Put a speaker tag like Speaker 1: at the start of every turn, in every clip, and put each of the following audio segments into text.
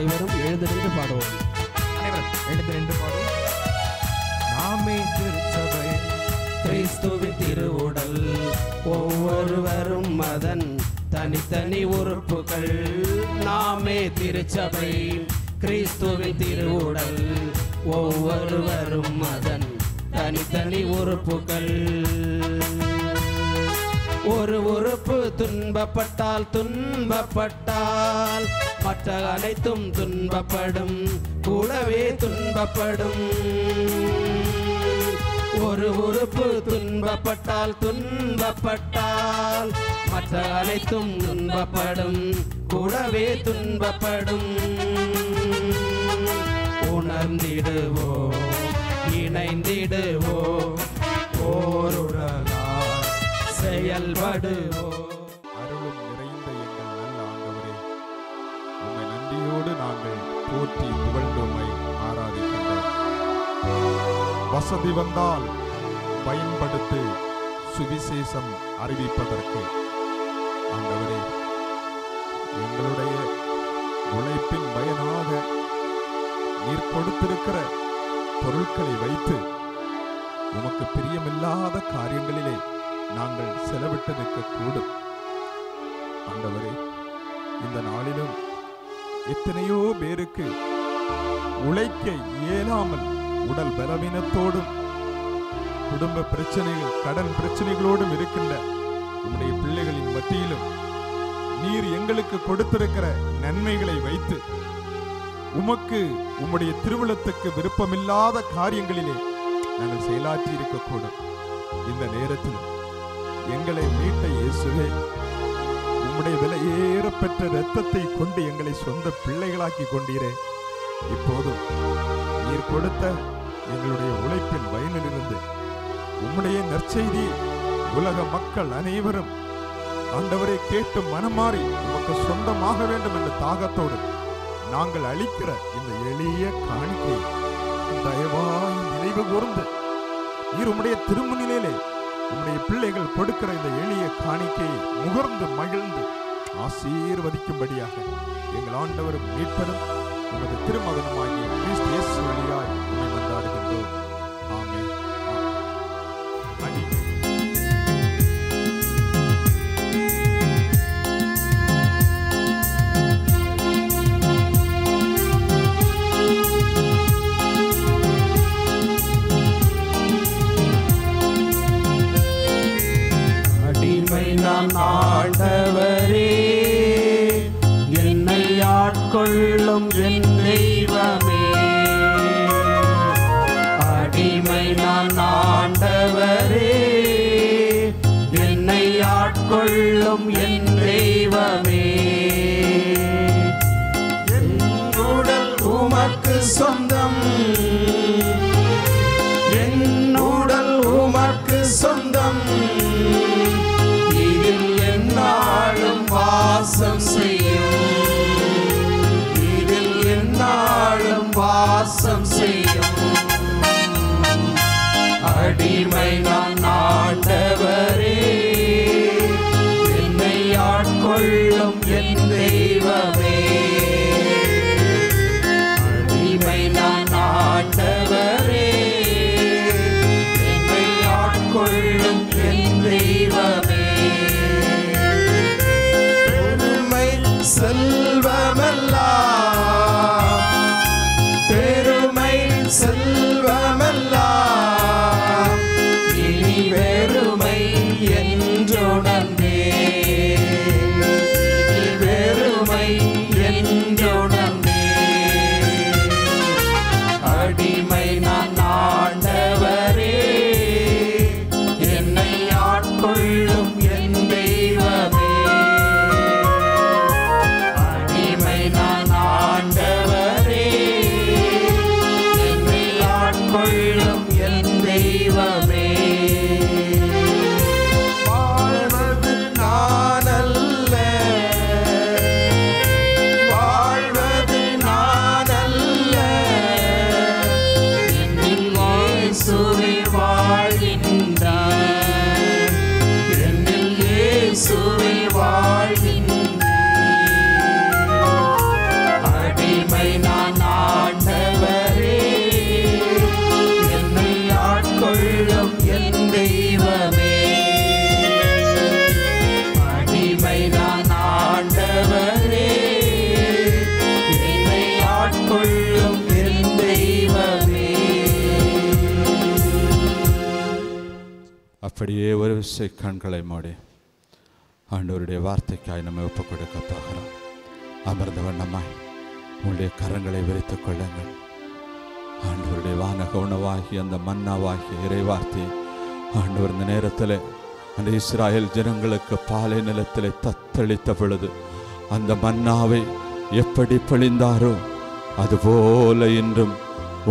Speaker 1: அனைவரும் எழுந்து நின்று பாடுவோம்.
Speaker 2: அனைவரும் எழுந்து நின்று பாடுவோம். நாமே திருச்சபை,
Speaker 1: கிறிஸ்துவின் திருவுடல், ஒவ்வொருவரும் அதன் தனித்தனி உறுப்புகள். நாமே திருச்சபை, கிறிஸ்துவின் திருவுடல், ஒவ்வொருவரும் அதன் தனித்தனி உறுப்புகள். ஒரு உறுப்பு துன்பப்பட்டால் மற்ற அனைத்தும் துன்பப்படும், கூடவே துன்பப்படும். ஒரு உறுப்பு துன்பப்பட்டால் மற்ற அனைத்தும் துன்பப்படும், கூடவே துன்பப்படும். உணர்ந்திடுவோம், இணைந்திடுவோம், ஓருடலாய் செயல்படுவோம்.
Speaker 3: அருளும் நிறைந்த எங்கள் நல்ல ஆண்டவரே, உம்மை நன்றியோடு நாங்கள் போற்றி புகழ்ந்தோமை ஆராதிக்கின்றோம். வசதி வந்தால் பயன்படுத்தி சுவிசேஷம் அறிவிப்பதற்கு ஆண்டவரே, எங்களுடைய உழைப்பின் பயனாக நீர் கொடுத்திருக்கிற பொருட்களை வைத்து உமக்கு பிரியமில்லாத காரியங்களிலே நாங்கள் செலவிட்டிருக்க கூடும். ஆண்டவரே, இந்த நாளிலும் எத்தனையோ பேருக்கு உழைக்க இயலாமல் உடல் பலவீனத்தோடும் குடும்ப பிரச்சனைகள், கடன் பிரச்சனைகளோடும் இருக்கின்ற உம்முடைய பிள்ளைகளின் மத்தியிலும் நீர் எங்களுக்கு கொடுத்திருக்கிற நன்மைகளை வைத்து உமக்கு உம்முடைய திருவுளத்துக்கு விருப்பமில்லாத காரியங்களிலே நாங்கள் செயலாற்றி இருக்கக்கூடும். இந்த நேரத்தில் எங்களை மீட்ட இயேசுவே, உம்முடைய விலையேறப்பெற்ற இரத்தத்தை கொண்டு எங்களை சொந்த பிள்ளைகளாக்கி கொண்டீரே. இப்போதும் நீர் கொடுத்த எங்களுடைய உழைப்பின் பயனிலிருந்து உம்முடைய நற்செய்தி உலக மக்கள் அனைவரும் ஆண்டவரை கேட்டு மனமாறி உமக்கு சொந்தமாக வேண்டும் என்ற தாகத்தோடு நாங்கள் அளிக்கிற இந்த எளிய காணிக்கை தயவாய் நினைவு கூர்ந்து நீர் உம்முடைய திருமுன்னிலே உம்முடைய பிள்ளைகள் கொடுக்கிற இந்த எளிய காணிக்கையை முகர்ந்து மகிழ்ந்து ஆசீர்வதிக்கும்படியாக எங்கள் ஆண்டவரும் மீட்பரும் உமது திருமகனுமாகிய கிறிஸ்து இயேசு வழியாய் உம்மை மன்றாடுகின்றோம். ஆமென்.
Speaker 1: நான் ஆண்டவரே, என்னை ஆட்கொள்ளும் என் தெய்வமே. அடிமை நான் ஆண்டவரே, என்னை ஆட்கொள்ளும் என் தெய்வமே. என் உடல் உமக்கு சொந்தம், என் உடல் உமக்கு சொந்தம். என்னாலும் வாசம் செய்யும், இதில் என்னாலும் வாசம் செய்யும். அடிமை நான் ஆண்டவரே, என்னை ஆட்கொள்ளும் என் தெய்வமே. அடிமை நான் ஆண்டவரே, என்னை ஆட்கொள்ளும் என் தெய்வமே. பெருமை செல்வமெல்லாம் இனி வெறுமை என்றுணர்ந்தே, இனி வெறுமை
Speaker 4: அப்படியே ஒரு விசை கண்களை மூடி ஆண்டவருடைய வார்த்தைக்காய் நம்ம ஒப்புக் கொடுக்க போகிறோம். அமர்ந்த வண்ணமாய் உங்களுடைய கரங்களை விரித்துக் கொள்ளுங்கள். ஆண்டவருடைய வானக உணவாகி அந்த மன்னாவாகிய இறைவார்த்தை ஆண்டவர் இந்த நேரத்தில் அந்த இஸ்ராயேல் ஜனங்களுக்கு பாலை நிலத்தில் தத்தளித்த பொழுது அந்த மன்னாவை எப்படி பொழிந்தாரோ அதுபோல இன்றும்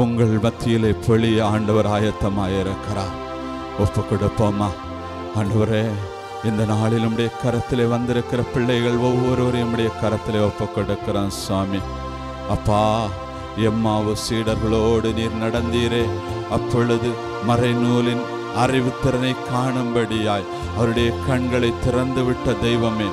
Speaker 4: உங்கள் மத்தியிலே பொழிய ஆண்டவர் ஆயத்தமாயிருக்கிறார். ஒப்பு கொடுப்போமா? ஆண்டவரே, இந்த நாளில் நம்முடைய கரத்திலே வந்திருக்கிற பிள்ளைகள் ஒவ்வொருவரையும் நம்முடைய கரத்திலே ஒப்பு கொடுக்கிறான் சுவாமி. அப்பா, எம்மாவு சீடர்களோடு நீர் நடந்தீரே, அப்பொழுது மறைநூலின் அறிவுத்திறனை காணும்படியாய் அவருடைய கண்களை திறந்துவிட்ட தெய்வமே,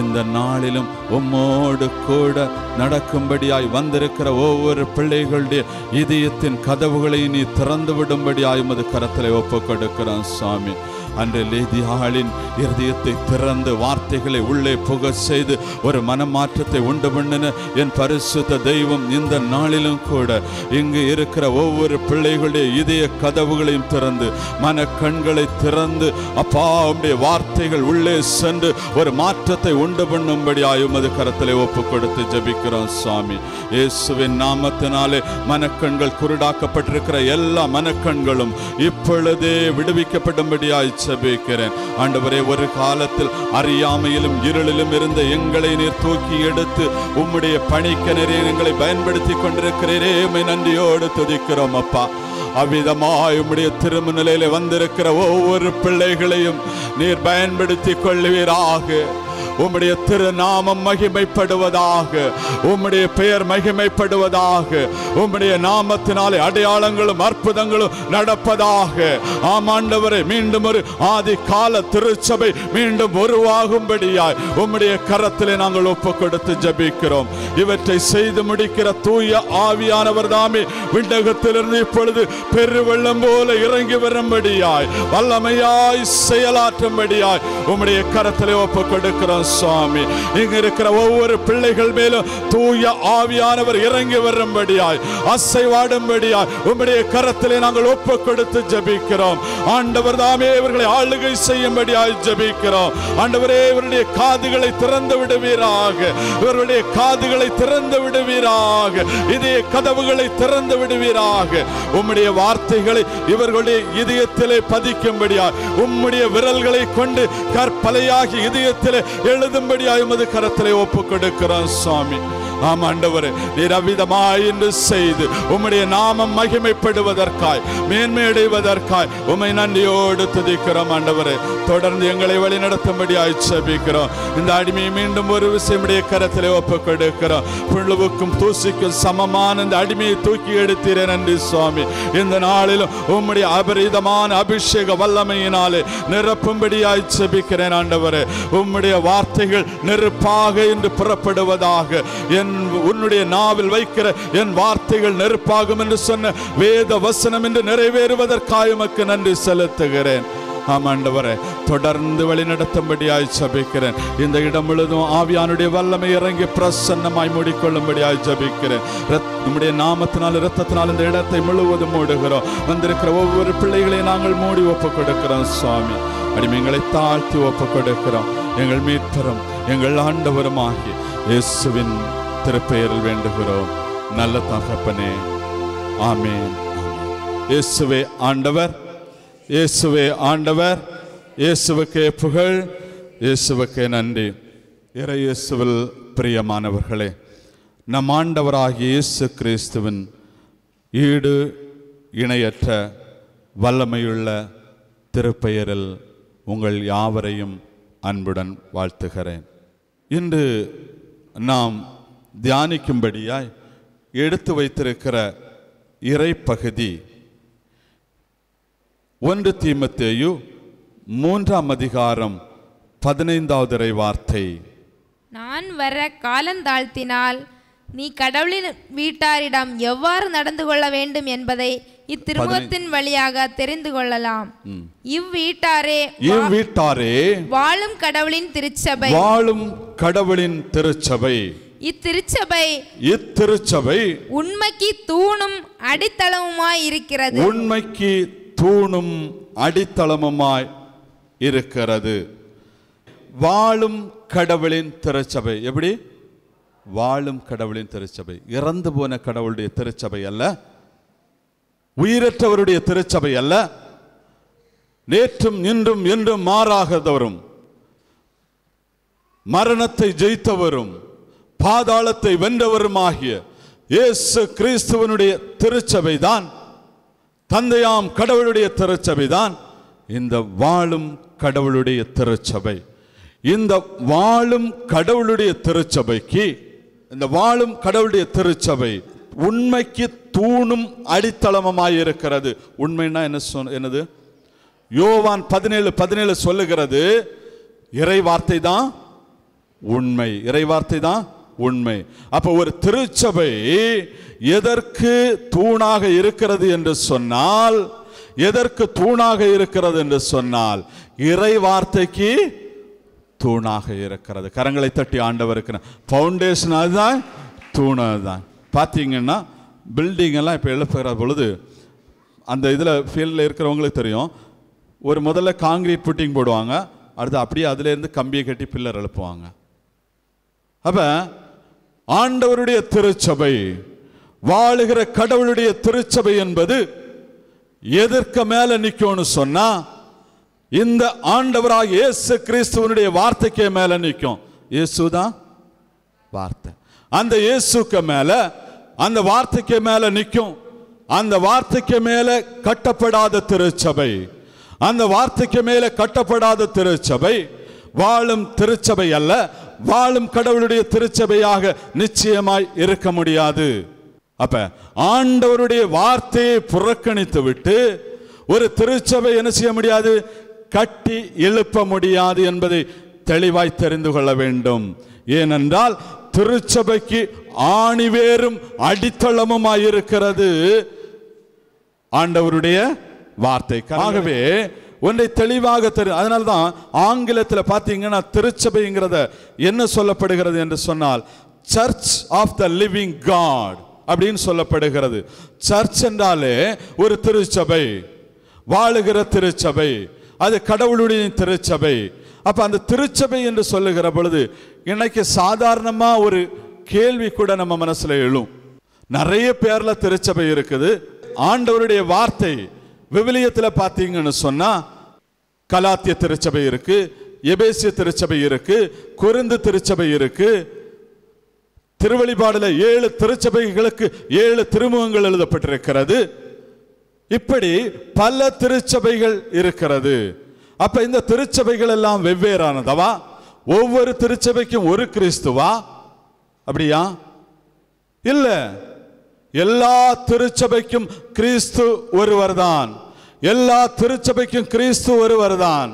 Speaker 4: இந்த நாளிலும் உம்மோடு கூட நடக்கும்படியாய் வந்திருக்கிற ஒவ்வொரு பிள்ளைகளுடைய இதயத்தின் கதவுகளை நீ திறந்து விடும்படியாய் உமது கரத்திலே ஒப்பு கொடுக்கிறான் சுவாமி. அன்று லேதியாளின் இருதயத்தை திறந்து வார்த்தைகளை உள்ளே புக செய்து ஒரு மனமாற்றத்தை உண்டு பண்ணின என் பரிசுத்த தெய்வம் இந்த நாளிலும் கூட இங்கு இருக்கிற ஒவ்வொரு பிள்ளைகளுடைய இதய கதவுகளையும் திறந்து மன கண்களை திறந்து அப்பா உம்முடைய வார்த்தைகள் உள்ளே சென்று ஒரு மாற்றத்தை உண்டு பண்ணும்படியாய் உமது கரத்திலே ஒப்பு கொடுத்து ஜெபிக்கிறோம் சுவாமி. இயேசுவின் நாமத்தினாலே மனக்கண்கள் குருடாக்கப்பட்டிருக்கிற எல்லா மனக்கண்களும் இப்பொழுதே விடுவிக்கப்படும்படியாய் ஜெபிக்கிறேன். ஆண்டவரே, ஒரு காலத்தில் அறியாமையிலும் இருளிலும் இருந்த எங்களை நீர் தூக்கி எடுத்து உம்முடைய பணிக்கெனரே எங்களை பயன்படுத்தி கொண்டிருக்கிறீரே, உம்மை நன்றியோடு துதிக்கிறோம் அப்பா. அவ்விதமாய் உம்முடைய திருமநிலையில வந்திருக்கிற ஒவ்வொரு பிள்ளைகளையும் நீர் பயன்படுத்தி கொள்வீராக. உம்முடைய திருநாமம் மகிமைப்படுவதாக, உம்முடைய பெயர் மகிமைப்படுவதாக, உம்முடைய நாமத்தினாலே அடையாளங்களும் அற்புதங்களும் நடப்பதாக. ஆமாண்டவரே, மீண்டும் ஒரு ஆதி கால திருச்சபை மீண்டும் உருவாகும்படியாய் உம்முடைய கரத்திலே நாங்கள் ஒப்பு கொடுத்து ஜெபிக்கிறோம். இவற்றை செய்து முடிக்கிற தூய ஆவியானவர் தாமே விண்ணகத்திலிருந்து இப்பொழுது பெருவெள்ளம் போல இறங்கி வரும்படியாய் வல்லமையாய் செயலாற்றும்படியாய் உம்முடைய கரத்திலே ஒப்பு கொடுக்கிறோம் சுவாமி. இங்க இருக்கிற ஒவ்வொரு பிள்ளைகள் மேலும் தூய ஆவியானவர் இறங்கி வரும்படியாய் அசைவாடும்படியாய் உம்முடைய கரத்திலே நாங்கள் ஒப்பு கொடுத்து ஜெபிக்கிறோம். ஆண்டவர் தாமே இவர்களை ஆளுகை செய்யும்படியாய் ஜெபிக்கிறோம். ஆண்டவரே, இவருடைய காதுகளை திறந்து விடுவீராக, இவருடைய காதுகளை திறந்து விடுவீராக, இதய கதவுகளை திறந்து விடுவீராக. உம்முடைய வார்த்தைகளை இவர்களுடைய இதயத்திலே பதிக்கும்படியாய் உம்முடைய விரல்களை கொண்டு கற்பலையாகி இதயத்திலே எழுதும்படியாய் உமது கரத்திலே ஒப்பு கொடுக்கிறோம் சுவாமி. ஆமாண்டவரே, நீர் அவ்விதமாய் என்று செய்து உம்முடைய நாமம் மகிமைப்படுவதற்காய் மேன்மையடைவதற்காய் உம்மை நன்றியோடு துதிக்கிறோம். ஆண்டவரே, தொடர்ந்து எங்களை வழி நடத்தும்படியாய் ஜெபிக்கிறோம். இந்த அடிமையை மீண்டும் ஒரு விஷயமுடைய கரத்திலே ஒப்பு கொடுக்கிறோம். புழுவுக்கும் தூசிக்கும் சமமான இந்த அடிமையை தூக்கி எடுத்தீரே, நன்றி சுவாமி. இந்த நாளிலும் உம்முடைய அபரிதமான அபிஷேக வல்லமையினாலே நிரப்பும்படியாய் ஜெபிக்கிறேன். ஆண்டவரே, உம்முடைய வார்த்தைகள் நெருப்பாக என்று புறப்படுவதாக. உன்னுடைய நாவில் வைக்கிற என் வார்த்தைகள் நெருப்பாகும் என்று சொன்ன வேத வசனம் என்று நிறைவேறுவதற்காக உமக்கு நன்றி செலுத்துகிறேன். ஆமாண்டவரே, தொடர்ந்து வழி நடத்தும்படியாய் ஜெபிக்கிறேன். இந்த இடம் முழுதும் ஆவியானுடைய வல்லமை இறங்கி பிரசன்னமாய் மூடிக்கொள்ளும்படியாய் ஜெபிக்கிறேன். நம்முடைய நாமத்தினால் இரத்தத்தினால் இந்த இடத்தை முழுவதும் மூடுகிறோம். வந்திருக்கிற ஒவ்வொரு பிள்ளைகளையும் நாங்கள் மூடி ஒப்பு கொடுக்கிறோம் சுவாமி. அடிமைகளை தாழ்த்தி ஒப்பு கொடுக்கிறோம். எங்கள் மீட்பரும் எங்கள் ஆண்டவருமாகிய இயேசுவின் திருப்பெயரில் வேண்டுகிறோம் நல்ல தகப்பனே, ஆமென். இயேசுவே ஆண்டவர், இயேசுவே ஆண்டவர், இயேசுவுக்கே புகழ், இயேசுவுக்கே நன்றி. இறை இயேசுவில் பிரியமானவர்களே, நம் ஆண்டவராகிய இயேசு கிறிஸ்துவின் ஈடு இணையற்ற வல்லமையுள்ள திருப்பெயரில் உங்கள் யாவரையும் அன்புடன் வாழ்த்துகிறேன். இன்று நாம் தியானிக்கும்படியாய் எடுத்து வைத்திருக்கிற இறை பகுதி 1 தீமோத்தேயு 3ஆம் அதிகாரம் 15வது இறை வார்த்தை.
Speaker 5: நான் வர காலந்தாழ்த்தினால் நீ கடவுளின் வீட்டாரிடம் எவ்வாறு நடந்து கொள்ள வேண்டும் என்பதை இத்திருமுகத்தின் வழியாக தெரிந்து கொள்ளலாம். இவ்வீட்டாரே வாழும் கடவுளின் திருச்சபை, வாழும் கடவுளின் திருச்சபை. இத்திருச்சபை உண்மைக்கு தூணும் அடித்தளமுமாய் இருக்கிறது. உண்மைக்கு தூணும் அடித்தளமுமாய்
Speaker 4: இருக்கிறது. வாழும் கடவுளின் திருச்சபை. எப்படி? வாழும் கடவுளின் திருச்சபை. இறந்து போன கடவுளுடைய திருச்சபை அல்ல, உயிரற்றவருடைய திருச்சபை அல்ல, நேற்றும் இன்றும் என்றும் மாறாதவரும் மரணத்தை ஜெயித்தவரும் பாதாளத்தை வென்றவருமாகிய இயேசு கிறிஸ்துவனுடைய திருச்சபை தான், தந்தையாம் கடவுளுடைய திருச்சபை தான் இந்த வாழும் கடவுளுடைய திருச்சபை. இந்த வாழும் கடவுளுடைய திருச்சபைக்கு, இந்த வாழும் கடவுளுடைய திருச்சபை உண்மைக்கு தூணும் அடித்தளமாய் இருக்கிறது. உண்மைன்னா என்னது? யோவான் 17:17 சொல்லுகிறது, இறை வார்த்தை தான் உண்மை. இறை வார்த்தை தான் உண்மை. அப்ப ஒரு திருச்சபை எதற்கு தூணாக இருக்கிறது என்று சொன்னால், எதற்கு தூணாக இருக்கிறது என்று சொன்னால் இறை வார்த்தைக்கு தூணாக இருக்கிறது. கரங்களை தட்டி ஆண்டவருக்கு ஃபவுண்டேஷன் அதுதான், தூண் அதுதான். பார்த்தீங்கன்னா பில்டிங் எல்லாம் இப்போ எழுப்புகிற பொழுது அந்த இதில் ஃபீல்டில் இருக்கிறவங்களுக்கு தெரியும், ஒரு முதல்ல காங்கிரீட் புட்டிங் போடுவாங்க, அடுத்து அப்படியே அதுலேருந்து கம்பியை கட்டி பில்லர் எழுப்புவாங்க. அப்ப ஆண்டவருடைய திருச்சபை, வாழுகிற கடவுளுடைய திருச்சபை என்பது எதற்கு மேல நிக்கும்னு சொன்னா, இந்த ஆண்டவராக இயேசு கிறிஸ்துவனுடைய வார்த்தைக்கு மேல நிற்கும். இயேசுதான் வார்த்தை. அந்த இயேசுக்கு மேல, அந்த வார்த்தைக்கு மேல நிற்கும். அந்த வார்த்தைக்கு மேல கட்டப்படாத திருச்சபை, அந்த வார்த்தைக்கு மேல கட்டப்படாத திருச்சபை வாழும் திருச்சபை அல்ல, வாழும் கடவுளுடைய திருச்சபையாக நிச்சயமாய் இருக்க முடியாது. அப்ப ஆண்டவருடைய வார்த்தையை புறக்கணித்து விட்டு ஒரு திருச்சபை என்ன செய்ய முடியாது? கட்டி எழுப்ப முடியாது என்பதை தெளிவாய் தெரிந்து கொள்ள வேண்டும். ஏனென்றால் திருச்சபைக்கு ஆணிவேரும் அடித்தளமுமாய் இருக்கிறது ஆண்டவருடைய வார்த்தை. ஆகவே ஒன்றை தெளிவாக தெரியும். அதனால்தான் ஆங்கிலத்தில் பார்த்தீங்கன்னா திருச்சபைங்கிறத என்ன சொல்லப்படுகிறது என்று சொன்னால், church of the living God அப்படின்னு சொல்லப்படுகிறது. சர்ச் என்றாலே ஒரு திருச்சபை, வாழுகிற திருச்சபை, அது கடவுளுடைய திருச்சபை. அப்ப அந்த திருச்சபை என்று சொல்லுகிற பொழுது இன்னைக்கு சாதாரணமா ஒரு கேள்வி கூட நம்ம மனசுல எழும். நிறைய பேர்ல திருச்சபை இருக்குது. ஆண்டவருடைய வார்த்தை விவிலியத்தில் பார்த்தீங்கன்னு சொன்னா கலாத்திய திருச்சபை இருக்கு, எபேசிய திருச்சபை இருக்கு, கொரிந்து திருச்சபை இருக்கு. திருவெளிப்பாடுல 7 திருச்சபைகளுக்கு 7 திருமுகங்கள் எழுதப்பட்டிருக்கிறது. இப்படி பல திருச்சபைகள் இருக்கிறது. அப்ப இந்த திருச்சபைகள் எல்லாம் வெவ்வேறானதவா? ஒவ்வொரு திருச்சபைக்கும் ஒரு கிறிஸ்துவா? அப்படியா? இல்ல, எல்லா திருச்சபைக்கும் கிறிஸ்து ஒருவர் தான். எல்லா திருச்சபைக்கும் கிறிஸ்து ஒருவர் தான்.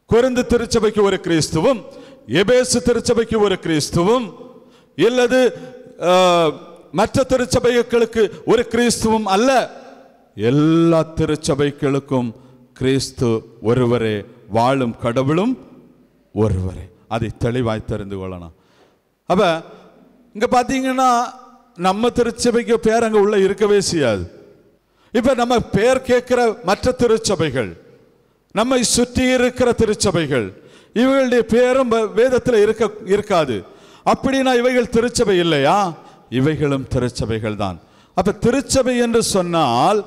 Speaker 4: கொரிந்து திருச்சபைக்கு ஒரு கிறிஸ்துவும், எபேசு திருச்சபைக்கு ஒரு கிறிஸ்துவும், இல்லது மற்ற திருச்சபைகளுக்கு ஒரு கிறிஸ்துவும் அல்ல. எல்லா திருச்சபைகளுக்கும் கிறிஸ்து ஒருவரே, வாழும் கடவுளும் ஒருவரே. அதை தெளிவாய் தெரிந்து கொள்ளணும். அப்ப இங்க பாத்தீங்கன்னா நம்ம திருச்சபைக்கு பேர் அங்க உள்ள இருக்கவே செய்யாது. இப்ப நம்ம பேர் கேட்கிற மற்ற திருச்சபைகள், நம்மை சுற்றி இருக்கிற திருச்சபைகள், இவர்களுடைய பேரும் வேதத்தில் இருக்காது. அப்படின்னா இவைகள் திருச்சபை இல்லையா? இவைகளும் திருச்சபைகள் தான். அப்ப திருச்சபை என்று சொன்னால்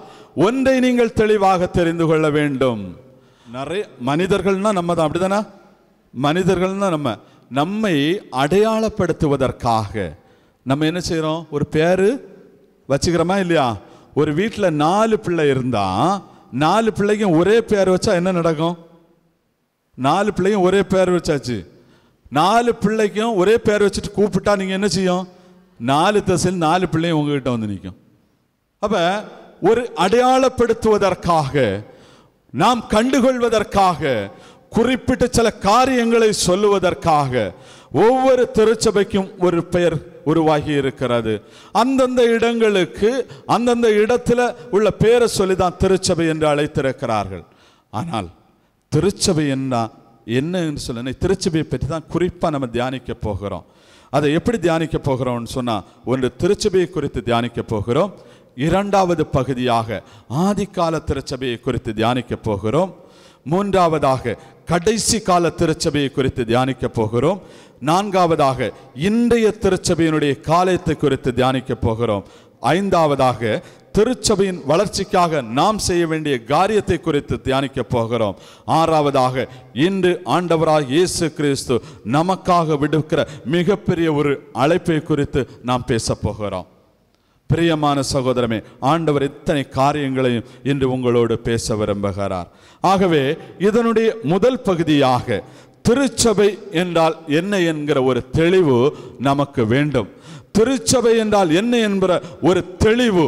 Speaker 4: ஒன்றை நீங்கள் தெளிவாக தெரிந்து கொள்ள வேண்டும். நிறைய மனிதர்கள்னா நம்ம தான், அப்படிதானே? மனிதர்கள்னா நம்மை அடையாளப்படுத்துவதற்காக நம்ம என்ன செய்யறோம்? ஒரு பேரு வச்சுக்கிறோமா இல்லையா? ஒரு வீட்டில் 4 பிள்ளை இருந்தா 4 பிள்ளைக்கும் ஒரே பேர் வச்சா என்ன நடக்கும்? 4 பிள்ளைக்கும் ஒரே பேர் வச்சாச்சு. 4 பிள்ளைக்கும் ஒரே பேர் வச்சுட்டு கூப்பிட்டா நீங்க என்ன செய்யும்? 4 திசையில் 4 பிள்ளையும் உங்ககிட்ட வந்து நிற்கும். அப்ப ஒரு அடையாளப்படுத்துவதற்காக, நாம் கண்டுகொள்வதற்காக, குறிப்பிட்ட சில காரியங்களை சொல்லுவதற்காக ஒவ்வொரு திருச்சபைக்கும் ஒரு பெயர் உருவாகி இருக்கிறது. அந்தந்த இடங்களுக்கு அந்தந்த இடத்துல உள்ள பேரை சொல்லிதான் திருச்சபை என்று அழைத்திருக்கிறார்கள். ஆனால் திருச்சபை என்னன்னு சொல்ல, திருச்சபையை பற்றி தான் குறிப்பாக நம்ம தியானிக்க போகிறோம். அதை எப்படி தியானிக்க போகிறோம்னு சொன்னா, ஒன்று திருச்சபையை குறித்து தியானிக்க போகிறோம். இரண்டாவது பகுதியாக ஆதிகால திருச்சபையை குறித்து தியானிக்க போகிறோம். மூன்றாவதாக கடைசி கால திருச்சபையை குறித்து தியானிக்க போகிறோம். நான்காவதாக இன்றைய திருச்சபையினுடைய காலத்தை குறித்து தியானிக்க போகிறோம். ஐந்தாவதாக திருச்சபையின் வளர்ச்சிக்காக நாம் செய்ய வேண்டிய காரியத்தை குறித்து தியானிக்க போகிறோம். ஆறாவதாக இன்று ஆண்டவராக இயேசு கிறிஸ்து நமக்காக விடுக்கிற மிகப்பெரிய ஒரு அழைப்பை குறித்து நாம் பேச போகிறோம். பிரியமான சகோதரமே, ஆண்டவர் இத்தனை காரியங்களையும் இன்று உங்களோடு பேச விரும்புகிறார். ஆகவே இதனுடைய முதல் பகுதியாக திருச்சபை என்றால் என்ன என்கிற ஒரு தெளிவு நமக்கு வேண்டும். திருச்சபை என்றால் என்ன என்கிற ஒரு தெளிவு,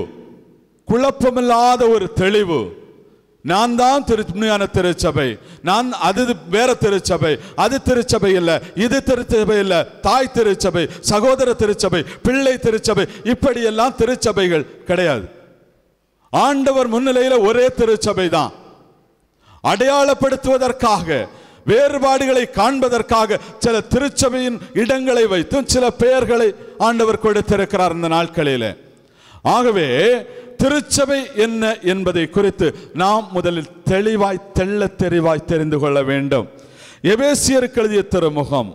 Speaker 4: குழப்பமில்லாத ஒரு தெளிவு. நான் தான் உண்மையான திருச்சபை, நான் அது வேற திருச்சபை, அது திருச்சபை இல்லை, இது திருச்சபை இல்லை, தாய் திருச்சபை, சகோதர திருச்சபை, பிள்ளை திருச்சபை, இப்படியெல்லாம் திருச்சபைகள் கிடையாது. ஆண்டவர் முன்னிலையில் ஒரே திருச்சபை தான். அடையாளப்படுத்துவதற்காக, வேறுபாடுகளை காண்பதற்காக சில திருச்சபையின் இடங்களை வைத்தும் சில பெயர்களை ஆண்டவர் கொடுத்திருக்கிறார் இந்த நாட்களிலே. ஆகவே திருச்சபை என்ன என்பதை குறித்து நாம் முதலில் தெளிவாய் தெள்ளத் தெளிவாய் தெரிந்து கொள்ள வேண்டும். எபேசியருக்கு எழுதிய திருமுகம்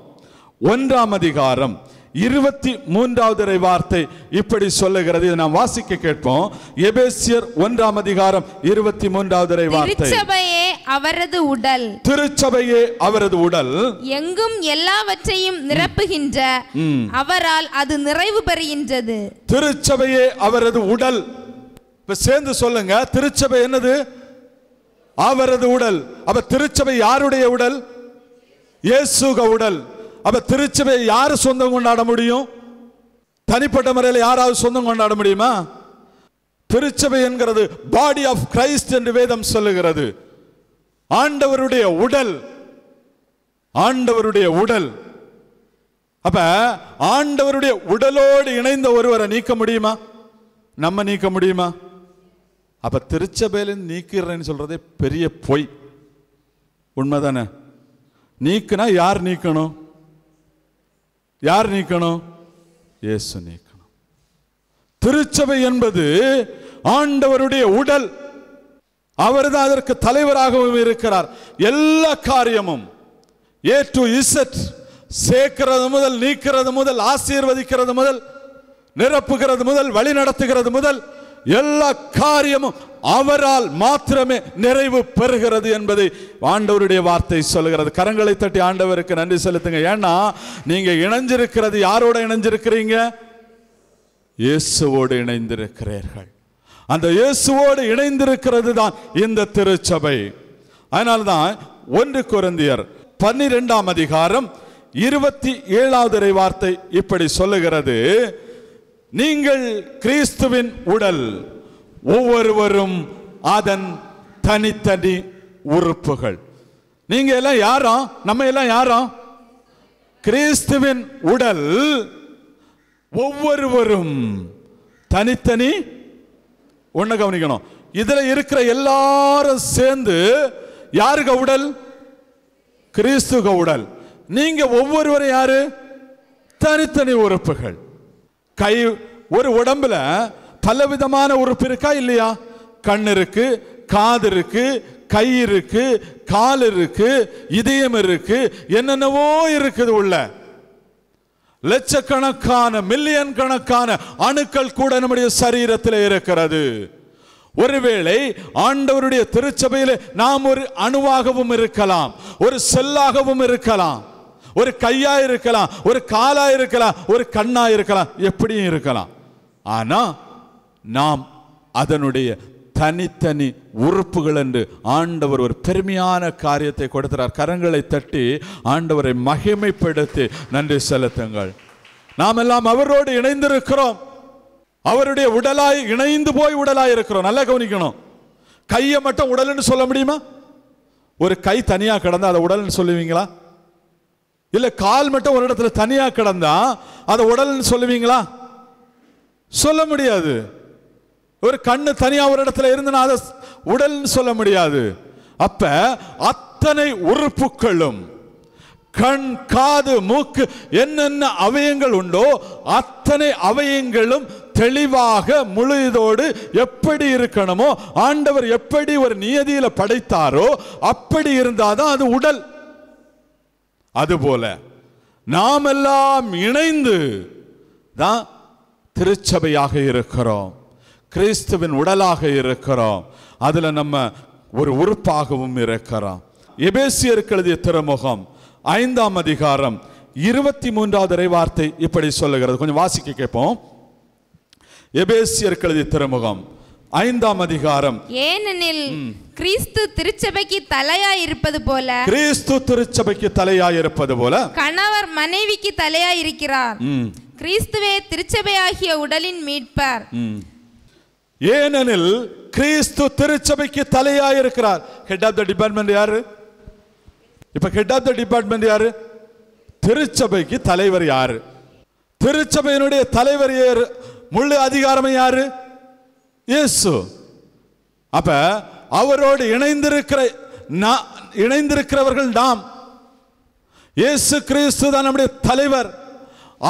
Speaker 4: 1ஆம் அதிகாரம் 23வது வார்த்தை இப்படி சொல்லுகிறது. இதை நாம் வாசிக்க கேட்போம். எபேசியர் 1ஆம் அதிகாரம் 23வது வார்த்தை.
Speaker 5: திருச்சபையே அவரது உடல்,
Speaker 4: திருச்சபையே அவரது உடல்,
Speaker 5: எங்கும் எல்லாவற்றையும் நிரப்புகின்ற அவரால் அது நிறைவு பெறுகின்றது.
Speaker 4: திருச்சபையே அவரது உடல். சேர்ந்து சொல்லுங்க, திருச்சபை என்னது? அவரது உடல். அப்ப திருச்சபை யாருடைய உடல்? இயேசுக உடல். அப்ப திருச்சபை யாரு சொந்தம் கொண்டாட முடியும்? தனிப்பட்ட முறையில் யாராவது சொந்தம் கொண்டாட முடியுமா? திருச்சபை என்கிறது பாடி ஆஃப் கிரைஸ்ட் என்று வேதம் சொல்லுகிறது. ஆண்டவருடைய உடல், ஆண்டவருடைய உடல். அப்ப ஆண்டவருடைய உடலோடு இணைந்த ஒருவரை நீக்க முடியுமா? நம்ம நீக்க முடியுமா? அப்ப திருச்சபையில நீக்கிறேன்னு சொல்றதே பெரிய பொய். உண்மைதானே? நீக்கினா யார் நீக்கணும்? யார் நீக்கணும்? இயேசு நீக்கணும். திருச்சபை என்பது ஆண்டவருடைய உடல். அவர் தான் அதற்கு தலைவராகவும் இருக்கிறார். எல்லா காரியமும் ஏ டு இசட், சேர்க்கிறது முதல், நீக்கிறது முதல், ஆசீர்வதிக்கிறது முதல், நிரப்புகிறது முதல், வழி நடத்துகிறது முதல், எல்லா காரியமும் அவரால் மாத்திரமே நிறைவு பெறுகிறது என்பதை ஆண்டவருடைய வார்த்தை சொல்லுகிறது. கரங்களை தட்டி ஆண்டவருக்கு நன்றி செலுத்துங்க. ஏன்னா நீங்க இணைஞ்சிருக்கிறது யாரோட இணைஞ்சிருக்கிறீங்க? இயேசுவோடு இணைந்திருக்கிறீர்கள். அந்த இயேசுவோடு இணைந்திருக்கிறது தான் இந்த திருச்சபை. அதனால்தான் 1 கொரிந்தியர் 12ஆம் அதிகாரம் 27வது வார்த்தை இப்படி சொல்லுகிறது. நீங்கள் கிறிஸ்துவின் உடல், ஒவ்வொருவரும் அதன் தனித்தனி உறுப்புகள். நீங்க எல்லாம் யாரா? நம்ம எல்லாம் யாரா? கிறிஸ்துவின் உடல், ஒவ்வொருவரும் தனித்தனி. ஒண்ணு கவனிக்கணும், இதுல இருக்கிற எல்லாரும் சேர்ந்து யாருக உடல்? கிறிஸ்துக உடல். நீங்க ஒவ்வொருவரும் யாரு? தனித்தனி உறுப்புகள். கை, ஒரு உடம்புல பலவிதமான உறுப்பு இருக்கா இல்லையா? கண் இருக்கு, காது இருக்கு, கை இருக்கு, கால் இருக்கு, இதயம் இருக்கு, என்னென்னவோ இருக்குது. உள்ள லட்சக்கணக்கான, மில்லியன் கணக்கான அணுக்கள் கூட நம்முடைய சரீரத்தில் இருக்கிறது. ஒருவேளை ஆண்டவருடைய திருச்சபையில் நாம் ஒரு அணுவாகவும் இருக்கலாம், ஒரு செல்லாகவும் இருக்கலாம், ஒரு கையா இருக்கலாம், ஒரு காலா இருக்கலாம், ஒரு கண்ணா இருக்கலாம், எப்படியும் இருக்கலாம். ஆனா நாம் அதனுடைய தனித்தனி உறுப்புகள் என்று ஆண்டவர் ஒரு பெருமையான காரியத்தை கொடுக்கிறார். கரங்களை தட்டி ஆண்டவரை மகிமைப்படுத்தி நன்றி செலுத்துங்கள். நாம் எல்லாம் அவரோடு இணைந்திருக்கிறோம். அவருடைய உடலாய் இணைந்து போய் உடலாய் இருக்கிறோம். நல்லா கவனிக்கணும். கையை மட்டும் உடல்னு சொல்ல முடியுமா? ஒரு கை தனியா கிடந்தா அதை உடல்னு சொல்லுவீங்களா? இல்ல கால் மட்டும் ஒரு இடத்துல தனியா கிடந்தா அதை உடல்னு சொல்லுவீங்களா? சொல்ல முடியாது. ஒரு கண்ணு தனியா ஒரு இடத்துல இருந்தனா அதை உடல்னு சொல்ல முடியாது. அப்ப அத்தனை உறுப்புகளும், கண், காது, மூக்கு, என்னென்ன அவயங்கள் உண்டோ அத்தனை அவயங்களும் தெளிவாக முழுதோடு எப்படி இருக்கணுமோ, ஆண்டவர் எப்படி ஒரு நியதியில படைத்தாரோ அப்படி இருந்தாதான் அது உடல். அதுபோல நாம் எல்லாம் இணைந்து தான் திருச்சபையாக இருக்கிறோம், கிறிஸ்துவின் உடலாக இருக்கிறோம். அதுல நம்ம ஒரு உறுப்பாகவும் இருக்கிறோம். எபேசியருக்கு எழுதிய திருமுகம் 5ஆம் அதிகாரம் 23வது வார்த்தை இப்படி சொல்லுகிறது. கொஞ்சம் வாசிக்க கேட்போம். எபேசியருக்கு எழுதிய திருமுகம் 5ஆம் அதிகாரம்.
Speaker 5: ஏனெனில் கிறிஸ்து திருச்சபைக்கு தலையாய் இருப்பது போல,
Speaker 4: கிறிஸ்து திருச்சபைக்கு தலையாய் இருப்பது போல
Speaker 5: கணவர் மனைவிக்கு தலையாய் இருக்கிறார். கிறிஸ்துவே திருச்சபையாகிய உடலின் மீட்பர்.
Speaker 4: ஏனெனில் கிறிஸ்து திருச்சபைக்கு தலையாய் இருக்கிறார். ஹெட் ஆஃப் த டிபார்ட்மெண்ட் யாரு? இப்ப ஹெட் ஆஃப் த டிபார்ட்மெண்ட் யாரு? திருச்சபைக்கு தலைவர் யாரு? திருச்சபையினுடைய தலைவர் யாரு? முழு அதிகாரம் யாரு? இயேசு. அப்ப அவரோடு இணைந்திருக்கிறவர்கள் நாம். இயேசு கிறிஸ்து தான் நம்முடைய தலைவர்.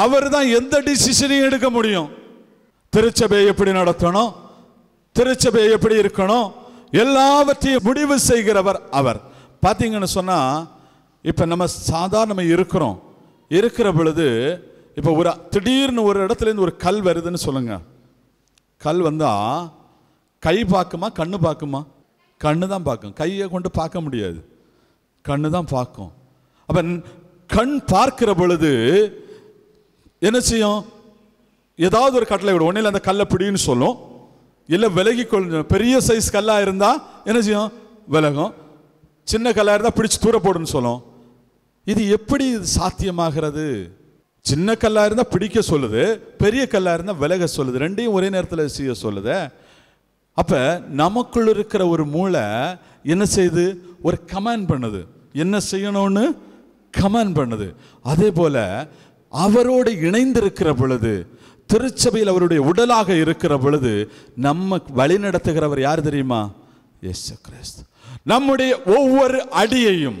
Speaker 4: அவர் தான் எந்த டிசிஷனையும் எடுக்க முடியும். திருச்சபையை எப்படி நடத்தணும், திருச்சபையை எப்படி இருக்கணும், எல்லாவற்றையும் முடிவு செய்கிறவர் அவர். பார்த்தீங்கன்னு சொன்னா இப்ப நம்ம சாதாரண இருக்கிற பொழுது இப்ப ஒரு திடீர்னு ஒரு இடத்துல இருந்து ஒரு கல் வருதுன்னு சொல்லுங்க. கல் வந்தா கை பார்க்குமா கண்ணு பார்க்குமா? கண்ணு தான் பார்க்கும். கையை கொண்டு பார்க்க முடியாது, கண்ணு தான் பார்க்கும். அப்ப கண் பார்க்கிற பொழுது என்ன செய்யும்? ஏதாவது ஒரு கட்டளை விடும். ஒன்னில் அந்த கல்லை பிடின்னு சொல்லும், இல்லை விலகி கொள்ள. பெரிய சைஸ் கல்லா இருந்தா என்ன செய்யும்? விலகும். சின்ன கல்லா இருந்தா பிடிச்சு தூர போடுன்னு சொல்லும். இது எப்படி சாத்தியமாகிறது? சின்ன கல்லா இருந்தா பிடிக்க சொல்லுது, பெரிய கல்லா இருந்தா விலக சொல்லுது, ரெண்டையும் ஒரே நேரத்தில் செய்ய சொல்லுது. அப்ப நமக்குள்ள இருக்கிற ஒரு மூளை என்ன செய்யுது? ஒரு கமாண்ட் பண்ணுது, என்ன செய்யணும்னு கமாண்ட் பண்ணுது. அதே போல அவரோடு இணைந்திருக்கிற பொழுது, திருச்சபையில் அவருடைய உடலாக இருக்கிற பொழுது நம்ம வழி நடத்துகிறவர் யார் தெரியுமா? இயேசு கிறிஸ்து. நம்முடைய ஒவ்வொரு அடியையும்,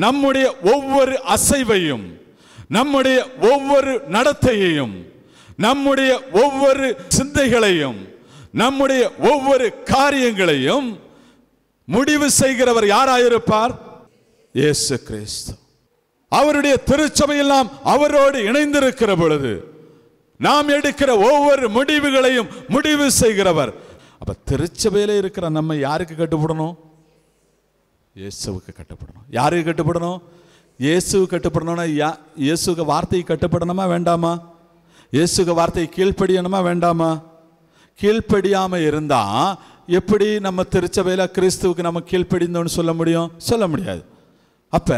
Speaker 4: நம்முடைய ஒவ்வொரு அசைவையும், நம்முடைய ஒவ்வொரு நடத்தையையும், நம்முடைய ஒவ்வொரு சிந்தைகளையும், நம்முடைய ஒவ்வொரு காரியங்களையும் முடிவு செய்கிறவர் யாராயிருப்பார்? இயேசு கிறிஸ்து. அவருடைய திருச்சபையில் நாம் அவரோடு இணைந்திருக்கிற பொழுது நாம் எடுக்கிற ஒவ்வொரு முடிவுகளையும் முடிவு செய்கிறவர். அப்ப திருச்சபையில இருக்கிற நம்ம யாருக்கு கட்டுப்படணும்? இயேசுவுக்கு கட்டுப்படணும். யாருக்கு கட்டுப்படணும்? இயேசுவுக்கு கட்டுப்படணும்னா இயேசுக்கு வார்த்தையை கட்டுப்படணுமா வேண்டாமா? இயேசுக்கு வார்த்தையை கீழ்ப்படியணுமா வேண்டாமா? கீழ்ப்படியாம இருந்தா எப்படி நம்ம திருச்சபையில கிறிஸ்துவுக்கு நம்ம கீழ்ப்படிந்தோம்னு சொல்ல முடியும்? சொல்ல முடியாது. அப்ப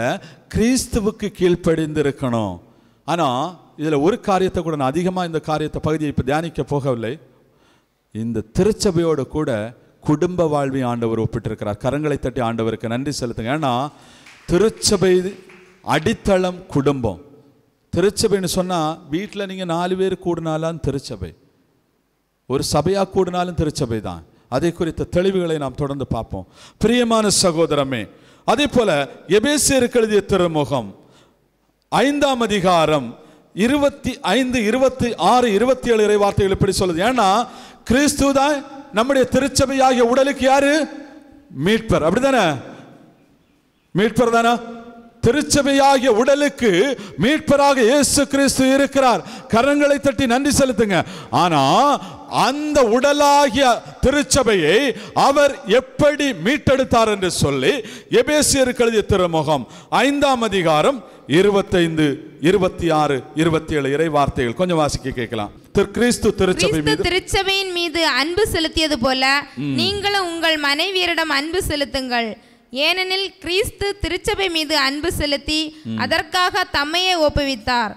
Speaker 4: கிறிஸ்துவுக்கு கீழ்ப்படிந்து இருக்கணும். ஆனா இதுல ஒரு காரியத்தை கூட நான் அதிகமா இந்த காரியத்தை பகுதியை இப்ப தியானிக்க போகவில்லை. இந்த திருச்சபையோடு கூட குடும்ப வாழ்வை ஆண்டவர் ஒப்பிட்டிருக்கிறார். கரங்களை தட்டி ஆண்டவருக்கு நன்றி செலுத்துங்க. ஏன்னா திருச்சபை அடித்தளம் குடும்பம். திருச்சபைன்னு சொன்னா வீட்டில் நீங்க 4 பேர் கூடினாலும் திருச்சபை, ஒரு சபையா கூடினாலும் திருச்சபை தான். அதை குறித்த தெளிவுகளை நாம் தொடர்ந்து பார்ப்போம். பிரியமான சகோதரமே, அதே போல எபேசியருக்கு எழுதிய திருமுகம் 5ஆம் அதிகாரம் 25, 26, 27 இறை வார்த்தைகள் இப்படி சொல்லுது. ஏன்னா கிறிஸ்து தான் நம்முடைய திருச்சபையாகிய உடலுக்கு யாரு? மீட்பர். அப்படிதானே? மீட்பர் தானே? திருச்சபையாகிய உடலுக்கு மீட்பராக இயேசு கிறிஸ்து இருக்கிறார். கரங்களை தட்டி நன்றி செலுத்துங்க. ஆனா அந்த உடலாகிய திருச்சபையை அவர் எப்படி மீட்டெடுத்தார் என்று சொல்லி எபேசியருக்கு எழுதிய திருமுகம் 5ஆம் அதிகாரம் 25, 26, 27 இறை வார்த்தைகள் கொஞ்சம் வாசிக்க கேட்கலாம். கிறிஸ்து
Speaker 5: திருச்சபையின் மீது அன்பு செலுத்தியது போல நீங்களும் உங்கள் மனைவியரிடம் அன்பு செலுத்துங்கள். ஏனெனில் கிறிஸ்து திருச்சபை மீது அன்பு செலுத்தி அதற்காக தம்மையே ஒப்புவித்தார்.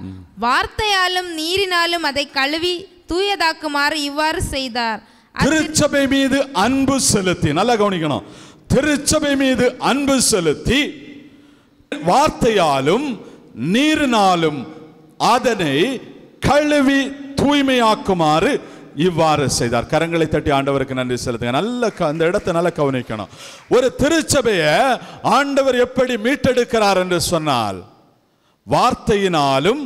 Speaker 5: வார்த்தையாலும் நீரினாலும் அதை கழுவி தூயதாக்குமாறு இவ்வாறு செய்தார்.
Speaker 4: திருச்சபை மீது அன்பு செலுத்தி, நல்லா கவனிக்கணும், திருச்சபை மீது அன்பு செலுத்தி வார்த்தையாலும் நீரினாலும் அதனை கழுவி தூய்மையாக்குமாறு இவ்வாறு செய்தார். கரங்களை தட்டி ஆண்டவருக்கு நன்றி செலுத்துங்க. நல்ல அந்த இடத்தை நல்லா கவனிக்கணும். ஒரு திருச்சபையை ஆண்டவர் எப்படி மீட்டெடுக்கிறார் என்று சொன்னால் வார்த்தையினாலும்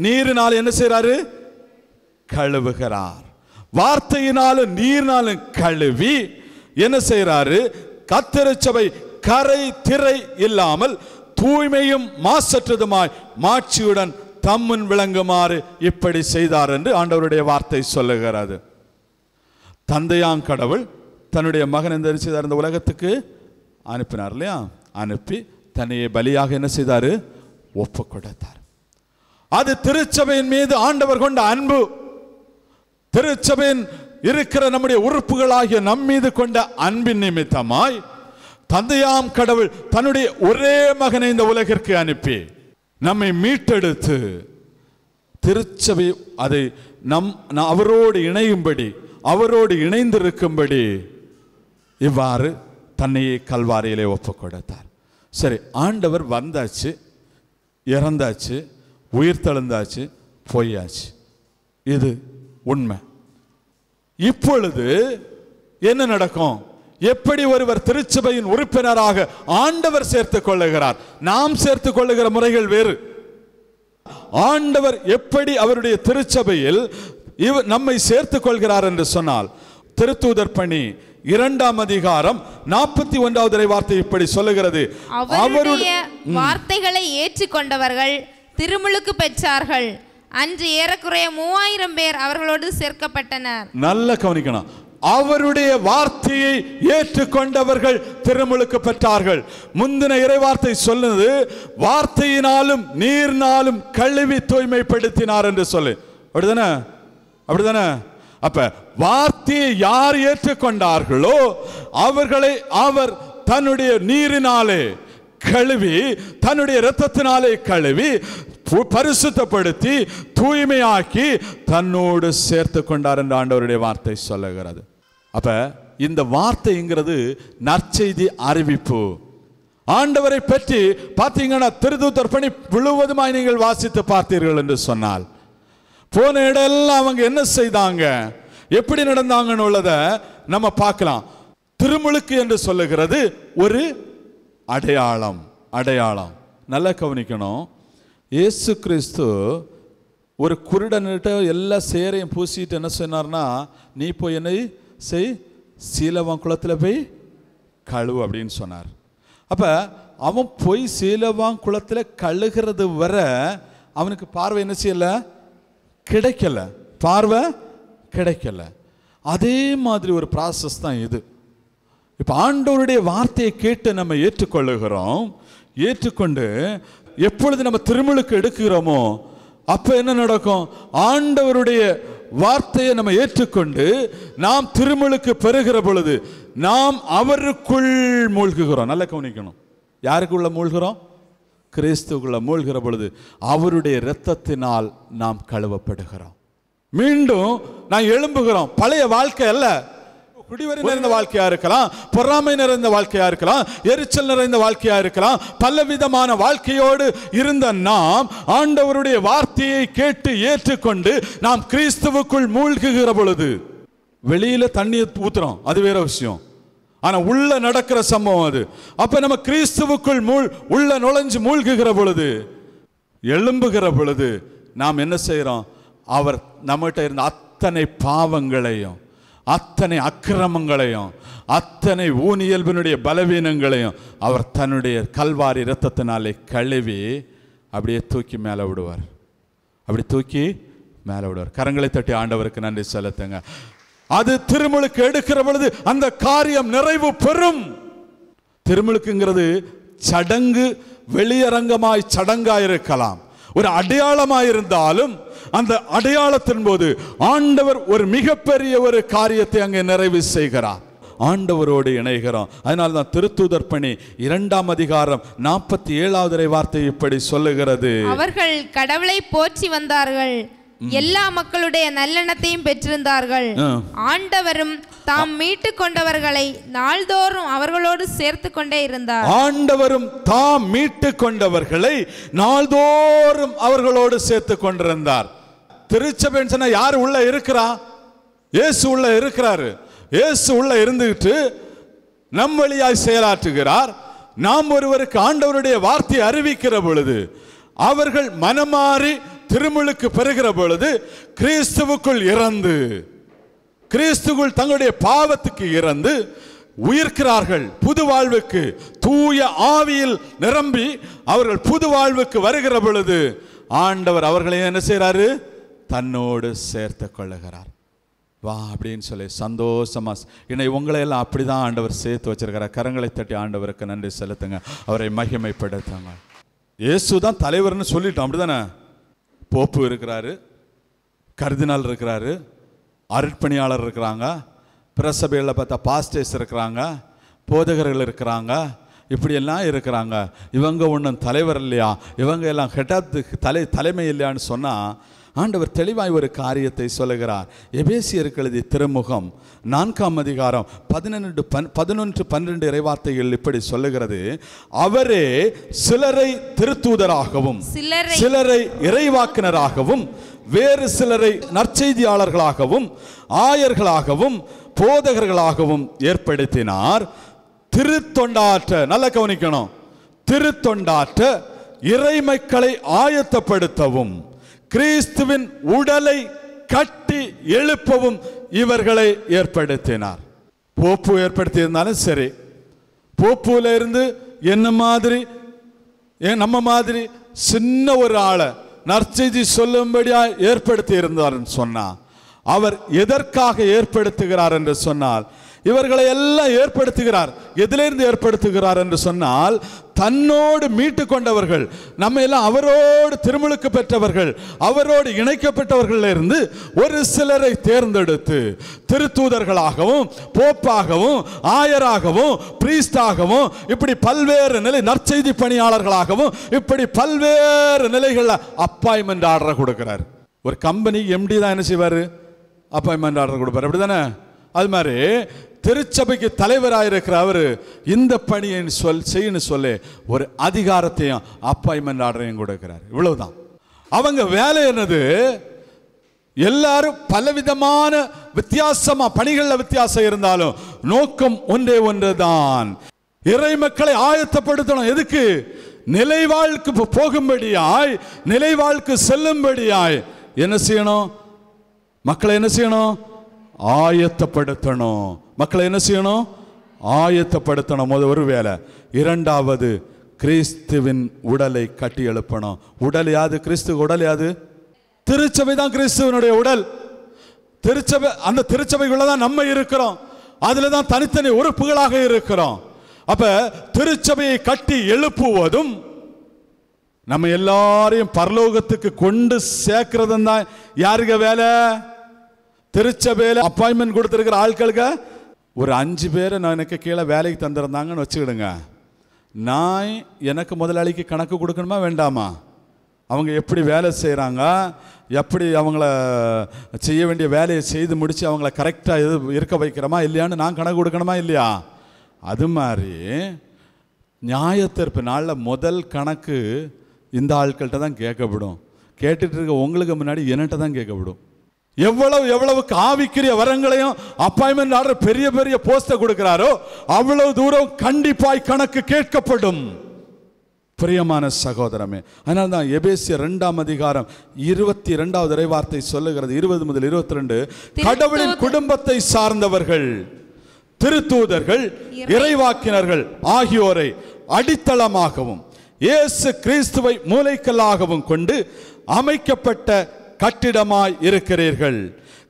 Speaker 4: நீரினால் என்ன செய்யறாரு? கழுவுகிறார். வார்த்தையினாலும் நீர்னாலும் கழுவி என்ன செய்யறாரு? கத்திருச்சபை கரை திரை இல்லாமல் தூய்மையும் மாசற்றதுமாய் மாட்சியுடன் தம்முன் விளங்குமாறு இப்படி செய்தார் என்று ஆண்டவருடைய வார்த்தை சொல்லுகிறது. தந்தையாம் கடவுள் தன்னுடைய மகன் என்ன செய்தார்? இந்த உலகத்துக்கு அனுப்பினார் இல்லையா? அனுப்பி தன்னையே பலியாக என்ன செய்தாரு? ஒப்பு கொடுத்தார். அது திருச்சபையின் மீது ஆண்டவர் கொண்ட அன்பு. திருச்சபையின் இருக்கிற நம்முடைய உறுப்புகளாகிய நம் மீது கொண்ட அன்பின் நிமித்தமாய் தந்தையாம் கடவுள் தன்னுடைய ஒரே மகனை இந்த உலகிற்கு அனுப்பி நம்மை மீட்டெடுத்து திருச்சபை அதை அவரோடு இணையும்படி, அவரோடு இணைந்திருக்கும்படி இவ்வாறு தன்னையே கல்வாரியிலே ஒப்பு கொடுத்தார். சரி, ஆண்டவர் வந்தாச்சு, இறந்தாச்சு, உயிர் தெழுந்தாச்சு, போயாச்சு. இது உண்மை. இப்பொழுது என்ன நடக்கும்? எப்படி ஒருவர் திருச்சபையின் உறுப்பினராக ஆண்டவர் சேர்த்துக் கொள்ளுகிறார்? நாம் சேர்த்துக் கொள்ளுகிற முறைகள் வேறு. ஆண்டவர் எப்படி அவருடைய திருச்சபையில் நம்மை சேர்த்துக் கொள்கிறார் என்று சொன்னால், திருத்தூதர் பணி 2ஆம் அதிகாரம் 41வது வார்த்தை இப்படி சொல்லுகிறது.
Speaker 5: அவருடைய வார்த்தைகளை ஏற்றுக்கொண்டவர்கள் திருமுழுக்கு பெற்றார்கள். அன்று ஏறக்குறைய 3000 பேர் அவர்களோடு சேர்க்கப்பட்டனர்.
Speaker 4: நல்ல கவனிக்கணும். அவருடைய வார்த்தையை ஏற்றுக்கொண்டவர்கள் திருமுழுக்கு பெற்றார்கள். முந்தின இறைவார்த்தை சொல்லுது, வார்த்தையினாலும் நீர்னாலும் கழுவி தூய்மைப்படுத்தினார் என்று சொல்லு. அப்படிதானே? அப்படிதானே? அப்ப வார்த்தையை யார் ஏற்றுக்கொண்டார்களோ அவர்களை அவர் தன்னுடைய நீரினாலே கழுவி, தன்னுடைய இரத்தத்தினாலே கழுவி, பரிசுத்தப்படுத்தி, தூய்மையாக்கி தன்னோடு சேர்த்து கொண்டார் என்று ஆண்டவருடைய வார்த்தை சொல்லுகிறது. அப்ப இந்த வார்த்தைங்கிறது நற்செய்தி அறிவிப்பு. ஆண்டவரை பற்றி பார்த்தீங்கன்னா திருத்தூதர் பணி முழுவதுமாய் நீங்கள் வாசித்து பார்த்தீர்கள் என்று சொன்னால், போன இடெல்லாம் அவங்க என்ன செய்தாங்க, எப்படி நடந்தாங்கன்னு உள்ளதை நம்ம பார்க்கலாம். திருமுழுக்கு என்று சொல்லுகிறது ஒரு அடையாளம். அடையாளம் நல்லா கவனிக்கணும். இயேசு கிறிஸ்து ஒரு குருடன்கிட்ட எல்லா சேரையும் பூசிட்டு என்ன சொன்னார்னா, நீ போய் என்னை செய், சீலவான் குளத்தில் போய் கழுவு அப்படின்னு சொன்னார். அப்போ அவன் போய் சீலவான் குளத்தில் கழுகிறது வர அவனுக்கு பார்வை என்ன செய்யல, கிடைக்கல, பார்வை கிடைக்கல. அதே மாதிரி ஒரு ப்ராசஸ் தான் இது. இப்போ ஆண்டவருடைய வார்த்தையை கேட்டு நம்ம ஏற்றுக்கொள்ளுகிறோம். ஏற்றுக்கொண்டு எப்பொழுது நம்ம திருமுழுக்கு எடுக்கிறோமோ அப்போ என்ன நடக்கும்? ஆண்டவருடைய வார்த்தையை நம்ம ஏற்றுக்கொண்டு நாம் திருமுழுக்கு பெறுகிற பொழுது நாம் அவருக்குள் மூழ்குகிறோம். நல்லா கவனிக்கணும். யாருக்குள்ள மூழ்கிறோம்? கிறிஸ்துக்குள்ள மூழ்கிற பொழுது அவருடைய இரத்தத்தினால் நாம் கழுவப்படுகிறோம். மீண்டும் நான் எழும்புகிறோம். பழைய வாழ்க்கை அல்ல, குடிவரி நிறைந்த வாழ்க்கையா இருக்கலாம், பொறாமை நிறைந்த வாழ்க்கையா இருக்கலாம், எரிச்சல் நிறைந்த வாழ்க்கையா இருக்கலாம். பலவிதமான வாழ்க்கையோடு இருந்த நாம் ஆண்டவருடைய வார்த்தையை கேட்டு ஏற்றுக்கொண்டு நாம் கிறிஸ்துவுக்குள் மூழ்குகிற பொழுது, வெளியில தண்ணியை ஊத்துறோம் அது வேற விஷயம், ஆனா உள்ள நடக்கிற சம்பவம் அது. அப்ப நம்ம கிறிஸ்துவுக்குள் உள்ள நுழைஞ்சு மூழ்குகிற பொழுது, எழும்புகிற பொழுது நாம் என்ன செய்யறோம்? அவர் நம்மகிட்ட இருந்த அத்தனை பாவங்களையும், அத்தனை அக்கிரமங்களையும், அத்தனை ஊனியல்பினுடைய பலவீனங்களையும் அவர் தன்னுடைய கல்வாரி இரத்தத்தினாலே கழுவி அப்படியே தூக்கி மேலே விடுவார். அப்படி தூக்கி மேலே விடுவார். கரங்களை தட்டி ஆண்டவருக்கு நன்றி செலுத்துங்க. அது திருமுழுக்கு எடுக்கிற பொழுது அந்த காரியம் நிறைவு பெறும். திருமுழுக்குங்கிறது சடங்கு, வெளியரங்கமாய் சடங்காயிருக்கலாம், ஒரு அடையாளமாயிருந்தாலும் அந்த அடையாளத்தின் போது ஆண்டவர் ஒரு மிகப்பெரிய ஒரு காரியத்தை அங்கே நிறைவு செய்கிறார். ஆண்டவரோடு இணைகிறோம். அதனால தான் திருத்தூதர் பணி 2ஆம் அதிகாரம் 47வது வார்த்தை இப்படி சொல்லுகிறது.
Speaker 5: அவர்கள் கடவுளை போற்றி வந்தார்கள், எல்லா மக்களுடைய நல்லெண்ணத்தையும் பெற்றிருந்தார்கள். ஆண்டவரும் தாம் மீட்டு கொண்டவர்களை நாள்தோறும் அவர்களோடு சேர்த்து கொண்டே இருந்தார்.
Speaker 4: ஆண்டவரும் தாம் மீட்டு கொண்டவர்களை நாள்தோறும் அவர்களோடு சேர்த்து கொண்டிருந்தார். திருச்சபைன்னு சொன்னா யார் உள்ள இருக்கிறா? இயேசு உள்ள இருக்கிறாரு. இயேசு உள்ள இருந்துகிட்டு நம் வழியாய் செயலாற்றுகிறார். நாம் ஒருவருக்கு ஆண்டவருடைய வார்த்தையை அறிவிக்கிற பொழுது அவர்கள் மனமாறி திருமுழுக்கு பெறுகிற பொழுது கிறிஸ்துவுக்குள் இறந்து, கிறிஸ்துவுக்குள் தங்களுடைய பாவத்துக்கு இறந்து உயிர்க்கிறார்கள். புது வாழ்வுக்கு தூய ஆவியில் நிரம்பி அவர்கள் புது வாழ்வுக்கு வருகிற பொழுது ஆண்டவர் அவர்களை என்ன செய்கிறாரு? தன்னோடு சேர்த்து கொள்ளுகிறார். வா அப்படின்னு சொல்லி சந்தோஷமா இன்னைக்கு உங்களை எல்லாம் அப்படிதான் ஆண்டவர் சேர்த்து வச்சிருக்கிறார். கரங்களை தட்டி ஆண்டவருக்கு நன்றி செலுத்துங்க, அவரை மகிமைப்படுத்துங்க. இயேசு தான் தலைவர்னு சொல்லிட்டோம், அப்படிதானே? போப்பு இருக்கிறாரு, கர்தினால் இருக்கிறாரு, அருட்பணியாளர் இருக்கிறாங்க, பிரசபையில் பார்த்தா பாஸ்டர்ஸ் இருக்கிறாங்க, போதகர்கள் இருக்கிறாங்க, இப்படியெல்லாம் இருக்கிறாங்க. இவங்க ஒன்றும் தலைவர் இல்லையா, இவங்க எல்லாம் தலைமை இல்லையான்னு சொன்னால் ஆண்டவர் தெளிவாய் ஒரு காரியத்தை சொல்லுகிறார். எபேசியருக்கு எழுதிய திருமுகம் 4ஆம் அதிகாரம் 11-12 இறைவார்த்தைகள் இப்படி சொல்லுகிறது. அவரே சிலரை திருத்தூதராகவும் சிலரை இறைவாக்கினராகவும் வேறு சிலரை நற்செய்தியாளர்களாகவும் ஆயர்களாகவும் போதகர்களாகவும் ஏற்படுத்தினார். திருத்தொண்டாற்ற, நல்ல கவனிக்கணும், திருத்தொண்டாற்ற இறைமக்களை ஆயத்தப்படுத்தவும் கிறிஸ்துவின் உடலை கட்டி எழுப்பவும் இவர்களை ஏற்படுத்தினார். போப்பு ஏற்படுத்தியிருந்தாலும் சரி, போப்புல இருந்து என்ன மாதிரி நம்ம மாதிரி சின்ன ஒரு ஆளை நற்செய்தி சொல்லும்படியா ஏற்படுத்தி இருந்தார்னு சொன்னா, அவர் எதற்காக ஏற்படுத்துகிறார் என்று சொன்னால், இவர்களை எல்லாம் ஏற்படுத்துகிறார். எதிலிருந்து ஏற்படுத்துகிறார் என்று சொன்னால், தன்னோடு மீட்டு கொண்டவர்கள், நம்ம எல்லாம் அவரோடு திருமுழுக்கு பெற்றவர்கள், அவரோடு இணைக்கப்பட்டவர்கள் இருந்து ஒரு சிலரை தேர்ந்தெடுத்து திருத்தூதர்களாகவும் போப்பாகவும் ஆயராகவும் பிரீஸ்டாகவும் இப்படி பல்வேறு நிலை நற்செய்தி பணியாளர்களாகவும் இப்படி பல்வேறு நிலைகளில் அப்பாயின்மெண்ட் ஆர்டர் கொடுக்கிறார். ஒரு கம்பெனி எம்டி தான் என்ன செய்வார்? அப்பாயின்மெண்ட் ஆர்டர் கொடுப்பார், அப்படிதானே? அது மாதிரி திருச்சபைக்கு தலைவராக இருக்கிற அவர் இந்த பணியை செய்யணும் சொல்லி ஒரு அதிகாரத்தையும் அப்பாயின்மெண்ட் ஆர்டரையும் கொடுக்கிறார். இவ்வளவுதான் அவங்க வேலை. என்னது? எல்லாரும் பலவிதமான வித்தியாசமா பணிகள்ல வித்தியாசம் இருந்தாலும் நோக்கம் ஒன்றே ஒன்றுதான், இறை மக்களை ஆயத்தப்படுத்தணும். எதுக்கு? நிலைவாழ்க்கு போகும்படியாய், நிலைவாழ்க்கு செல்லும்படியாய் என்ன செய்யணும்? மக்களை என்ன செய்யணும்? ஆயத்தப்படுத்தணும். மக்களை என்ன செய்யணும்? ஆயத்தப்படுத்தணும். ஒரு வேலை. இரண்டாவது, கிறிஸ்துவின் உடலை கட்டி எழுப்பணும். உடல் யாது? கிறிஸ்து உடல் யாது? திருச்சபை தான் கிறிஸ்துவனுடைய உடல். திருச்சபை, அந்த திருச்சபைக்குள்ள தான் நம்ம இருக்கிறோம், அதுல தான் தனித்தனி உறுப்புகளாக இருக்கிறோம். அப்ப திருச்சபையை கட்டி எழுப்புவதும் நம்ம எல்லாரையும் பரலோகத்துக்கு கொண்டு சேர்க்கிறதும் தான் யாருங்க வேலை? திருச்சபையில் அப்பாயின்மெண்ட் கொடுத்துருக்கிற ஆட்களுக்கு ஒரு 5 பேரை நான் எனக்கு கீழே வேலைக்கு தந்துருந்தாங்கன்னு வச்சுக்கிடுங்க. நான் எனக்கு முதலாளிக்கு கணக்கு கொடுக்கணுமா வேண்டாமா? அவங்க எப்படி வேலை செய்கிறாங்க, எப்படி அவங்கள செய்ய வேண்டிய வேலையை செய்து முடித்து அவங்கள கரெக்டாக இருக்க வைக்கிறோமா இல்லையான்னு நான் கணக்கு கொடுக்கணுமா இல்லையா? அது மாதிரி நியாயத்தீர்ப்பு நாளில் முதல் கணக்கு இந்த ஆட்கள்கிட்ட தான் கேட்கப்படும். கேட்டுட்டு இருக்க உங்களுக்கு முன்னாடி என்கிட்ட தான் கேட்கப்படும். எவ்வளவுக்கு ஆவிக்குரிய வரங்களையும் அப்பாயின்மெண்ட் ஆர்டர் பெரிய பெரிய போஸ்ட கொடுக்கிறாரோ அவ்வளவு தூரம் கண்டிப்பாய் கணக்கு கேட்கப்படும். பிரியமான சகோதரமே, அதனால தான் எபேசியர் 2ஆம் அதிகாரம் 22வது இறைவார்த்தை சொல்லுகிறது, 20 முதல் 22, கடவுளின் குடும்பத்தை சார்ந்தவர்கள், திருத்தூதர்கள், இறைவாக்கினர்கள் ஆகியோரை அடித்தளமாகவும் இயேசு கிறிஸ்துவை மூலைக்கல்லாகவும் கொண்டு அமைக்கப்பட்ட கட்டிடமாய் இருக்கிறீர்கள்.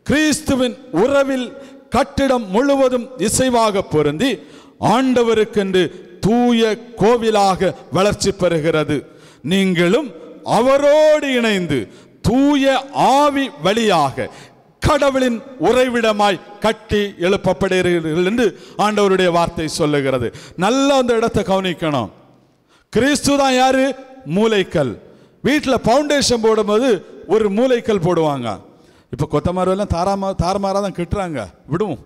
Speaker 4: கிறிஸ்துவின் உறவில் கட்டிடம் முழுவதும் இசைவாக பொருந்தி ஆண்டவருக்கென்று தூய கோவிலாக வளர்ச்சி பெறுகிறது. நீங்களும் அவரோடு இணைந்து தூய ஆவி வழியாக கடவுளின் உறைவிடமாய் கட்டி எழுப்பப்படுகிறீர்கள் என்று ஆண்டவருடைய வார்த்தை சொல்லுகிறது. நல்லா அந்த இடத்தை கவனிக்கணும். கிறிஸ்து தான் யாரு? மூலைக்கல். வீட்டில் பவுண்டேஷன் போடும்போது ஒரு மூலைக்கல் போடுவாங்க. இப்போ கொத்தமரம் தாரமாராக தான் கட்டுறாங்க, விடுவோம்.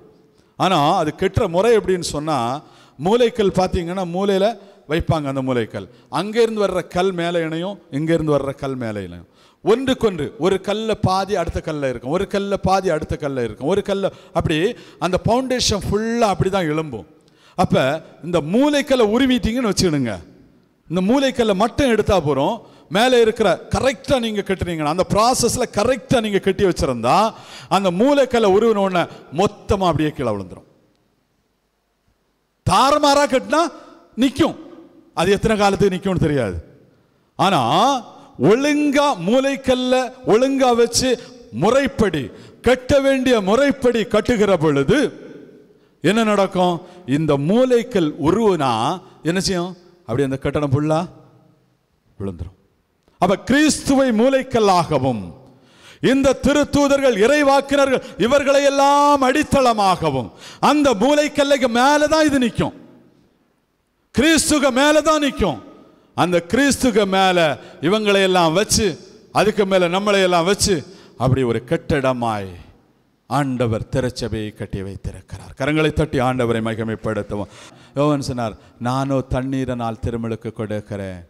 Speaker 4: ஆனால் அது கட்டுற முறை எப்படின்னு சொன்னால், மூலைக்கல் பார்த்தீங்கன்னா மூலையில் வைப்பாங்க. அந்த மூலைக்கல் அங்கேருந்து வர்ற கல் மேலே இணையும், இங்கேருந்து வர்ற கல் மேலே இணையும். ஒன்றுக்கொன்று ஒரு கல்ல பாதி அடுத்த கல்ல இருக்கும், ஒரு கல்ல பாதி அடுத்த கல்ல இருக்கும், ஒரு கல்ல அப்படி அந்த பவுண்டேஷன் ஃபுல்லாக அப்படி தான் எழும்பும். அப்போ இந்த மூலைக்கல்லை உருவிட்டீங்கன்னு வச்சுக்கிடுங்க, இந்த மூலைக்கல்லை மட்டும் எடுத்தால் போகிறோம், மேலே இருக்கிற கரெக்டாக நீங்கள் கட்டுறீங்கன்னா, அந்த ப்ராசஸில் கரெக்டாக நீங்கள் கட்டி வச்சுருந்தா அந்த மூளைக்கல்லை உருவின உடனே மொத்தமாக அப்படியே கீழே விழுந்துடும். தாறுமாறாக கட்டினா நிற்கும், அது எத்தனை காலத்துக்கு நிற்கும்னு தெரியாது. ஆனால் ஒழுங்கா மூளைக்கல்ல ஒழுங்கா வச்சு முறைப்படி கட்ட வேண்டிய முறைப்படி கட்டுகிற பொழுது என்ன நடக்கும்? இந்த மூளைக்கல் உருவுனா என்ன செய்யும்? அப்படி அந்த கட்டணம் ஃபுல்லா விழுந்துடும். அப்ப கிறிஸ்துவை மூளைக்கல்லாகவும் இந்த திருத்தூதர்கள் இறைவாக்கினர்கள் இவர்களை எல்லாம் அடித்தளமாகவும் அந்த மூளைக்கல்லைக்கு மேலதான் இது நிற்கும். கிறிஸ்துக்கு மேலதான் நிற்கும். அந்த கிறிஸ்துக்கு மேல இவங்களை எல்லாம் வச்சு அதுக்கு மேல நம்மளை எல்லாம் வச்சு அப்படி ஒரு கட்டடமாய் ஆண்டவர் திருச்சபையை கட்டி வைத்திருக்கிறார். கரங்களை தட்டி ஆண்டவரை மகிமைப்படுத்துவோம். யோவான் சொன்னார், நானோ தண்ணீரனால் திருமுழுக்கு கொடுக்கிறேன்,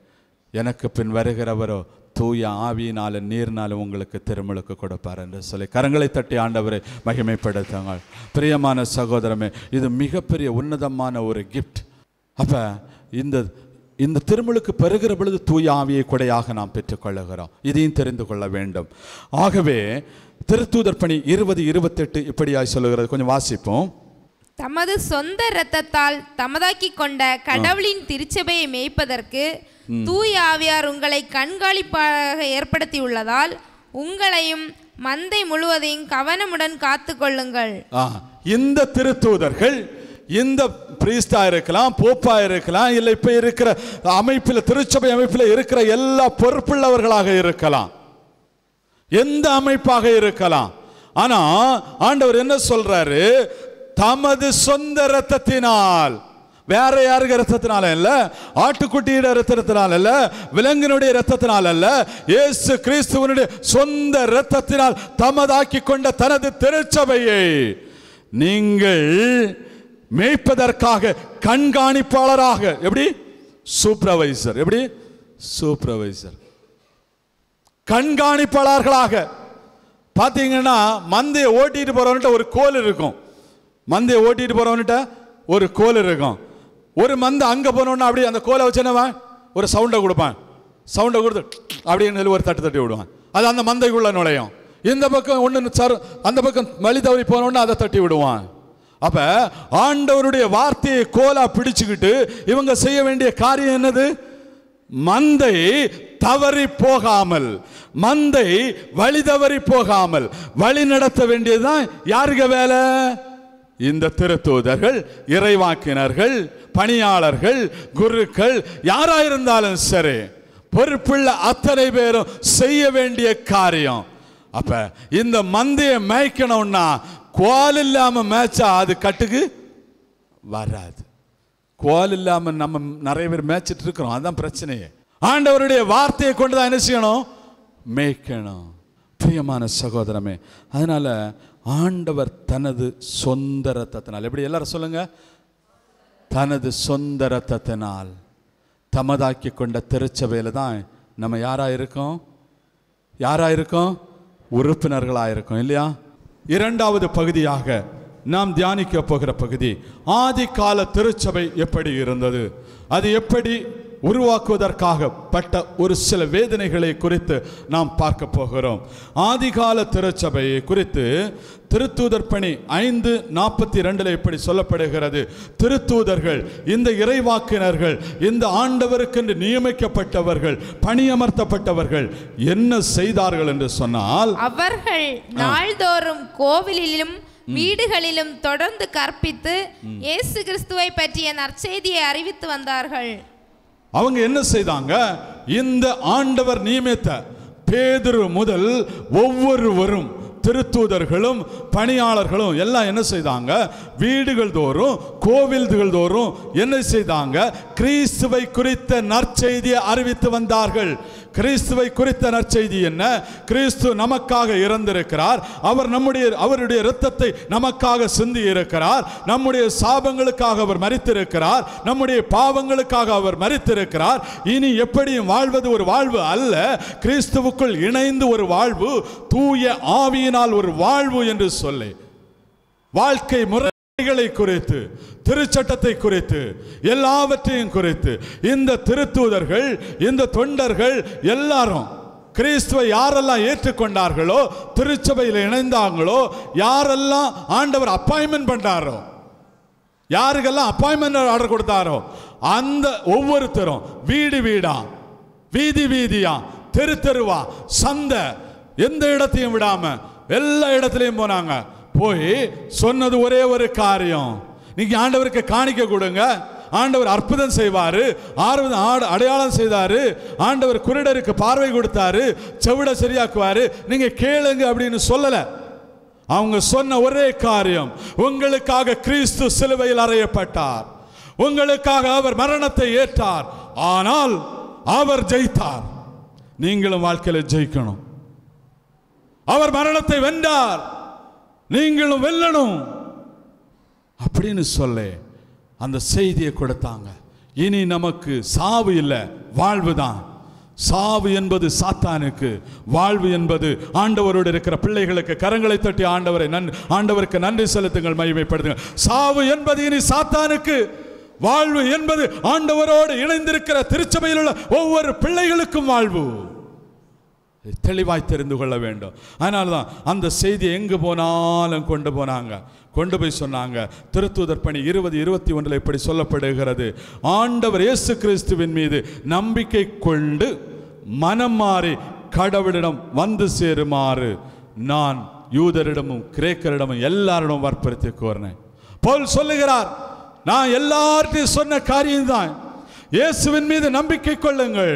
Speaker 4: எனக்கு பின் வருகிறவரோ தூய ஆவியினால நீர்னால உங்களுக்கு திருமுழுக்கு கொடுப்பார் என்று சொல்லி கரங்களை தட்டி ஆண்டவரை மகிமைப்படுத்துங்கள். பிரியமான சகோதரமே, இது மிகப்பெரிய உன்னதமான ஒரு கிஃப்ட். அப்ப இந்த திருமுழுக்கு பெறுகிற பொழுது தூய ஆவியை கொடையாக நாம் பெற்றுக்கொள்ளுகிறோம். இதையும் தெரிந்து கொள்ள வேண்டும். ஆகவே திருத்தூதர் பணி 20:28 இப்படியாய் சொல்லுகிறது. கொஞ்சம் வாசிப்போம்.
Speaker 5: தமது சொந்த இரத்தத்தால் தமதாக்கி கொண்ட கடவுளின் திருச்சபையை மேய்ப்பதற்கு தூய ஆவியார் உங்களை கண்காணிப்பாக ஏற்படுத்தியுள்ளதால் உங்களையும் மந்தை முழுவதையும் கவனமுடன் காத்து கொள்ளுங்கள்.
Speaker 4: இந்த திருத்தூதர்கள் இந்த பிரீஸ்டா இருக்கலாம், போப்பா இருக்கலாம், இல்லை இப்ப இருக்கிற அமைப்பில் திருச்சபை அமைப்பில் இருக்கிற எல்லா பொறுப்புள்ளவர்களாக இருக்கலாம், எந்த அமைப்பாக இருக்கலாம். ஆனா ஆண்டவர் என்ன சொல்றாரு? தமது சொந்த இரத்தத்தினால், வேற யாருக்கு இரத்தத்தினால இல்ல, ஆட்டுக்குட்டியோட இரத்தத்தினால் அல்ல, விலங்கினுடைய இரத்தத்தினால் அல்ல, இயேசு கிறிஸ்துவனுடைய சொந்த இரத்தத்தினால் தமதாக்கி கொண்ட தனது திருச்சபையை நீங்கள் மேய்ப்பதற்காக கண்காணிப்பாளராக, எப்படி சூப்பர்வைசர், எப்படி சூப்பர்வைசர் கண்காணிப்பாளர்களாக பார்த்தீங்கன்னா, மந்தையை ஓட்டிட்டு போறவன்கிட்ட ஒரு கோல் இருக்கும். மந்தையை ஓட்டிட்டு போறவன்கிட்ட ஒரு கோல் இருக்கும். ஒரு மந்தை அங்க போனோன்னா அப்படியே அந்த கோலை வச்சுனவன் ஒரு சவுண்டை கொடுப்பான். சவுண்டை கொடுத்து அப்படின்னு சொல்லி ஒரு தட்டு தட்டி விடுவான். அது அந்த மந்தைக்குள்ள நுழையும். இந்த பக்கம் ஒன்று அந்த பக்கம் வழி தவறி போனோன்னா அதை தட்டி விடுவான். அப்ப ஆண்டவருடைய வார்த்தையை கோலா பிடிச்சுக்கிட்டு இவங்க செய்ய வேண்டிய காரியம் என்னது? மந்தை தவறி போகாமல், மந்தை வழி தவறி போகாமல் வழி நடத்த வேண்டியதுதான் யாருக்கு வேலை? இந்த திருத்தூதர்கள், இறைவாக்கினர்கள், பணியாளர்கள், குருக்கள், யாராயிருந்தாலும் சரி, பொறுப்புள்ள அத்தனை பேரும் செய்ய வேண்டிய காரியம். அப்ப இந்த மந்தையை மேய்க்கணும்னா கோல் இல்லாம மேய்ச்சா அது கட்டுக்கு வராது. கோல் இல்லாம நம்ம நிறைய பேர் மேய்ச்சிட்டு இருக்கிறோம், அதுதான் பிரச்சனையே. ஆண்டவருடைய வார்த்தையை கொண்டுதான் என்ன செய்யணும்? மேய்க்கணும். பிரியமான சகோதரமே, அதனால ஆண்டவர் தனது சொந்த இரத்தத்தினால், எப்படி எல்லாரும் சொல்லுங்க, தனது சொந்த இரத்தத்தினால் தமதாக்கி கொண்ட திருச்சபையில தான் நம்ம யாரா இருக்கோம்? யாரா இருக்கோம்? உறுப்பினர்களா இருக்கோம், இல்லையா? இரண்டாவது பகுதியாக நாம் தியானிக்க போகிற பகுதி, ஆதி கால திருச்சபை எப்படி இருந்தது, அது எப்படி உருவாக்குவதற்காக பட்ட ஒரு சில வேதனைகளை குறித்து நாம் பார்க்க போகிறோம். ஆதிகால திருச்சபையை குறித்து திருத்தூதர் பணி 5:42 இப்படி சொல்லப்படுகிறது. திருத்தூதர்கள், இந்த இறைவாக்கினர்கள், இந்த ஆண்டவருக்கென்று நியமிக்கப்பட்டவர்கள், பணியமர்த்தப்பட்டவர்கள் என்ன செய்தார்கள் என்று சொன்னால்,
Speaker 5: அவர்கள் நாள்தோறும் கோவிலிலும் வீடுகளிலும் தொடர்ந்து கற்பித்து இயேசு கிறிஸ்துவை பற்றிய நற்செய்தியை அறிவித்து வந்தார்கள்.
Speaker 4: அவங்க என்ன செய்தாங்க? இந்த ஆண்டவர் நியமித்த பேதுரு முதல் ஒவ்வொருவரும், திருத்தூதர்களும் பணியாளர்களும் எல்லாம் என்ன செய்தாங்க? வீடுகள் தோறும், கோவில்கள் தோறும் என்ன செய்தாங்க? கிறிஸ்துவை குறித்த நற்செய்தியை அறிவித்து வந்தார்கள். கிறிஸ்துவை குறித்த நற்செய்தி என்ன? கிறிஸ்து நமக்காக இறந்திருக்கிறார், அவருடைய இரத்தத்தை நமக்காக சிந்தி இருக்கிறார், நம்முடைய சாபங்களுக்காக அவர் மரித்திருக்கிறார், நம்முடைய பாவங்களுக்காக அவர் மரித்திருக்கிறார். இனி எப்படியும் வாழ்வது ஒரு வாழ்வு அல்ல, கிறிஸ்துவுக்குள் இணைந்து ஒரு வாழ்வு, தூய ஆவியினால் ஒரு வாழ்வு என்று சொல்லி வாழ்க்கை முறை குறித்து, திருச்சட்டத்தை குறித்து, எல்லாவற்றையும் குறித்து இந்த திருத்தூதர்கள், இந்த தொண்டர்கள் எல்லாரும் கிறிஸ்துவை யாரெல்லாம் ஏற்றுக்கொண்டார்களோ, திருச்சபையில் இணைந்தாங்களோ, யாரெல்லாம் ஆண்டவர் அப்பாயின்மெண்ட் பண்ணாரோ, யாருக்கெல்லாம் அப்பாயின்மெண்ட் ஆர்டர் கொடுத்தாரோ, அந்த ஒவ்வொருத்தரும் வீடு வீடா, வீதி வீதியா, தெரு தெருவா, சந்தை, எந்த இடத்தையும் விடாம எல்லா இடத்துலையும் போனாங்க. போய் சொன்னது ஒரே ஒரு காரியம், நீங்க ஆண்டவருக்கு காணிக்க கொடுங்க, ஆண்டவர் அற்புதம் செய்வாரு, அடையாளம் செய்தாரு, ஆண்டவர் குருடருக்கு பார்வை கொடுத்தாரு, செவிட சரியாக்குவாரு, நீங்க கேளுங்க அப்படின்னு சொல்லல. அவங்க சொன்ன ஒரே காரியம், உங்களுக்காக கிறிஸ்து சிலுவையில் அறையப்பட்டார், உங்களுக்காக அவர் மரணத்தை ஏற்றார், ஆனால் அவர் ஜெயித்தார், நீங்களும் வாழ்க்கையில் ஜெயிக்கணும். அவர் மரணத்தை வென்றார், நீங்களும் வெல்லணும் அப்படின்னு சொல்ல அந்த செய்தியை கொடுத்தாங்க. இனி நமக்கு சாவு இல்லை, வாழ்வு தான். சாவு என்பது சாத்தானுக்கு, வாழ்வு என்பது ஆண்டவரோடு இருக்கிற பிள்ளைகளுக்கு. கரங்களை தட்டி ஆண்டவருக்கு நன்றி செலுத்துங்கள், மகிமைப்படுத்துங்கள். சாவு என்பது இனி சாத்தானுக்கு, வாழ்வு என்பது ஆண்டவரோடு இணைந்திருக்கிற திருச்சபையில் உள்ள ஒவ்வொரு பிள்ளைகளுக்கும் வாழ்வு. தெளிவாய் தெரிந்து கொள்ள வேண்டும். அதனால்தான் அந்த செய்தியை எங்கு போனாலும் கொண்டு போய் சொன்னாங்க. திருத்தூதர் பணி 20:21 இப்படி சொல்லப்படுகிறது, ஆண்டவர் இயேசு கிறிஸ்துவின் மீது நம்பிக்கை கொண்டு மனம் மாறி கடவுளிடம் வந்து சேருமாறு நான் யூதரிடமும் கிரேக்கரிடமும் எல்லாரிடமும் வற்புறுத்தி கோரினேன். பவுல் சொல்லுகிறார், நான் எல்லார்ட்டையும் சொன்ன காரியம்தான், இயேசுவின் மீது நம்பிக்கை கொள்ளுங்கள்,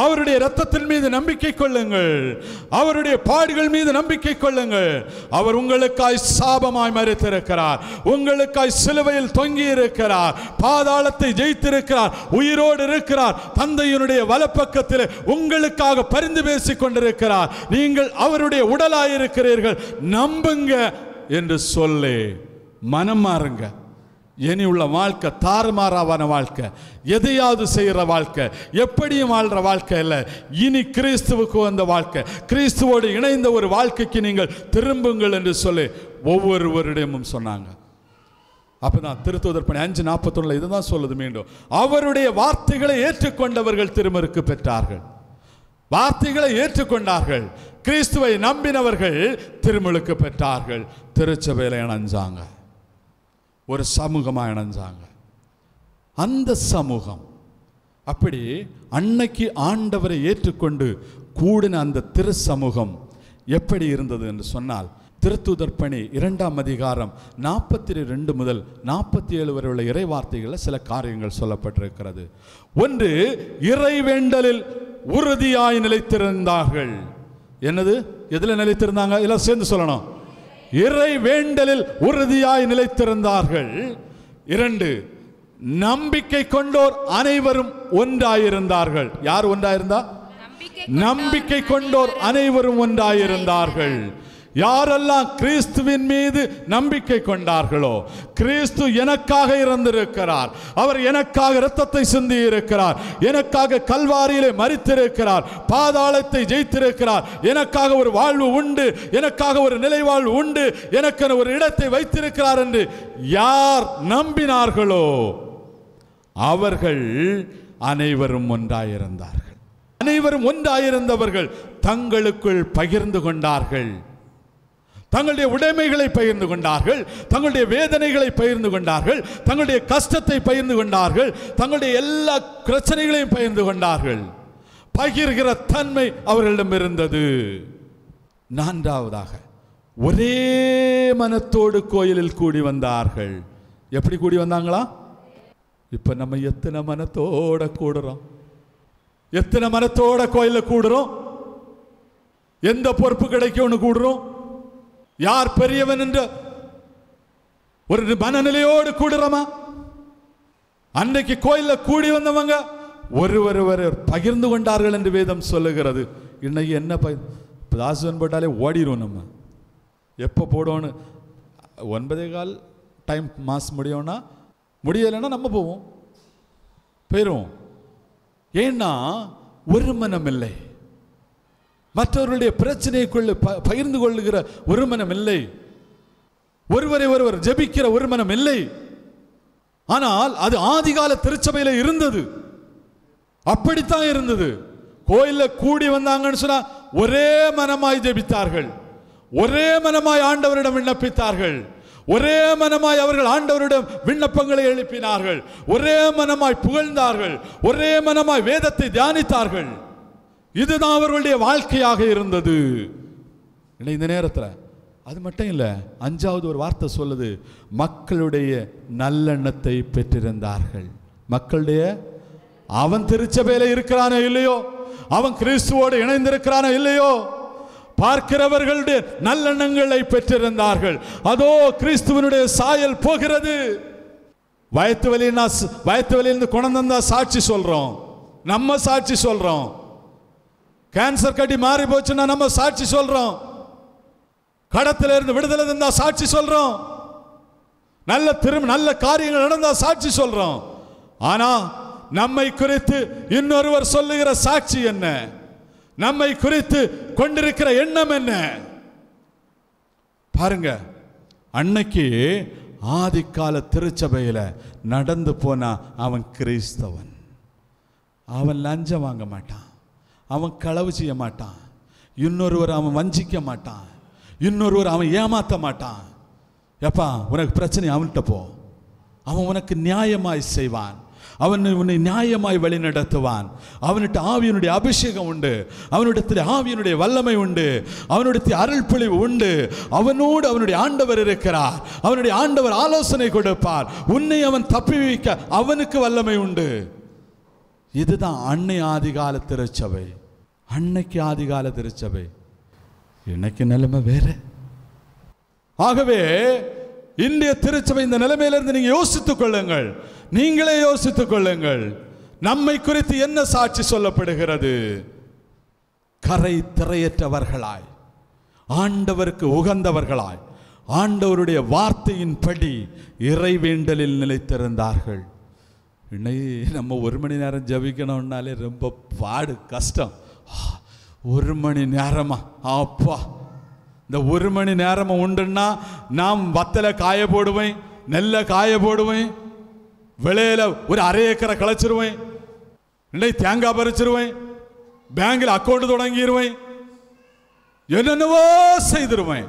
Speaker 4: அவருடைய இரத்தத்தின் மீது நம்பிக்கை கொள்ளுங்கள், அவருடைய பாடுகள் மீது நம்பிக்கை கொள்ளுங்கள். அவர் உங்களுக்காய் சாபமாய் மரித்திருக்கிறார், உங்களுக்காய் சிலுவையில் தொங்கி இருக்கிறார், பாதாளத்தை ஜெயித்திருக்கிறார், உயிரோடு இருக்கிறார், தந்தையினுடைய வலப்பக்கத்தில் உங்களுக்காக பரிந்து பேசிக் கொண்டிருக்கிறார், நீங்கள் அவருடைய உடலாயிருக்கிறீர்கள், நம்புங்க என்று சொல்லி மனம் மாறுங்க. இனி உள்ள வாழ்க்கை தாறுமாறான வாழ்க்கை, எதையாவது செய்கிற வாழ்க்கை, எப்படியும் வாழ்கிற வாழ்க்கை இல்லை. இனி கிறிஸ்துவுக்கு வந்த வாழ்க்கை, கிறிஸ்துவோடு இணைந்த ஒரு வாழ்க்கைக்கு நீங்கள் திரும்புங்கள் என்று சொல்லி ஒவ்வொருவரிடமும் சொன்னாங்க. அப்பதான் திருத்தூதர் பணி 5:41 இதுதான் சொல்லுது. மீண்டும் அவருடைய வார்த்தைகளை ஏற்றுக்கொண்டவர்கள் திருமருக்கு பெற்றார்கள். வார்த்தைகளை ஏற்றுக்கொண்டார்கள், கிறிஸ்துவை நம்பினவர்கள் திருமுழுக்கு பெற்றார்கள், திருச்சபையில் இணைஞ்சாங்க, ஒரு சமூகமாக இணைஞ்சாங்க. அந்த சமூகம் அப்படி அன்னைக்கு ஆண்டவரை ஏற்றுக்கொண்டு கூடின அந்த திரு சமூகம் எப்படி இருந்தது என்று சொன்னால், திருத்தூதர் பணி 2ஆம் அதிகாரம் 42 முதல் 47 வரை உள்ள இறை வார்த்தைகளில் சில காரியங்கள் சொல்லப்பட்டிருக்கிறது. ஒன்று, இறைவேண்டலில் உறுதியாய் நிலைத்திருந்தார்கள். என்னது? எதில் நிலைத்திருந்தாங்க? எல்லாம் சேர்ந்து சொல்லணும். இறை வேண்டலில் உறுதியாய் நிலைத்திருந்தார்கள். 2, நம்பிக்கை கொண்டோர் அனைவரும் ஒன்றாயிருந்தார்கள். யார் ஒன்றாயிருந்தா? நம்பிக்கை கொண்டோர் அனைவரும் ஒன்றாயிருந்தார்கள். யாரெல்லாம் கிறிஸ்துவின் மீது நம்பிக்கை கொண்டார்களோ, கிறிஸ்து எனக்காக இறந்திருக்கிறார், அவர் எனக்காக இரத்தத்தை சிந்தி இருக்கிறார், எனக்காக கல்வாரியிலே மரித்திருக்கிறார், பாதாளத்தை ஜெயித்திருக்கிறார், எனக்காக ஒரு வாழ்வு உண்டு, எனக்காக ஒரு நிலை வாழ்வு உண்டு, எனக்கு ஒரு இடத்தை வைத்திருக்கிறார் என்று யார் நம்பினார்களோ அவர்கள் அனைவரும் ஒன்றாயிருந்தார்கள். அனைவரும் ஒன்றாயிருந்தவர்கள் தங்களுக்குள் பகிர்ந்து கொண்டார்கள், தங்களுடைய உடைமைகளை பகிர்ந்து கொண்டார்கள், தங்களுடைய வேதனைகளை பகிர்ந்து கொண்டார்கள், தங்களுடைய கஷ்டத்தை பகிர்ந்து கொண்டார்கள், தங்களுடைய எல்லா பிரச்சனைகளையும் பகிர்ந்து கொண்டார்கள். பகிர்கிற தன்மை அவர்களிடம் இருந்தது. 4வதாக, ஒரே மனத்தோடு கோயிலில் கூடி வந்தார்கள். எப்படி கூடி வந்தாங்களா? இப்ப நம்ம எத்தனை மனத்தோட கூடுறோம்? எத்தனை மனத்தோட கோயிலில் கூடுறோம்? எந்த பொறுப்பு கிடைக்கும்னு கூடுறோம்? யார் பெரியவன் என்ற ஒரு மனநிலையோடு கூடுறோமா? அன்றைக்கு கோயிலில் கூடி வந்தவங்க ஒருவர் பகிர்ந்து கொண்டார்கள் என்று வேதம் சொல்லுகிறது. இன்னைக்கு என்ன தாசன் போட்டாலே ஓடிடும். நம்ம எப்போ போடணும்? 9:15 டைம் மாஸ் முடியும்னா, முடியலைன்னா நம்ம போயிடுவோம். ஏன்னா ஒரு மனம் இல்லை, மற்றவர்களுடைய பிரச்சனைக்குள்ள பகிர்ந்து கொள்ளுகிற ஒரு மனம் இல்லை.
Speaker 6: ஒருவரை ஒருவர் ஜெபிக்கிற ஒரு மனம் இல்லை. ஆனால் அது ஆதிகால திருச்சபையில இருந்தது. அப்படித்தான் இருந்தது. கோயில்ல கூடி வந்தாங்கன்னு சொன்னா ஒரே மனமாய் ஜெபித்தார்கள், ஒரே மனமாய் ஆண்டவரிடம் விண்ணப்பித்தார்கள், ஒரே மனமாய் அவர்கள் ஆண்டவரிடம் விண்ணப்பங்களை எழுப்பினார்கள், ஒரே மனமாய் புகழ்ந்தார்கள், ஒரே மனமாய் வேதத்தை தியானித்தார்கள். இதுதான் அவர்களுடைய வாழ்க்கையாக இருந்தது. இந்த நேரத்தில் அது மட்டும் இல்லை, 5வது ஒரு வார்த்தை சொல்லுது, மக்களுடைய நல்லெண்ணத்தை பெற்றிருந்தார்கள். மக்களுடைய, அவன் திருச்சபையில இருக்கிறானோ இல்லையோ, அவன் கிறிஸ்துவோடு இணைந்திருக்கிறானோ இல்லையோ, பார்க்கிறவர்களுடைய நல்லெண்ணங்களை பெற்றிருந்தார்கள். அதோ கிறிஸ்துவனுடைய சாயல் போகிறது. வயத்து வலியிலிருந்து குணந்தா சாட்சி சொல்றோம், நம்ம சாட்சி சொல்றோம். கேன்சர் கட்டி மாறி போச்சுன்னா நம்ம சாட்சி சொல்றோம். கடத்தில இருந்து விடுதலை தந்தா சாட்சி சொல்றோம். நல்ல காரியங்கள் நடந்தா சாட்சி சொல்றோம். ஆனா நம்மை குறித்து இன்னொருவர் சொல்லுகிற சாட்சி என்ன? நம்மை குறித்து கொண்டிருக்கிற எண்ணம் என்ன? பாருங்க, அன்னைக்கு ஆதிக்கால திருச்சபையில நடந்து போனா அவன் கிறிஸ்தவன். அவன் லஞ்சம் வாங்க மாட்டான், அவன் களவு செய்ய மாட்டான், இன்னொருவர் அவன் வஞ்சிக்க மாட்டான், இன்னொருவர் அவன் ஏமாத்த மாட்டான். எப்பா உனக்கு பிரச்சனை அவன்கிட்ட போ, அவன் உனக்கு நியாயமாய் செய்வான், அவன் உன்னை நியாயமாய் வழி நடத்துவான். அவனுடைய ஆவியினுடைய அபிஷேகம் உண்டு, அவனுடைய ஆவியினுடைய வல்லமை உண்டு, அவனுடைய அருள்பொழிவு உண்டு. அவனோடு அவனுடைய ஆண்டவர் இருக்கிறார், அவனுடைய ஆண்டவர் ஆலோசனை கொடுப்பார். உன்னை அவன் தப்பி வைக்க அவனுக்கு வல்லமை உண்டு. இதுதான் அன்னை ஆதிகால திருச்சபை. அன்னைக்கு ஆதிகால திருச்சபை, இன்னைக்கு நிலைமை வேற. ஆகவே இந்திய திருச்சபை இந்த நிலைமையிலிருந்து நீங்க யோசித்துக் கொள்ளுங்கள், நீங்களே யோசித்துக் கொள்ளுங்கள். நம்மை குறித்து என்ன சாட்சி சொல்லப்படுகிறது? கரை திரையற்றவர்களாய், ஆண்டவருக்கு உகந்தவர்களாய், ஆண்டவருடைய வார்த்தையின்படி இறைவேண்டலில் நிலைத்திருந்தார்கள். நம்ம 1 மணி நேரம் ஜபிக்கணும்னாலே ரொம்ப பாடு, கஷ்டம். 1 மணி நேரமா, அப்பா இந்த 1 மணி நேரமும் உண்டுன்னா நாம் வத்தலை காய போடுவேன், நெல்லை காய போடுவேன், விளையில ஒரு 1/2 ஏக்கரை களைச்சிருவேன், இன்னைக்கு தேங்காய் பறிச்சிருவேன், பேங்கில் அக்கௌண்ட் தொடங்கிடுவேன், என்னென்னவோ செய்திருவேன்.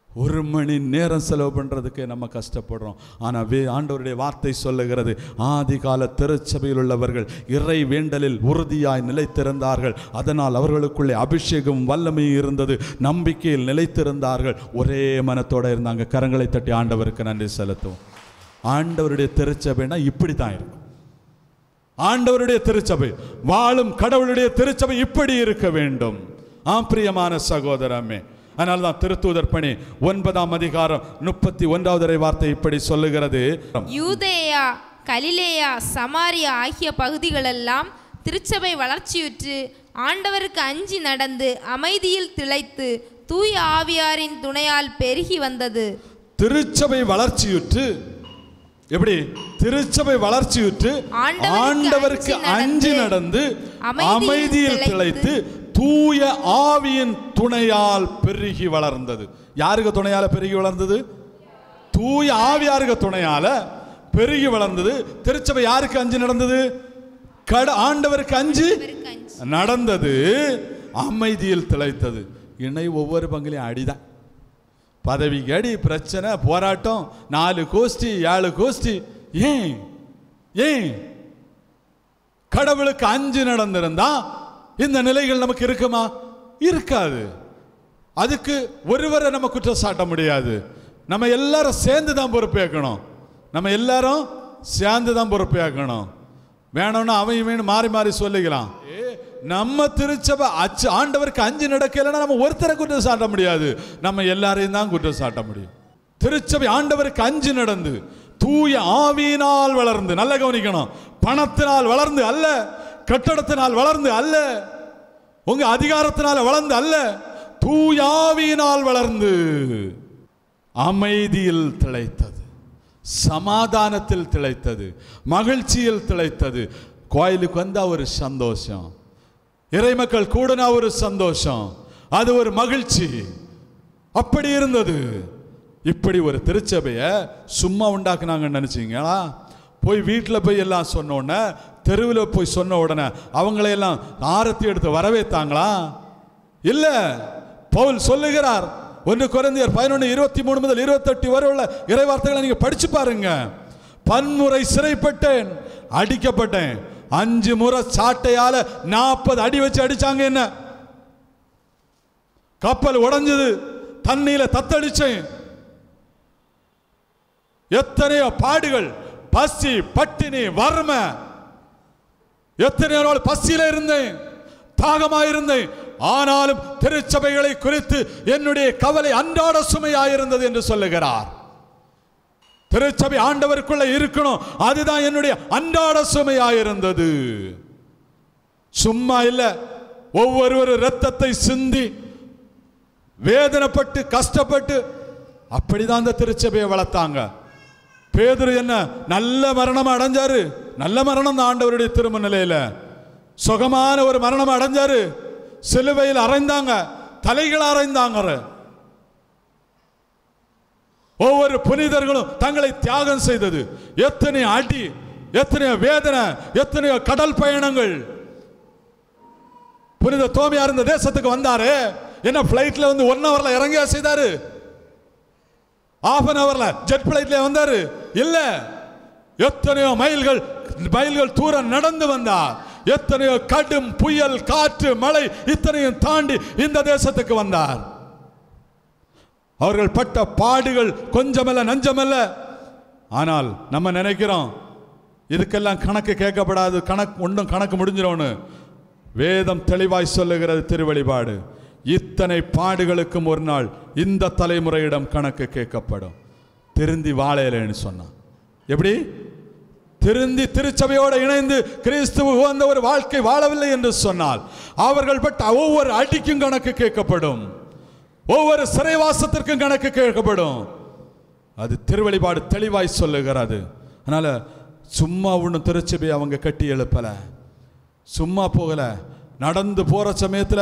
Speaker 6: 1 மணி நேரம் செலவு பண்ணுறதுக்கு நம்ம கஷ்டப்படுறோம். ஆனால் ஆண்டவருடைய வார்த்தை சொல்லுகிறது, ஆதிகால திருச்சபையில் உள்ளவர்கள் இறை வேண்டலில் உறுதியாய் நிலைத்திருந்தார்கள். அதனால் அவர்களுக்குள்ளே அபிஷேகம் வல்லமையும் இருந்தது, நம்பிக்கையில் நிலைத்திருந்தார்கள், ஒரே மனத்தோடு இருந்தாங்க. கரங்களை தட்டி ஆண்டவருக்கு நன்றி செலுத்துவோம். ஆண்டவருடைய திருச்சபைனா இப்படி தான் இருக்கும். ஆண்டவருடைய திருச்சபை, வாழும் கடவுளுடைய திருச்சபை இப்படி இருக்க வேண்டும். பிரியமான சகோதரமே, அதனால தான் திருத்தூதர் பணி 9ஆம் அதிகாரம் 31வது வார்த்தை இப்படி சொல்லுகிறது,
Speaker 5: யூதேயா, கலிலேயா, சமாரியா ஆகிய பகுதிகளெல்லாம் திருச்சபை வளர்ச்சியுற்று ஆண்டவருக்கு அஞ்சி நடந்து அமைதியில் திளைத்து தூய ஆவியாரின் துணையால் பெருகி வந்தது.
Speaker 6: திருச்சபை வளர்ச்சியுற்று, எப்படி திருச்சபை வளர்ச்சியுற்று ஆண்டவருக்கு அஞ்சி நடந்து அமைதியில் திளைத்து தூய ஆவியின் துணையால் பெருகி வளர்ந்தது. யாருக்கு துணையால பெருகி வளர்ந்தது? தூய ஆவியாருக்கு துணையால பெருகி வளர்ந்தது. திருச்சபை யாருக்கு அஞ்சு நடந்தது? ஆண்டவருக்கு அஞ்சு நடந்தது, அமைதியில் திளைத்தது. இணை ஒவ்வொரு பங்குலையும் அடிதான், பதவிக்கு அடி, பிரச்சனை, போராட்டம், 4 கோஷ்டி 7 கோஷ்டி. ஏன் ஏன் கடவுளுக்கு அஞ்சு நடந்திருந்தா இந்த நிலைகள் நமக்கு இருக்குமா? இருக்காது. அதுக்கு ஒருவரை நம்ம குற்றம் சாட்ட முடியாது. நம்ம எல்லாரும் சேர்ந்து தான் பொறுப்பேற்கணும். நம்ம எல்லாரும் சேர்ந்து தான் பொறுப்பேற்கணும். வேணும்னா அவன் வேணும் மாறி மாறி சொல்லிக்கலாம். நம்ம திருச்சபை ஆண்டவருக்கு அஞ்சு நடக்கலைன்னா நம்ம ஒருத்தரை குற்றம் சாட்ட முடியாது, நம்ம எல்லாரையும் தான் குற்றம் சாட்ட முடியும். திருச்சபை ஆண்டவருக்கு அஞ்சு நடந்து தூய ஆவியினால் வளர்ந்து, நல்ல கவனிக்கணும், பணத்தினால் வளர்ந்து அல்ல, கட்டடத்தினால் வளர்ந்து அல்ல, உங்க அதிகாரத்தினால் வளர்ந்து அல்ல, தூய ஆவியினால் வளர்ந்து அமைதியில் திளைத்தது, சமாதானத்தில் திளைத்தது, மகிழ்ச்சியில் திளைத்தது. கோயிலுக்கு வந்தா ஒரு சந்தோஷம், இறைமக்கள் கூடனா ஒரு சந்தோஷம், அது ஒரு மகிழ்ச்சி. அப்படி இருந்தது. இப்படி ஒரு திருச்சபையை சும்மா உண்டாக்குனாங்கன்னு நினைச்சீங்களா? போய் வீட்டில் போய் எல்லாம் சொன்ன உடனே, தெருவில் போய் சொன்ன உடனே அவங்களையெல்லாம் ஆரத்தி எடுத்து வரவேத்தாங்களா? இல்லை. பவுல் சொல்லுகிறார், 1 கொரிந்தியர் 11:23 முதல் 28 வரை உள்ள இறைவார்த்தைகளை நீங்க படிச்சு பாருங்க. பன்முறை சிறைப்பட்டேன், அடிக்கப்பட்டேன், 5 முறை சாட்டையால 40 அடி வச்சு அடிச்சாங்க. என்ன, கப்பல் உடைஞ்சது, தண்ணியில தத்தளிச்சேன். எத்தனையோ பாடுகள், பசி, பட்டினி, வறுமை. எத்தனையோ நாள் பசியில இருந்தேன், தாகமாயிருந்தேன். ஆனாலும் திருச்சபைகளை குறித்து என்னுடைய கவலை அன்றாட சுமையாயிருந்தது என்று சொல்லுகிறார். திருச்சபை ஆண்டவருக்குள்ள இருக்கணும், அதுதான் என்னுடைய அன்றாட சுமையாயிருந்தது. சும்மா இல்ல, ஒவ்வொரு இரத்தத்தை சிந்தி வேதனைப்பட்டு கஷ்டப்பட்டு அப்படிதான் அந்த திருச்சபையை வளர்த்தாங்க. பேதுரு என்ன நல்ல மரணம் அடைஞ்சாரு, நல்ல மரணம் தான் ஆண்டவருடைய திரும்ப நிலையில சுகமான ஒரு மரணம் அடைஞ்சாரு. சிலுவையில் அறைந்தாங்க, தலைகள் அறைந்தாங்க. ஒவ்வொரு புனிதர்களும் தங்களை தியாகம் செய்தது. எத்தனை அடி, எத்தனையோ வேதனை, எத்தனையோ கடல் பயணங்கள். புனித தோமையார் இந்த தேசத்துக்கு வந்தாரு, என்ன பிளைட்ல வந்து 1 ஹவர்ல இறங்கியா செய்தாரு? ½ அன் ஹவர்ல ஜெட் பிளைட்ல வந்தாரு? இல்ல, எத்தனையோ மைல்கள் தூரம் நடந்து வந்தார். எத்தனையோ கடும் புயல், காற்று, மழை இத்தனையும் தாண்டி இந்த தேசத்துக்கு வந்தார். அவர்கள் பட்ட பாடுகள் கொஞ்சமல்ல நஞ்சமல்ல. ஆனால் நம்ம நினைக்கிறோம் இதுக்கெல்லாம் கணக்கு கேட்கப்படாது, ஒன்றும் கணக்கு முடிஞ்சிடும்னு. வேதம் தெளிவாய் சொல்லுகிறது, திருவெளிபாடு, இத்தனை பாடுகளுக்கும் ஒரு நாள் இந்த தலைமுறையிடம் கணக்கு கேட்கப்படும். திருந்தி வாழையிலன்னு சொன்னான். எப்படி திருந்தி திருச்சபையோடு இணைந்து கிறிஸ்துவ உகந்த ஒரு வாழ்க்கை வாழவில்லை என்று சொன்னால் அவர்கள் பட்ட ஒவ்வொரு அடிக்கும் கணக்கு கேட்கப்படும், ஒவ்வொரு சிறைவாசத்திற்கும் கணக்கு கேட்கப்படும். அது திருவெளிபாடு தெளிவாய் சொல்லுகிறது. அதனால சும்மா ஒன்றும் திருச்சபையை அவங்க கட்டி எழுப்பல, சும்மா போகல. நடந்து போற சமயத்துல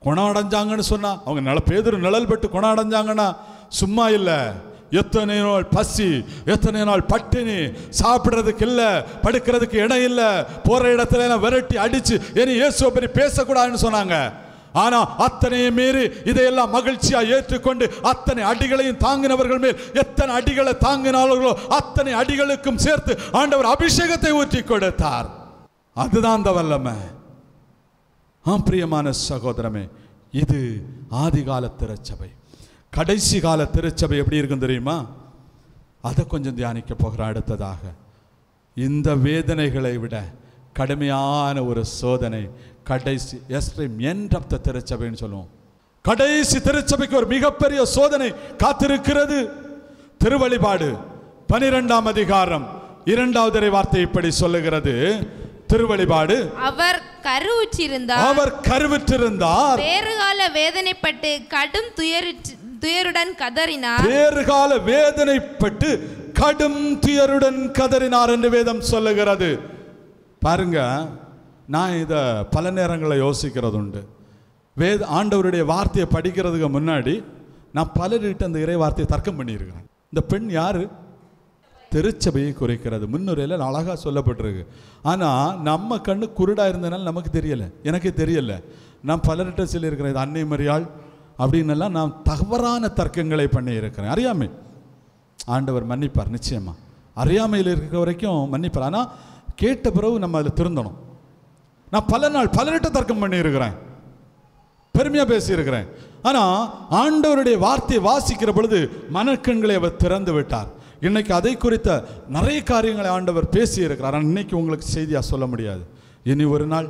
Speaker 6: கொணாடைஞ்சாங்கன்னு சொன்னா, அவங்க பேதுரு நிழல் பட்டு கொணாடைஞ்சாங்கன்னா சும்மா இல்லை. எத்தனை நாள் பசி, எத்தனை நாள் பட்டினி, சாப்பிட்றதுக்கு இல்லை, படுக்கிறதுக்கு இடம் இல்லை, போற இடத்துல எல்லாம் விரட்டி அடிச்சு இனி இயேசுவை பற்றி பேசக்கூடாதுன்னு சொன்னாங்க. ஆனா அத்தனையும் மீறி இதையெல்லாம் மகிழ்ச்சியா ஏற்றுக்கொண்டு அத்தனை அடிகளையும் தாங்கினவர்கள் மேல் எத்தனை அடிகளை தாங்கினார்களோ அத்தனை அடிகளுக்கும் சேர்த்து ஆண்டவர் அபிஷேகத்தை ஊற்றி கொடுத்தார். அதுதான் அந்த வல்லமை. பிரியமான சகோதரமே, இது ஆதிகால திருச்சபை. கடைசி கால திருச்சபை எப்படி இருக்கும் தெரியுமா? அதை கொஞ்சம் தியானிக்க போகிற. அடுத்ததாக இந்த வேதனைகளை விட கடுமையான ஒரு சோதனை கடைசி எஸ்ட்ரீம் எண்ட் ஆஃப் த திருச்சபைன்னு சொல்லுவோம். கடைசி திருச்சபைக்கு ஒரு மிகப்பெரிய சோதனை காத்திருக்கிறது. திருவெளிபாடு 12ஆம் அதிகாரம் 2வது வார்த்தை இப்படி சொல்லுகிறது. திருவெளிபாடு, அவர் கருவுற்றிருந்தார், வேறுகால வேதனைப்பட்டு கடும் துயருடன் கதறினார். வேறுகால வேதனைப்பட்டு கடும் துயருடன் கதறினார் என்று வேதம் சொல்லுகிறது. பாருங்க, நான் இதை பல நேரங்களில் யோசிக்கிறது உண்டு. ஆண்டவருடைய வார்த்தையை படிக்கிறதுக்கு முன்னாடி நான் பலர்கிட்ட அந்த இறை வார்த்தையை தர்க்கம் பண்ணியிருக்கிறேன். இந்த பெண் யாரு? திருச்சபையை குறைக்கிறது. முன்னுரையில் அழகாக சொல்லப்பட்டிருக்கு. ஆனால் நம்ம கண்ணு குருடாக இருந்ததுனால நமக்கு தெரியலை, எனக்கு தெரியலை. நான் பலர்கிட்ட சொல்லியிருக்கிறேன், இது அன்னை மரியாள் அப்படின்னெல்லாம் நான் தவறான தர்க்கங்களை பண்ணி இருக்கிறேன். அறியாமை ஆண்டவர் மன்னிப்பார், நிச்சயமாக. அறியாமையில் இருக்கிற வரைக்கும் மன்னிப்பார். ஆனால் கேட்ட பிறகு நம்ம அதில் திருந்தணும். நான் பல நாள் பலர்கிட்ட தர்க்கம் பண்ணியிருக்கிறேன், பெருமையாக பேசியிருக்கிறேன். ஆனால் ஆண்டவருடைய வார்த்தையை வாசிக்கிற பொழுது மனக்கண்களை அவர் திறந்து விட்டார். இன்னைக்கு அதை குறித்த நிறைய காரியங்களை ஆண்டவர் பேசியிருக்கிறார். ஆனால் இன்னைக்கு உங்களுக்கு செய்தியாக சொல்ல முடியாது. இனி ஒரு நாள்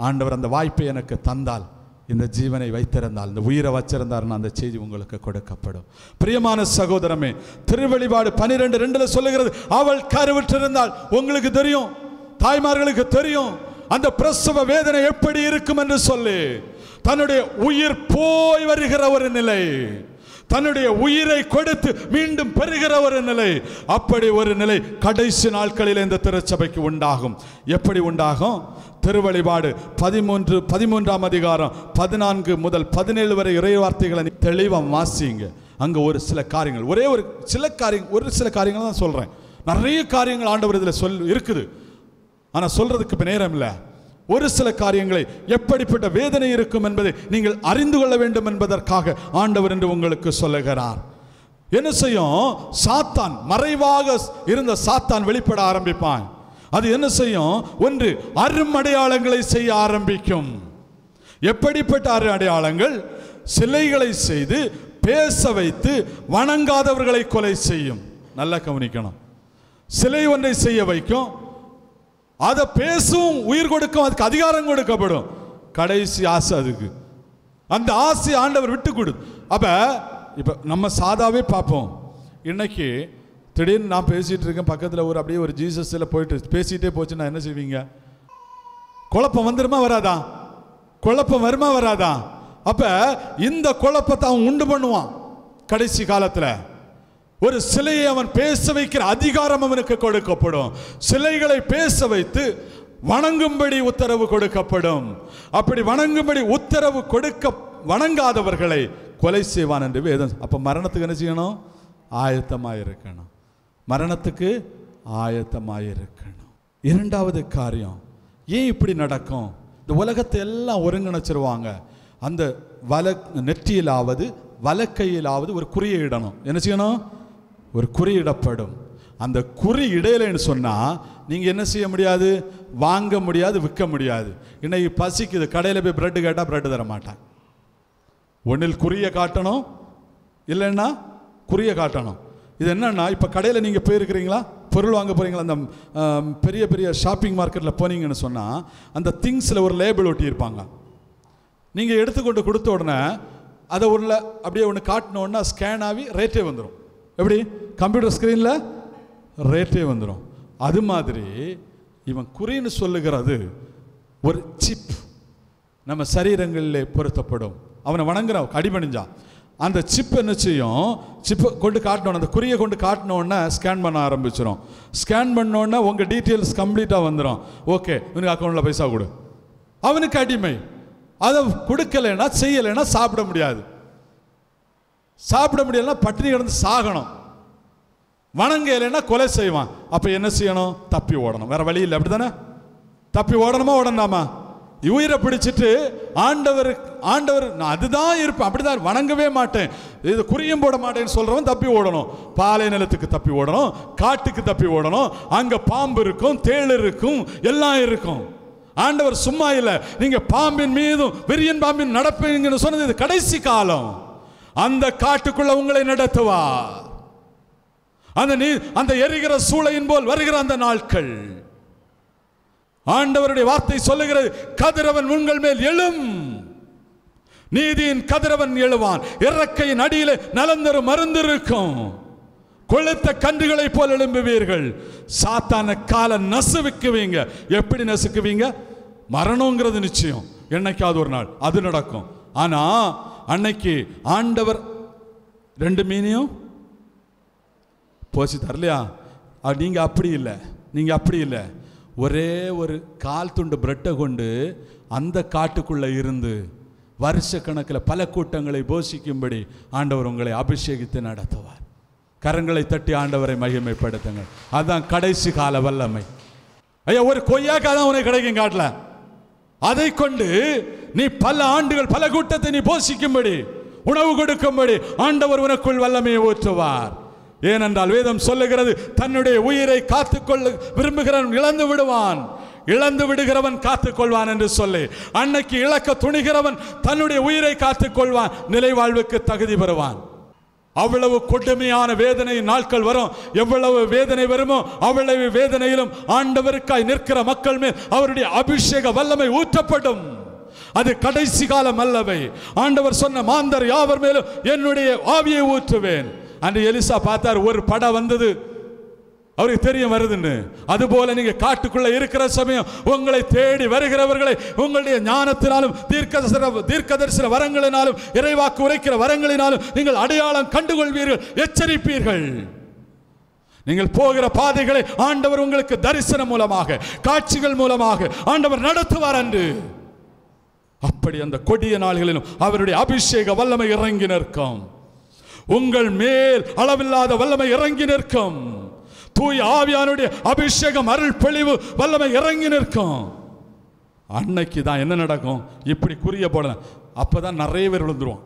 Speaker 6: ஆண்டவர் அந்த வாய்ப்பை எனக்கு தந்தால், இந்த ஜீவனை வைத்திருந்தால், இந்த உயிரை வச்சிருந்தார்னா அந்த செய்தி உங்களுக்கு கொடுக்கப்படும். பிரியமான சகோதரமே, திருவெளிபாடு 12:2 சொல்லுகிறது, அவள் கருவுற்றிருந்தாள். உங்களுக்கு தெரியும், தாய்மார்களுக்கு தெரியும் அந்த பிரசவ வேதனை எப்படி இருக்கும் என்று சொல்லி. தன்னுடைய உயிர் போய் வருகிற ஒரு நிலை, தன்னுடைய உயிரை கொடுத்து மீண்டும் பெறுகிற ஒரு நிலை, அப்படி ஒரு நிலை கடைசி நாட்களில் இந்த திருச்சபைக்கு உண்டாகும். எப்படி உண்டாகும்? திருவெளிபாடு 13ஆம் அதிகாரம் 14 முதல் 17 வரை இறை வார்த்தைகளை தெளிவாக வாசிங்க. அங்கே ஒரு சில காரியங்கள், ஒரு சில காரியங்கள் தான் சொல்கிறேன். நிறைய காரியங்கள் ஆண்டவர் இதில் இருக்குது, ஆனால் சொல்கிறதுக்கு இப்போ நேரம் இல்லை. ஒரு சில காரியங்களை எப்படிப்பட்ட வேதனை இருக்கும் என்பதை நீங்கள் அறிந்து கொள்ள வேண்டும் என்பதற்காக ஆண்டவர் என்று உங்களுக்கு சொல்லுகிறார். என்ன செய்யும்? சாத்தான், மறைவாக இருந்த சாத்தான் வெளிப்பட ஆரம்பிப்பான். அது என்ன செய்யும்? ஒன்று, அருமடையாளங்களை செய்ய ஆரம்பிக்கும். எப்படிப்பட்ட அடையாளங்கள்? சிலைகளை செய்து பேச வைத்து வணங்காதவர்களை கொலை செய்யும். நல்லா கவனிக்கணும். சிலை ஒன்றை செய்ய வைக்கும், அதை பேசும், உயிர் கொடுக்கும், அதுக்கு அதிகாரம் கொடுக்கப்படும். கடைசி ஆசை அதுக்கு. அந்த ஆசை ஆண்டவர் விட்டு கொடு. அப்போ இப்போ நம்ம சாதாவே பார்ப்போம். இன்னைக்கு திடீர்னு நான் பேசிகிட்டு இருக்கேன், பக்கத்தில் அப்படியே ஒரு ஜீசஸில் போயிட்டு பேசிகிட்டே போச்சுன்னா என்ன செய்வீங்க? குழப்பம் வந்துருமா வராதா? குழப்பம் வருமா வராதா? அப்போ இந்த குழப்பத்தை அவன் உண்டு பண்ணுவான். கடைசி காலத்தில் ஒரு சிலையை அவன் பேச வைக்கிற அதிகாரம் அவனுக்கு கொடுக்கப்படும். சிலைகளை பேச வைத்து வணங்கும்படி உத்தரவு கொடுக்கப்படும். அப்படி வணங்கும்படி உத்தரவு வணங்காதவர்களை கொலை செய்வான் என்று வேதம். அப்போ மரணத்துக்கு என்ன செய்யணும்? ஆயத்தமாயிருக்கணும். மரணத்துக்கு ஆயத்தமாயிருக்கணும். இரண்டாவது காரியம், ஏன் இப்படி நடக்கும்? இந்த உலகத்தை எல்லாம் ஒருங்கிணைச்சிருவாங்க. அந்த நெற்றியிலாவது வலக்கையிலாவது ஒரு குறியிடணும். என்ன செய்யணும்? ஒரு குறியிடப்படும். அந்த குறி இடையிலன்னு சொன்னால் நீங்கள் என்ன செய்ய முடியாது? வாங்க முடியாது, விற்க முடியாது. இன்னைக்கு பசிக்குது, கடையில் போய் பிரெட்டு கேட்டால் பிரெட்டு தர மாட்டான். ஒன்றில் குறியை காட்டணும், இல்லைன்னா குறியை காட்டணும். இது என்னன்னா, இப்போ கடையில் நீங்கள் போயிருக்கிறீங்களா, பொருள் வாங்க போகிறீங்களா, அந்த பெரிய பெரிய ஷாப்பிங் மார்க்கெட்டில் போனீங்கன்னு சொன்னால் அந்த திங்ஸில் ஒரு லேபிள் ஒட்டியிருப்பாங்க. நீங்கள் எடுத்துக்கொண்டு கொடுத்த உடனே அதை அப்படியே ஒன்று காட்டினோன்னா ஸ்கேன் ஆகி ரேட்டே வந்துடும். எப்படி? கம்ப்யூட்டர் ஸ்க்ரீனில் ரேட்டே வந்துடும். அது மாதிரி இவன் குறின்னு சொல்லுகிறது ஒரு சிப் நம்ம சரீரங்களிலே பொருத்தப்படும். அவனை வணங்குற அடிபணிஞ்சா அந்த சிப் என்ன செய்யும்? சிப்பை கொண்டு காட்டினோன்னு, அந்த குறியை கொண்டு காட்டினோன்னே ஸ்கேன் பண்ண ஆரம்பிச்சிடும். ஸ்கேன் பண்ணோன்னே உங்கள் டீட்டெயில்ஸ் கம்ப்ளீட்டாக வந்துடும். ஓகே, இவனுக்கு அக்கௌண்ட்டில் பைசா கொடு. அவனுக்கு அடிமை. அதை கொடுக்கலைன்னா, செய்யலைன்னா சாப்பிட முடியாது. சாப்பிட முடியலன்னா பட்டினி கிடந்து சாகணும். வணங்கலைன்னா கொலை செய்வான். அப்போ என்ன செய்யணும்? தப்பி ஓடணும். வேற வழி இல்லை. அப்படி தானே? தப்பி ஓடணுமா ஓடணுமா? உயிரை பிடிச்சிட்டு ஆண்டவர் நான் அதுதான் இருப்பேன், அப்படிதான் வணங்கவே மாட்டேன், இது குறியும் போட மாட்டேன்னு சொல்றவன் தப்பி ஓடணும். பாலை நிலத்துக்கு தப்பி ஓடணும், காட்டுக்கு தப்பி ஓடணும். அங்க பாம்பு இருக்கும், தேள் இருக்கும், எல்லாம் இருக்கும். ஆண்டவர் சும்மா இல்லை. நீங்க பாம்பின் மீதும் விரியன் பாம்பின் நடப்பீங்கன்னு சொன்னது இது கடைசி காலம். அந்த காட்டுக்குள்ள உங்களை நடத்துவார். அந்த எரிகிற சூளையின் போல் வருகிற அந்த நாட்கள். ஆண்டவருடைய வார்த்தை சொல்லுகிறது, கதிரவன் உங்கள் மேல் எழும், நீதியின் கதிரவன் எழுவான், இறக்கையின் அடியிலே நலந்தரும் மருந்து இருக்கும், கொளுத்த கன்றுகளை போல் எழும்புவீர்கள். சாத்தான கால நசுக்குவீங்க. எப்படி நசுக்குவீங்க? மரணங்கிறது நிச்சயம், என்னைக்காவது ஒரு நாள் அது நடக்கும். ஆனா அன்னைக்கு ஆண்டவர் 2 மீனையும் போச்சு தரலையா? நீங்க அப்படி இல்லை, நீங்க அப்படி இல்லை. ஒரே ஒரு கால் துண்டு பிரெட்டை கொண்டு அந்த காட்டுக்குள்ள இருந்து வருஷ கணக்கில் பல கூட்டங்களை போஷிக்கும்படி ஆண்டவர் உங்களை அபிஷேகித்து நடத்துவார். கரங்களை தட்டி ஆண்டவரை மகிமைப்படுத்துங்கள். அதுதான் கடைசி கால வல்லமை. ஐயா, ஒரு கொய்யாக்காய் தான் உனக்கு கிடைக்கும் காட்டல, அதை கொண்டு நீ பல ஆண்டுகள் பல கூட்டத்தை நீ போஷிக்கும்படி, உணவு கொடுக்கும்படி ஆண்டவர் உனக்குள் வல்லமையை ஊற்றுவார். ஏனென்றால் வேதம் சொல்லுகிறது, தன்னுடைய உயிரை காத்துக்கொள்ள விரும்புகிறவன் இழந்து விடுவான், இழந்து விடுகிறவன் காத்துக்கொள்வான் என்று சொல்லி, அன்னைக்கு இழக்க துணிகிறவன் தன்னுடைய உயிரை காத்துக்கொள்வான், நிலை வாழ்வுக்கு தகுதி பெறுவான். அவ்வளவு கொடுமையான வேதனை நாட்கள் வரும். எவ்வளவு வேதனை வருமோ அவ்வளவு வேதனையிலும் ஆண்டவருக்காய் நிற்கிற மக்கள் மேல் அவருடைய அபிஷேக வல்லமை ஊற்றப்படும். அது கடைசி காலம் அல்லவை. ஆண்டவர் சொன்ன மாந்தர் யாவர் மேலும் என்னுடைய ஆவியை ஊற்றுவேன். அன்று எலிசா பார்த்தார், ஒரு படம் வந்தது, அவருக்கு தெரியும் வருதுன்னு. அதுபோல நீங்க காட்டுக்குள்ள இருக்கிற சமயம் உங்களை தேடி வருகிறவர்களை உங்களுடைய ஞானத்தினாலும் தீர்க்கதரிசன வரங்களினாலும் இறைவாக்கு உரைக்கிற வரங்களினாலும் நீங்கள் அடையாளம் கண்டுகொள்வீர்கள், எச்சரிப்பீர்கள். நீங்கள் போகிற பாதைகளை ஆண்டவர் உங்களுக்கு தரிசனம் மூலமாக, காட்சிகள் மூலமாக ஆண்டவர் நடத்துவார் என்று. அப்படி அந்த கொடிய நாள்களிலும் அவருடைய அபிஷேக வல்லமை இறங்கி நிற்கும். உங்கள் மேல் அளவில்லாத வல்லமை இறங்கி நிற்கும். தூய் ஆவியானுடைய அபிஷேகம், அருள் பொழிவு, வல்லமை இறங்கி நிற்கும். அன்னைக்கு தான் என்ன நடக்கும்? இப்படி குறிய போடணும். அப்பதான் நிறைய பேர் விழுந்துருவோம்.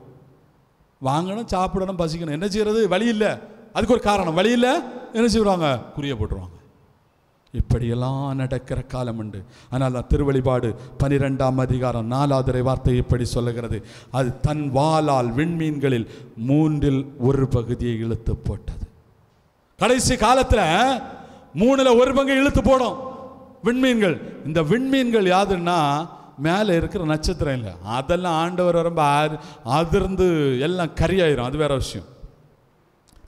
Speaker 6: வாங்கணும், சாப்பிடணும், பசிக்கணும், என்ன செய்யறது? வழி இல்லை. அதுக்கு ஒரு காரணம், வழி இல்லை. என்ன செய்வாங்க? குறிய போட்டுருவாங்க. இப்படியெல்லாம் நடக்கிற காலம் உண்டு. ஆனால் திருவெளிப்பாடு 12ஆம் அதிகாரம் 4வது வார்த்தை இப்படி சொல்லுகிறது, அது தன் வாளால் விண்மீன்களில் 1/3 இழுத்து போட்டது. கடைசி காலத்தில் 1/3 இழுத்து போடும் விண்மீன்கள். இந்த விண்மீன்கள் யாதுன்னா மேலே இருக்கிற நட்சத்திரம் இல்லை, அதெல்லாம் ஆண்டவர் ரொம்ப அதிர்ந்து எல்லாம் கரியாயிரும். அது வேற விஷயம்.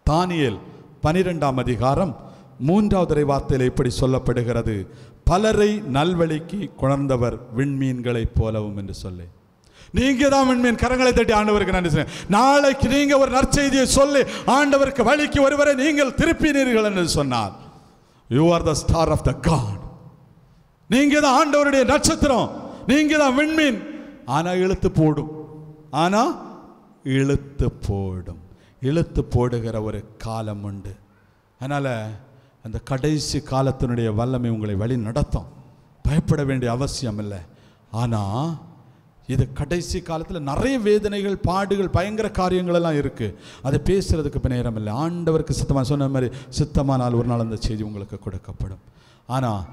Speaker 6: தானியேல் 12ஆம் அதிகாரம் 3வது வார்த்தையில் இப்படி சொல்லப்படுகிறது, பலரை நல்வழிக்கு கொணர்ந்தவர் விண்மீன்களைப் போலவும் என்று சொல்லி. நீங்க தான் விண்மீன். கரங்களை தட்டி ஆண்டவருக்கு நன்றி சொல்லுங்க. நாளைக்கு நீங்க ஒரு நற்செய்தியை சொல்லி ஆண்டவருக்கு வழிக்கு ஒருவரை நீங்கள் திருப்பினீர்கள் என்று சொன்னார், you are the star of the God. நீங்க தான் ஆண்டவருடைய நட்சத்திரம், நீங்க தான் விண்மீன். ஆனா இழுத்து போடும், ஆனா இழுத்து போடும். இழுத்து போடுகிற ஒரு காலம் உண்டு. அதனால அந்த கடைசி காலத்தினுடைய வல்லமை உங்களை வழி நடத்தும். பயப்பட வேண்டிய அவசியம் இல்லை. ஆனால் இது கடைசி காலத்தில் நிறைய வேதனைகள், பாடுகள், பயங்கர காரியங்கள் எல்லாம் இருக்குது. அதை பேசுகிறதுக்கு இப்போ நேரம் இல்லை. ஆண்டவருக்கு சித்தமாக சொன்ன மாதிரி சித்தமானால் ஒரு நாள் அந்த செய்தி உங்களுக்கு கொடுக்கப்படும். ஆனால்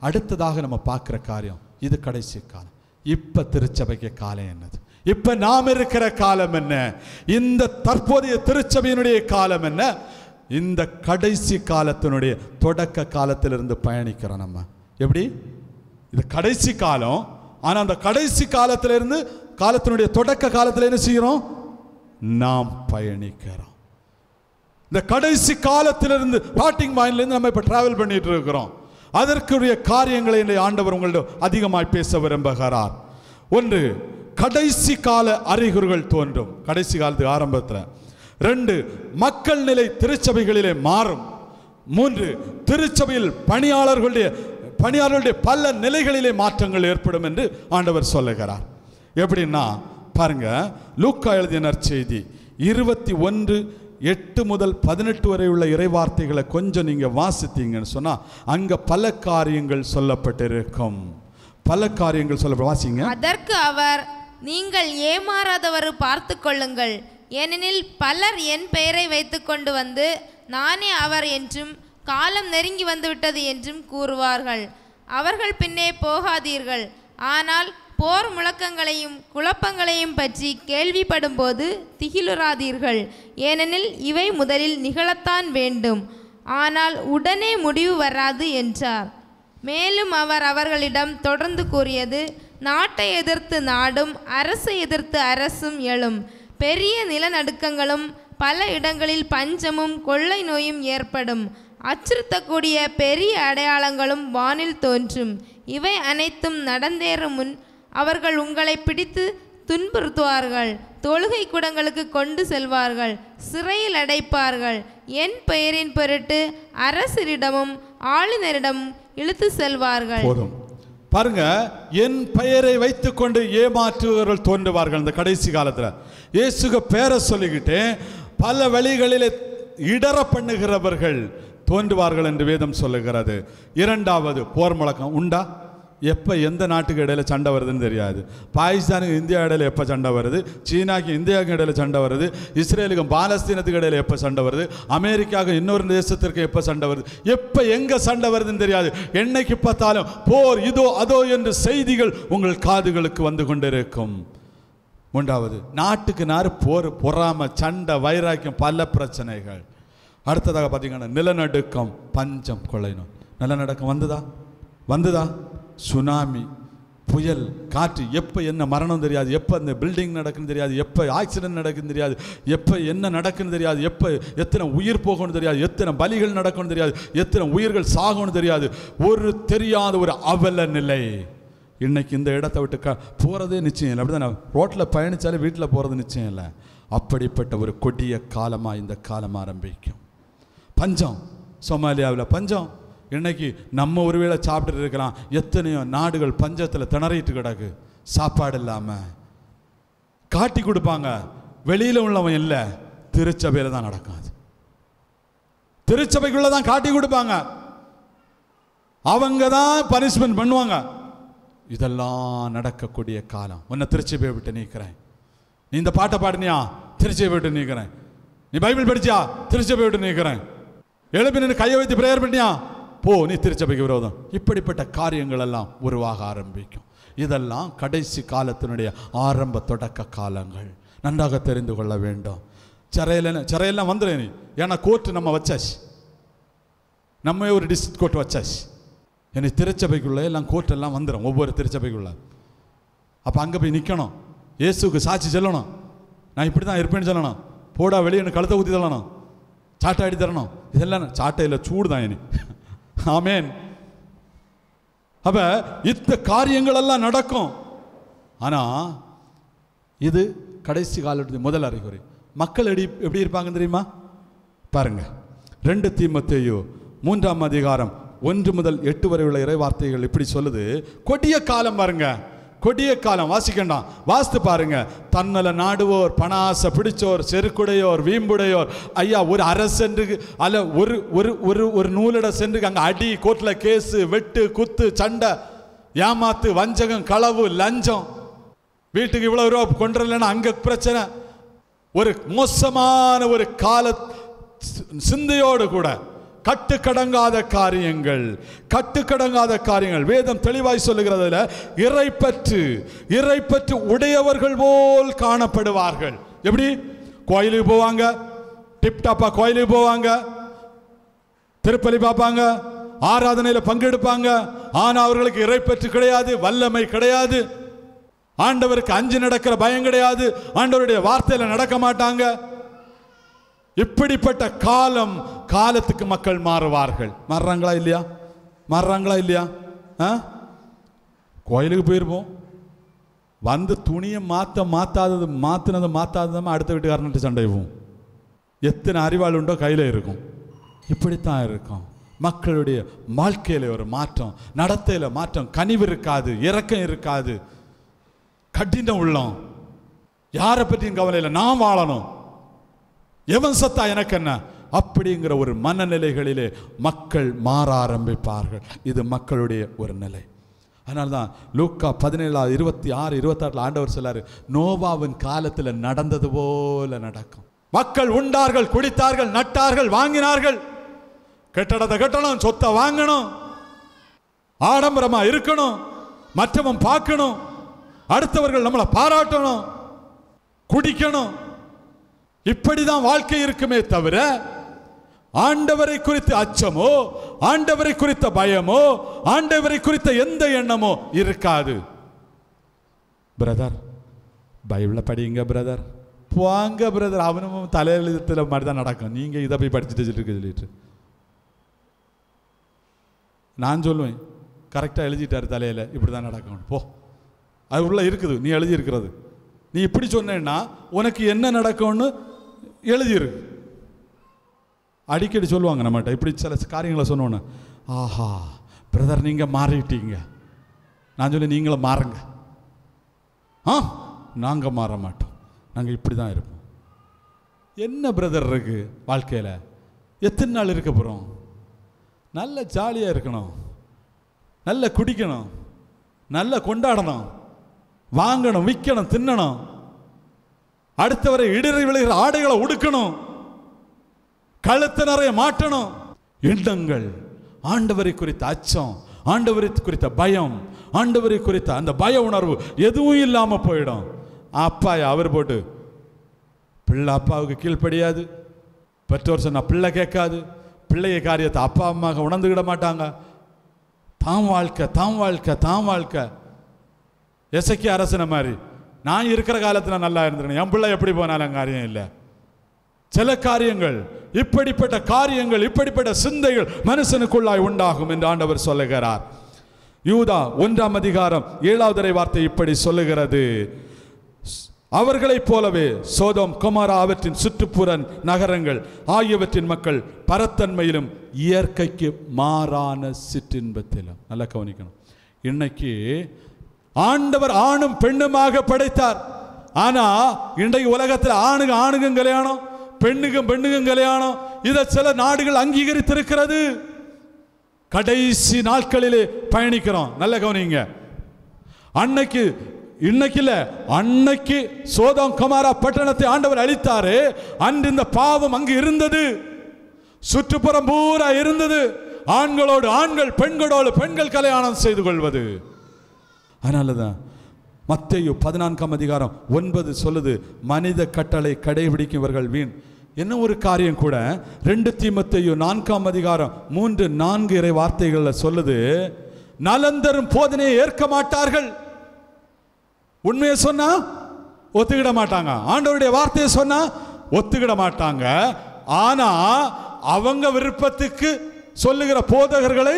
Speaker 6: அடுத்ததாக நம்ம பார்க்குற காரியம், இது கடைசி காலம். இப்போ திருச்சபைக்கு காலம் என்னது? இப்போ நாம் இருக்கிற காலம் என்ன? இந்த தற்போதைய திருச்சபையினுடைய காலம் என்ன? இந்த கடைசி காலத்தினுடைய தொடக்க காலத்திலிருந்து பயணிக்கிறோம். நம்ம எப்படி? இது கடைசி காலம். ஆனால் அந்த கடைசி காலத்திலிருந்து, காலத்தினுடைய தொடக்க காலத்தில் என்ன செய்கிறோம்? நாம் பயணிக்கிறோம். இந்த கடைசி காலத்திலிருந்து, ஸ்டார்டிங் பாயிண்ட்லேருந்து நம்ம இப்போ டிராவல் பண்ணிட்டு இருக்கிறோம். அதற்குரிய காரியங்களை ஆண்டவர் உங்களிடம் அதிகமாய் பேச விரும்புகிறார். ஒன்று, கடைசி கால அறிகுறிகள் தோன்றும் கடைசி காலத்துக்கு ஆரம்பத்தில். 2, மக்கள் நிலை திருச்சபைகளிலே மாறும். 3, திருச்சபையில் பணியாளர்களுடைய பல நிலைகளிலே மாற்றங்கள் ஏற்படும் என்று ஆண்டவர் சொல்லுகிறார். எப்படின்னா பாருங்க, லூக்கா எழுதிய நற்செய்தி 21:8 முதல் 18 வரை உள்ள இறைவார்த்தைகளை கொஞ்சம் நீங்க வாசித்தீங்கன்னு சொன்னா அங்க பல காரியங்கள் சொல்லப்பட்டிருக்கும். பல காரியங்கள் சொல்லப்பட்ட வாசிங்க.
Speaker 5: அதற்கு அவர், நீங்கள் ஏமாறாதவரை பார்த்து கொள்ளுங்கள், ஏனெனில் பலர் என் பெயரை வைத்துக்கொண்டு வந்து நானே அவர் என்றும் காலம் நெருங்கி வந்துவிட்டது என்றும் கூறுவார்கள். அவர்கள் பின்னே போகாதீர்கள். ஆனால் போர் முழக்கங்களையும் குழப்பங்களையும் பற்றி கேள்விப்படும் போது திகிலுறாதீர்கள், ஏனெனில் இவை முதலில் நிகழத்தான் வேண்டும், ஆனால் உடனே முடிவு வராது என்றார். மேலும் அவர் அவர்களிடம் தொடர்ந்து கூறியது, நாட்டை எதிர்த்து நாடும் அரசை எதிர்த்து அரசும் எழும். பெரிய நிலநடுக்கங்களும் பல இடங்களில் பஞ்சமும் கொள்ளை நோயும் ஏற்படும். அச்சுறுத்தக்கூடிய பெரிய அடையாளங்களும் வானில் தோன்றும். இவை அனைத்தும் நடந்தேறும் முன் அவர்கள் உங்களை பிடித்து துன்புறுத்துவார்கள், தொழுகை கூடங்களுக்கு கொண்டு செல்வார்கள், சிறையில் அடைப்பார்கள். என் பெயரின் பொருட்டு அரசரிடமும் ஆளுநரிடமும் இழுத்து செல்வார்கள்.
Speaker 6: போதும் பாருங்க, என் பெயரை வைத்துக்கொண்டு ஏமாற்றுவர்கள் தோன்றுவார்கள். இந்த கடைசி காலத்தில் இயேசுக்கு பேரை சொல்லிக்கிட்டு பல வழிகளிலே இடர பண்ணுகிறவர்கள் தோன்றுவார்கள் என்று வேதம் சொல்லுகிறது. 2வது, போர் முழக்கம் உண்டா? எப்போ எந்த நாட்டுக்கு இடையில சண்டை வருதுன்னு தெரியாது. பாகிஸ்தானுக்கு இந்தியா இடையில எப்போ சண்டை வருது, சீனாக்கு இந்தியாவுக்கு இடையில சண்டை வருது, இஸ்ரேலுக்கும் பாலஸ்தீனத்துக்கு இடையில எப்போ சண்டை வருது, அமெரிக்காவுக்கு இன்னொரு தேசத்திற்கு எப்போ சண்டை வருது, எப்போ எங்கே சண்டை வருதுன்னு தெரியாது. என்னைக்கு பார்த்தாலும் போர், இதோ அதோ என்று செய்திகள் உங்கள் காதுகளுக்கு வந்து கொண்டிருக்கும். 3வது, நாட்டுக்கு நாடு போர், பொறாமை, சண்டை, வைராக்கியம், பல பிரச்சனைகள். அடுத்ததாக பார்த்தீங்கன்னா நிலநடுக்கம், பஞ்சம், கொள்ளை நோய். நிலநடுக்கம் வந்துதா? சுனாமி, புயல், காற்று, எப்போ என்ன மரணம் தெரியாது, எப்போ அந்த பில்டிங் நடக்குன்னு தெரியாது, எப்போ ஆக்சிடென்ட் நடக்குன்னு தெரியாது, எப்போ என்ன நடக்குன்னு தெரியாது, எப்போ எத்தனை உயிர் போகணும்னு தெரியாது, எத்தனை பலிகள் நடக்கணும்னு தெரியாது, எத்தனை உயிர்கள் சாகணும்னு தெரியாது. ஒரு தெரியாத ஒரு அவல நிலை. இன்னைக்கு இந்த இடத்தை விட்டு போகிறதே நிச்சயம் இல்லை. அப்படி தான் ரோட்டில் பயணித்தாலே வீட்டில் போகிறது நிச்சயம் இல்லை. அப்படிப்பட்ட ஒரு கொடிய காலமாக இந்த காலம் ஆரம்பிக்கும். பஞ்சம், சோமாலியாவில் பஞ்சம். இன்னைக்கு நம்ம ஒருவேளை சாப்பிட்டு இருக்கலாம், எத்தனையோ நாடுகள் பஞ்சத்தில் திணறிட்டு கிடக்கு. சாப்பாடு இல்லாமல் காட்டி கொடுப்பாங்க, வெளியில் உள்ளவன் இல்லை, திருச்சபையில் தான் நடக்காது. திருச்சபைக்குள்ள தான் காட்டி கொடுப்பாங்க, அவங்க தான் பனிஷ்மெண்ட் பண்ணுவாங்க. இதெல்லாம் நடக்கக்கூடிய காலம். உன்னை திருச்சபையை விட்டு நீக்கிறேன். நீ இந்த பாட்டை பாடினியா, திருச்சபையை விட்டு நீக்கிறேன். நீ பைபிள் படிச்சியா, திருச்சபையை விட்டு நீக்கிறேன். எழுப்பி நின்று கையை வைத்து பிரேயர் பண்ணியா, போ, நீ திருச்சபைக்கு விரோதம். இப்படிப்பட்ட காரியங்கள் எல்லாம் உருவாக ஆரம்பிக்கும். இதெல்லாம் கடைசி காலத்தினுடைய ஆரம்ப தொடக்க காலங்கள். நன்றாக தெரிந்து கொள்ள வேண்டும். சிறையெல்லாம் வந்துடும். நீ ஏன்னா கோர்ட்டு நம்ம வச்சாச்சு, நம்ம ஒரு டிஸ்ட்ரிக்ட் கோர்ட் வச்சாச்சு. என்னை திருச்சபைக்குள்ளே எல்லாம் கோர்ட்டெல்லாம் வந்துடும், ஒவ்வொரு திருச்சபைக்குள்ள. அப்போ அங்கே போய் நிற்கணும், இயேசுக்கு சாட்சி சொல்லணும், நான் இப்படி தான் இருப்பேன்னு சொல்லணும். போடா வெளியே கழுத்தை ஊற்றி தள்ளணும், சாட்டை அடி தரணும். இதெல்லாம் சாட்டையில் சூடு தான் இனி. ஆமேன். அப்போ இந்த காரியங்கள் எல்லாம் நடக்கும். ஆனால் இது கடைசி காலத்துடைய முதல் அறிகுறி. மக்கள் எப்படி இருப்பாங்க தெரியுமா? பாருங்க, 2 தீமோத்தேயு 3ஆம் அதிகாரம் 1 முதல் 8 வரை உள்ள இறை வார்த்தைகள் இப்படி சொல்லுது. கொடிய காலம் பாருங்க, கொடிய காலம். வாசிக்கண்டாம், வாசித்து பாருங்க. தன்னல நாடுவோர், பணாசை பிடிச்சோர், செருக்குடையோர், வீம்புடையோர். ஐயா, ஒரு அரை சென்றுக்கு அல்ல ஒரு ஒரு ஒரு ஒரு நூலிட சென்றுக்கு அங்கே அடி, கோர்ட்டில் கேஸு, வெட்டு, குத்து, சண்டை, ஏமாத்து, வஞ்சகம், களவு, லஞ்சம். வீட்டுக்கு இவ்வளவு ரூபா கொண்டுறலன்னா அங்கே பிரச்சனை. ஒரு மோசமான ஒரு கால சிந்தையோடு கூட கட்டுக்கடங்காத காரியங்கள், கட்டுக்கடங்காத காரியங்கள். வேதம் தெளிவாய் சொல்லுகிறதுல இறைப்பற்று உடையவர்கள் போல் காணப்படுவார்கள். எப்படி? கோயிலுக்கு போவாங்க, டிப்டாப்பா கோயிலுக்கு போவாங்க, திருப்பலி பார்ப்பாங்க, ஆராதனையில் பங்கெடுப்பாங்க. ஆனால் அவர்களுக்கு இறைப்பற்று கிடையாது, வல்லமை கிடையாது, ஆண்டவருக்கு அஞ்சு நடக்கிற பயம் கிடையாது, ஆண்டவருடைய வார்த்தையில் நடக்க மாட்டாங்க. இப்படிப்பட்ட காலத்துக்கு மக்கள் மாறுவார்கள். மாறுறாங்களா இல்லையா? மாறுறாங்களா இல்லையா? கோயிலுக்கு போயிருப்போம், வந்து துணியை மாத்தாதது அடுத்த வீட்டுக்காரன்ட்டு சண்டை போவோம். எத்தனை அறிவாள் உண்டோ கையில் இருக்கும். இப்படித்தான் இருக்கும். மக்களுடைய வாழ்க்கையில் ஒரு மாற்றம், நடத்தையில் மாற்றம், கனிவு இருக்காது, இரக்கம் இருக்காது, கடினம் உள்ளம். யாரை பற்றியும் கவலை இல்லை, நான் வாழணும், எவன் சத்தா எனக்கு என்ன, அப்படிங்கிற ஒரு மனநிலைகளிலே மக்கள் மாற ஆரம்பிப்பார்கள். இது மக்களுடைய ஒரு நிலை. அதனால்தான் லூக்கா 17:26-26 ஆண்டவர் சொல்லாரு, நோவாவின் காலத்தில் நடந்தது போல நடக்கும். மக்கள் உண்டார்கள், குடித்தார்கள், நட்டார்கள், வாங்கினார்கள். கட்டடத்தை கட்டணும், சொத்தை வாங்கணும், ஆடம்பரமா இருக்கணும், மற்றவன் பார்க்கணும், அடுத்தவர்கள் நம்மளை பாராட்டணும், குடிக்கணும். இப்படிதான் வாழ்க்கை இருக்குமே தவிர ஆண்டவரை குறித்த அச்சமோ, ஆண்டவரை குறித்த பயமோ, ஆண்டவரை குறித்த எந்த எண்ணமோ இருக்காது. பிரதர் பைபிளை படிங்க பிரதர், போங்க பிரதர், அவனும் தலையெழுத்துல மாதிரி தான் நடக்கும். நீங்க இதை போய் படிச்சுட்டு சொல்லிட்டு நான் சொல்லுவேன், கரெக்டாக எழுதிட்டாரு தலையில, இப்படி தான் நடக்கும், போ, அது உள்ள இருக்குது, நீ எழுதி இருக்கிறது. நீ இப்படி சொன்னேன்னா உனக்கு என்ன நடக்கும்னு எழுதியிருக்கு. அடிக்கடி சொல்லுவாங்க நம்மகிட்ட இப்படி சில காரியங்களை சொன்னோன்னு, ஆஹா பிரதர் நீங்கள் மாறிட்டீங்க. நான் சொல்லி நீங்களும் மாறுங்க. நாங்கள் மாற மாட்டோம், நாங்கள் இப்படி தான் இருப்போம். என்ன பிரதர் இருக்கு வாழ்க்கையில்? எத்தனை நாள் இருக்க போகிறோம்? நல்ல ஜாலியாக இருக்கணும், நல்ல குடிக்கணும், நல்ல கொண்டாடணும், வாங்கணும், விற்கணும், தின்னணும், அடுத்தவரை இடறி விழுகிற ஆடைகளை உடுக்கணும், கழுத்து நிறைய மாட்டணும். எண்ணங்கள், ஆண்டவரை குறித்த அச்சம், ஆண்டவரை குறித்த பயம், ஆண்டவரை குறித்த அந்த பய உணர்வு எதுவும் இல்லாமல் போயிடும். அப்பா அவர் போட்டு பிள்ளை அப்பாவுக்கு கீழ்ப்படியாது, பெற்றோர் சொன்ன பிள்ளை கேட்காது, பிள்ளைய காரியத்தை அப்பா அம்மாவுக்கு உணர்ந்துக்கிட மாட்டாங்க. தாம் வாழ்க்கை, தாம் வாழ்க்கை, தாம் வாழ்க்கை. எசக்கி அரசனை மாதிரி நான் இருக்கிற காலத்தில் நல்லா இருந்திருக்கேன், என் பிள்ளை எப்படி போனாலும் காரியம் இல்லை. சில காரியங்கள், இப்படிப்பட்ட காரியங்கள், இப்படிப்பட்ட சிந்தைகள் மனுஷனுக்குள்ளாய் உண்டாகும் என்று ஆண்டவர் சொல்லுகிறார். யூதா 1ஆம் அதிகாரம் 7வது வார்த்தை இப்படி சொல்லுகிறது, அவர்களைப் போலவே சோதோம் கொமோரா அவற்றின் சுற்றுப்புற நகரங்கள் ஆகியவற்றின் மக்கள் பரத்தன்மையிலும் இயற்கைக்கு மாறான சிற்றின்பத்திலும். நல்லா கவனிக்கணும். இன்னைக்கு ஆண்டவர் ஆணும் பெண்ணுமாக படைத்தார். ஆனா இன்றைக்கு உலகத்தில் ஆணுங்க கல்யாணம், பெண்ணுக்கும் கல்யாணம், இதை சில நாடுகள் அங்கீகரித்திருக்கிறது. கடைசி நாட்களிலே பயணிக்கிறோம். நல்ல கவனிங்க. அன்னைக்கு இன்னைக்கு இல்ல, அன்னைக்கு சோதோம் கொமோரா பட்டணத்தை ஆண்டவர் அழித்தாரு. அன்று இந்த பாவம் அங்கு இருந்தது, சுற்றுப்புறம் பூரா இருந்தது. ஆண்களோடு ஆண்கள், பெண்களோடு பெண்கள் கல்யாணம் செய்து கொள்வது. அதனாலதான் மத்தேயு 14:9 சொல்லுது, மனித கட்டளை கடைபிடிக்கிறவர்கள் வீண். என்ன ஒரு காரியம் கூட 2 தீமோத்தேயு 4:3-4 இறை வார்த்தைகளில் சொல்லுது, நலந்தரும் போதனையை ஏற்க மாட்டார்கள். உண்மையை சொன்னா ஒத்துக்கிட மாட்டாங்க, ஆண்டவருடைய வார்த்தையை சொன்னா ஒத்துக்கிட மாட்டாங்க. ஆனா அவங்க விருப்பத்துக்கு சொல்லுகிற போதகர்களை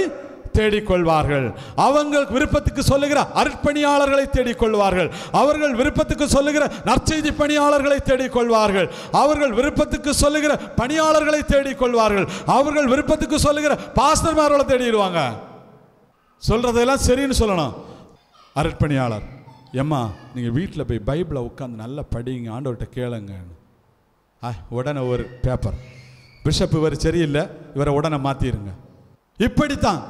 Speaker 6: தேடிக்கொள்வார்கள், அவங்க விருப்பத்துக்கு சொல்லுகிற அர்ப்பணியாளர்களை தேடிக்கொள்வார்கள், அவர்கள் விருப்பத்துக்கு சொல்லுகிற நற்செய்தி பணியாளர்களை தேடிக்கொள்வார்கள், அவர்கள் விருப்பத்துக்கு சொல்லுகிற பணியாளர்களை தேடிக்கொள்வார்கள், அவர்கள் விருப்பத்துக்கு சொல்லுகிற பாஸ்டர்மார்களை தேடிடுவாங்க. சொல்றதெல்லாம் சரின்னு சொல்லணும். அர்ப்பணியாளர், ஏம்மா நீங்கள் வீட்டில் போய் பைபிளை உட்காந்து நல்லா படிங்க, ஆண்டவர்கிட்ட கேளுங்க. உடனே ஒரு பேப்பர், பிஷப் இவர் சரியில்லை, இவரை உடனே மாற்றிடுங்க. இப்படித்தான்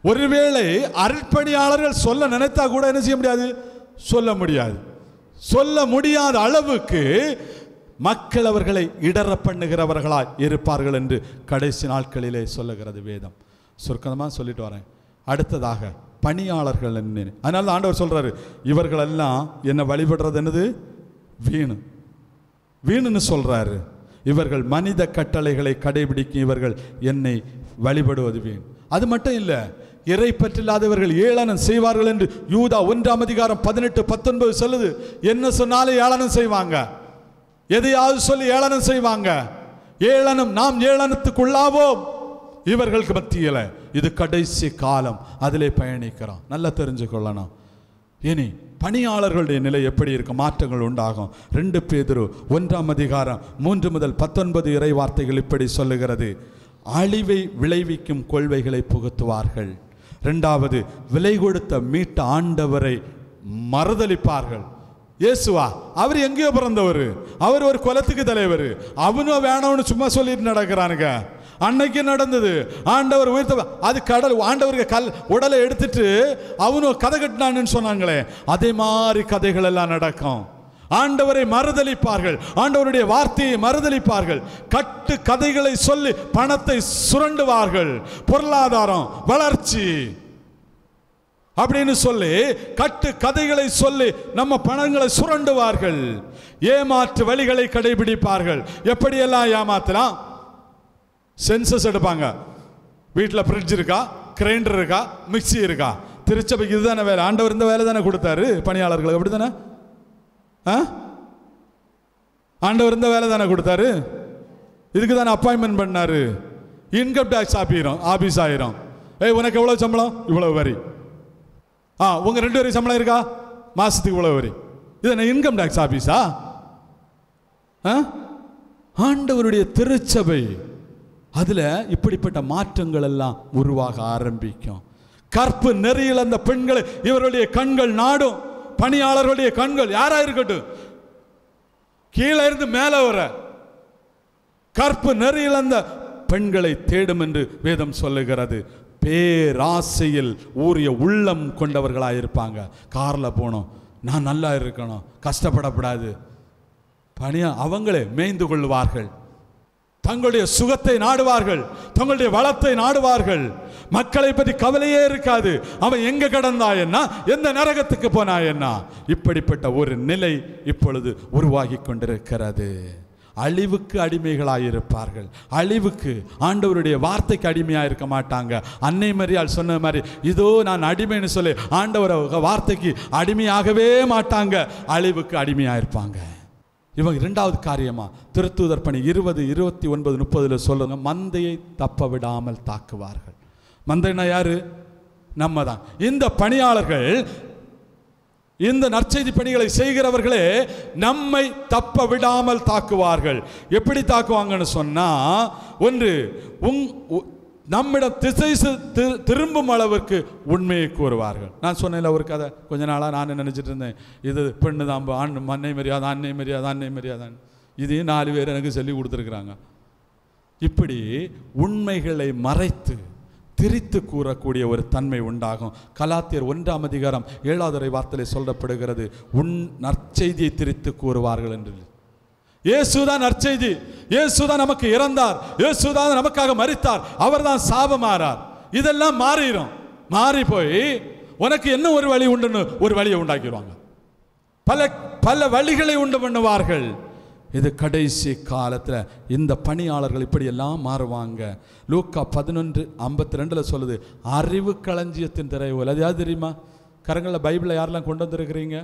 Speaker 6: ஒருவேளை அர்ப்பணியாளர்கள் சொல்ல நினைத்தா கூட என்ன செய்ய முடியாது, சொல்ல முடியாது. சொல்ல முடியாத அளவுக்கு மக்கள் அவர்களை இடற பண்ணுகிறவர்களாய் இருப்பார்கள் என்று கடைசி நாட்களிலே சொல்லுகிறது வேதம். சுருக்கமாக சொல்லிட்டு வரேன். அடுத்ததாக பணியாளர்கள் என்ன, அதனால ஆண்டவர் சொல்றாரு, இவர்களெல்லாம் என்னை வழிபடுறது என்னது வீணு, வீணுன்னு சொல்றாரு. இவர்கள் மனித கட்டளைகளை கடைபிடிக்கும் இவர்கள் என்னை வழிபடுவது வீண். அது மட்டும் இல்லை, இறை பற்றில்லாதவர்கள் ஏளனம் செய்வார்கள் என்று யூதா 1:18-19 சொல்லுது. என்ன சொன்னாலும் ஏளனம் செய்வாங்க, எதையாவது சொல்லி ஏளனம் செய்வாங்க. ஏளனம், நாம் ஏளனத்துக்குள்ளாவோம் இவர்களுக்கு மத்தியில். இது கடைசி காலம், அதிலே பயணிக்கிறோம். நல்லா தெரிஞ்சுக்கொள்ளணும். இனி பணியாளர்களுடைய நிலை எப்படி இருக்கும், மாற்றங்கள் உண்டாகும். 2 பேதுரு 1:3-19 இறை வார்த்தைகள் இப்படி சொல்லுகிறது, அழிவை விளைவிக்கும் கொள்கைகளை புகுத்துவார்கள். 2வது, விலை கொடுத்த மீட்ட ஆண்டவரை மறுதலிப்பார்கள். இயேசுவா, அவர் எங்கேயோ பிறந்தவர், அவர் ஒரு குலத்துக்கு தலைவர், அவனும் வேணும்னு சும்மா சொல்லிட்டு நடக்கிறானுங்க. அன்னைக்கு நடந்தது, ஆண்டவர் உயிர்த்த, அது கடல், ஆண்டவருக்கு உடலை எடுத்துட்டு அவனும் கதை கட்டினான்னு சொன்னாங்களே, அதே மாதிரி கதைகள் எல்லாம் நடக்கும். ஆண்டவரை மறுதலிப்பார்கள், ஆண்டவருடைய வார்த்தையை மறுதலிப்பார்கள், கட்டு கதைகளை சொல்லி பணத்தை சுரண்டுவார்கள். பொருளாதாரம், வளர்ச்சி அப்படின்னு சொல்லி கட்டு கதைகளை சொல்லி நம்ம பணங்களை சுரண்டுவார்கள். ஏமாற்று வழிகளை கடைபிடிப்பார்கள். எப்படியெல்லாம் ஏமாத்தலாம்? சென்சஸ் எடுப்பாங்க. வீட்டில் ஃப்ரிட்ஜ் இருக்கா, கிரைண்டர் இருக்கா, மிக்சி இருக்கா? திருச்சபைக்கு இதுதானே வேலை. ஆண்டவர் இந்த வேலை தானே கொடுத்தாரு பணியாளர்களுக்கு, அப்படி தானே? ஆண்டவர் இந்த வேலை தானே கொடுத்தாரு, இதுக்கு தானே அப்பாயின்மெண்ட் பண்ணாரு. இன்கம் டேக்ஸ் ஆபீஸ் ஆயிரும். உனக்கு எவ்வளவு சம்பளம், இவ்வளவு வரி. உங்க 2 பேரும் சம்பளம் இருக்கா, மாசத்துக்கு இவ்வளவு வரி. இது என்ன இன்கம் டேக்ஸ் ஆபீஸா? ஆண்டவருடைய திருச்சபை, அதுல இப்படிப்பட்ட மாற்றங்கள் எல்லாம் உருவாக ஆரம்பிக்கும். கற்பு நெறியில் அந்த பெண்களை இவருடைய கண்கள் நாடும். பணியாளர்களுடைய கண்கள் யாரா இருக்கட்டும், கீழே இருந்து மேலே வர கற்பு நெறியில் அந்த பெண்களை தேடும் என்று வேதம் சொல்லுகிறது. பேராசையில் ஊறிய உள்ளம் கொண்டவர்களாயிருப்பாங்க. காரில் போகணும், நான் நல்லா இருக்கணும், கஷ்டப்படக்கூடாது, அவங்களே மேய்ந்து கொள்வார்கள். தங்களுடைய சுகத்தை நாடுவார்கள், தங்களுடைய வளத்தை நாடுவார்கள். மக்களை பற்றி கவலையே இருக்காது. அவன் எங்க கடந்தா என்ன, எந்த நரகத்துக்கு போனா என்ன. இப்படிப்பட்ட ஒரு நிலை இப்பொழுது உருவாகி கொண்டிருக்கிறது. அழிவுக்கு அடிமைகளாயிருப்பார்கள். அழிவுக்கு, ஆண்டவருடைய வார்த்தைக்கு அடிமையாக இருக்க மாட்டாங்க. அன்னை மரியாள் சொன்ன மாதிரி, இதோ நான் அடிமைன்னு சொல்லி ஆண்டவர் வார்த்தைக்கு அடிமையாகவே மாட்டாங்க, அழிவுக்கு அடிமையாக இருப்பாங்க. இவங்க 2வது காரியமா திருத்தூதர் பணி 20, 29, 30 சொல்லுங்க, மந்தையை தப்ப விடாமல் தாக்குவார்கள். மந்தைனா யாரு? நம்ம தான். இந்த பணியாளர்கள், இந்த நற்செய்தி பணிகளை செய்கிறவர்களே நம்மை தப்ப விடாமல் தாக்குவார்கள். எப்படி தாக்குவாங்கன்னு சொன்னா, ஒன்று, நம்மிடம் திசை திரும்பும் அளவிற்கு உண்மையை கூறுவார்கள். நான் சொன்னேன் ஒரு கதை, கொஞ்ச நாளாக நான் நினச்சிட்டு இருந்தேன், இது பெண்ணு தான், அன்னை மரியாதை, அன்னை மரியாதை, அன்னை மரியாதை. இது 4 பேர் எனக்கு சொல்லி கொடுத்துருக்குறாங்க. இப்படி உண்மைகளை மறைத்து திரித்து கூறக்கூடிய ஒரு தன்மை உண்டாகும். கலாத்தியர் 1ஆம் அதிகாரம் 7வது வார்த்தையிலே சொல்லப்படுகிறது, உன் நற்செய்தியை திரித்து கூறுவார்கள் என்று. இயேசுதான் நற்செய்தி. இயேசுதான் நமக்கு இறந்தார், இயேசுதான் நமக்காக மரித்தார், அவர்தான் சாபமாறார். இதெல்லாம் மாறிடும். மாறி போய் உனக்கு என்ன ஒரு வழி உண்டுன்னு ஒரு வழியை உண்டாக்கிடுவாங்க. பல பல வழிகளை உண்டு பண்ணுவார்கள். இது கடைசி காலத்தில் இந்த பணியாளர்கள் இப்படி எல்லாம் மாறுவாங்க. லூக்கா 11:52 சொல்லுது, அறிவு களஞ்சியத்தின் திரைவோல். அது யாரு தெரியுமா? கரங்களில் பைபிளை யாரெல்லாம் கொண்டு வந்திருக்கிறீங்க?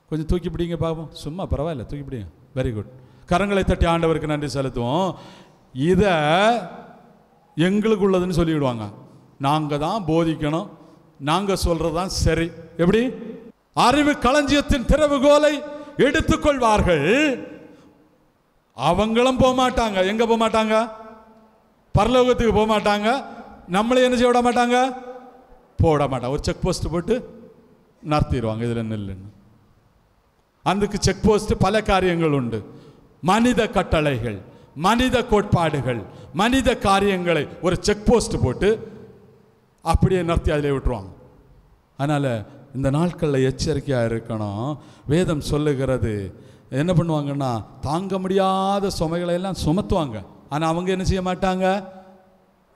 Speaker 6: கொஞ்சம் தூக்கி பிடிங்க பாப்போம். சும்மா பரவாயில்ல, தூக்கி பிடிங்க. Very good. கரங்களை தட்டி ஆண்டவருக்கு நன்றி செலுத்துவோம். இதை எங்களுக்குள்ளதுன்னு சொல்லிவிடுவாங்க. நாங்கள் தான் போதிக்கணும், நாங்கள் சொல்கிறது தான் சரி. எப்படி? அறிவு களஞ்சியத்தின் திறவுகோலை எடுத்துக்கொள்வார்கள். அவங்களும் போக மாட்டாங்க. எங்க போக மாட்டாங்க? பரலோகத்துக்கு போக மாட்டாங்க. நம்மளே என்ன செய்ய விட மாட்டாங்க? போட மாட்டாங்க. ஒரு செக் போஸ்ட் போட்டு நடத்திடுவாங்க, இதில் நெல்லுன்னு. அதுக்கு செக் போஸ்ட் பல காரியங்கள் உண்டு. மனித கட்டளைகள், மனித கோட்பாடுகள், மனித காரியங்களை ஒரு செக் போஸ்ட் போட்டு அப்படியே நடத்தி அதிலே விட்டுருவாங்க. அதனால் இந்த நாட்களில் எச்சரிக்கையாக இருக்கணும். வேதம் சொல்லுகிறது, என்ன பண்ணுவாங்கன்னா தாங்க முடியாத சுமைகளை எல்லாம் சுமத்துவாங்க. ஆனால் அவங்க என்ன செய்ய மாட்டாங்க?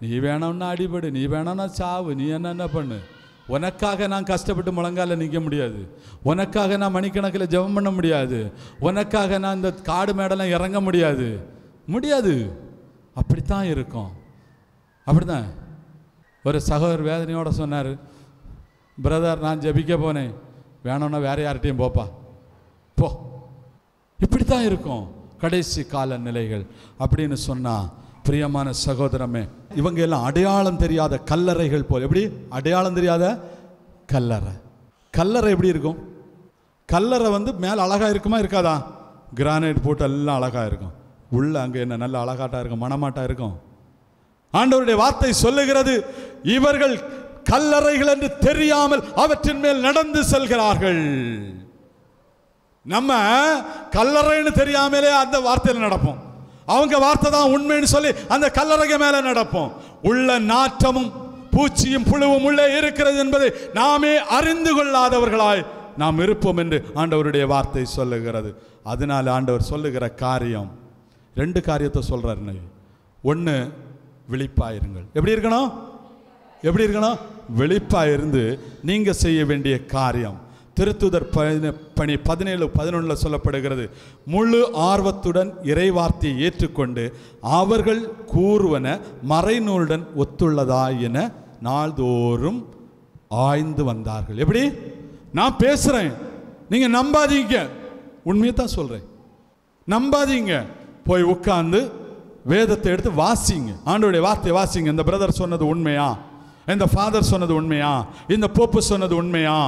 Speaker 6: நீ வேணும்னா அடிபடு, நீ வேணும்னா சாவு, நீ என்ன பண்ணு, உனக்காக நான் கஷ்டப்பட்டு முழங்கால நிற்க முடியாது, உனக்காக நான் மணிக்கணக்கில் ஜெபம் பண்ண முடியாது, உனக்காக நான் இந்த காடு மேடெல்லாம் இறங்க முடியாது. முடியாது. அப்படித்தான் இருக்கும். அப்படிதான் ஒரு சகோதரர் வேதனையோட சொன்னார், பிரதர் நான் ஜெபிக்க போனேன், வேணும்னா வேற யார்கிட்டையும் போப்பா போ. இப்படித்தான் இருக்கும் கடைசி கால நிலைகள் அப்படின்னு சொன்னா, பிரியமான சகோதரமே, இவங்க எல்லாம் அடையாளம் தெரியாத கல்லறைகள் போல். எப்படி அடையாளம் தெரியாத கல்லறை? கல்லறை எப்படி இருக்கும்? கல்லறை மேலே அழகா இருக்குமா இருக்காதா? கிரானைட் போட்டு எல்லாம் அழகா இருக்கும். உள்ள அங்கே என்ன நல்ல அழகாட்டா இருக்கும், மனமாட்டா இருக்கும். ஆண்டவருடைய வார்த்தை சொல்லுகிறது, இவர்கள் கல்லறைகள் என்று தெரியாமல் அவற்றின் மேல் நடந்து செல்கிறார்கள். நம்ம கல்லறைன்னு தெரியாமலே அந்த வார்த்தையில் நடப்போம். அவங்க வார்த்தை தான் உண்மைன்னு சொல்லி அந்த கல்லறைக்கு மேல நடப்போம். உள்ள நாற்றமும் பூச்சியும் புழுவும் உள்ளே இருக்கிறது என்பதை நாமே அறிந்து கொள்ளாதவர்களாய் நாம் இருப்போம் என்று ஆண்டவருடைய வார்த்தை சொல்லுகிறது. அதனால ஆண்டவர் சொல்லுகிற காரியம் 2 காரியத்தை சொல்றாரு. 1, விழிப்பாயிருங்கள். எப்படி இருக்கணும்? எப்படி இருக்கணும்? விழிப்பாயிருந்து நீங்க செய்ய வேண்டிய காரியம். திருத்துதர் பணி 17:11 சொல்லப்படுகிறது, முழு ஆர்வத்துடன் இறைவார்த்தையை ஏற்றுக்கொண்டு அவர்கள் கூறுவன மறைநூலுடன் ஒத்துள்ளதா என நாள்தோறும் ஆய்ந்து வந்தார்கள். எப்படி? நான் பேசுறேன், நீங்க நம்பாதீங்க, உண்மையை தான் சொல்றேன், நம்பாதீங்க. போய் உட்கார்ந்து வேதத்தை எடுத்து வாசிங்க, ஆண்டவருடைய வார்த்தையை வாசிங்க. இந்த பிரதர் சொன்னது உண்மையா? இந்த ஃபாதர் சொன்னது உண்மையா? இந்த போப்பு சொன்னது உண்மையா?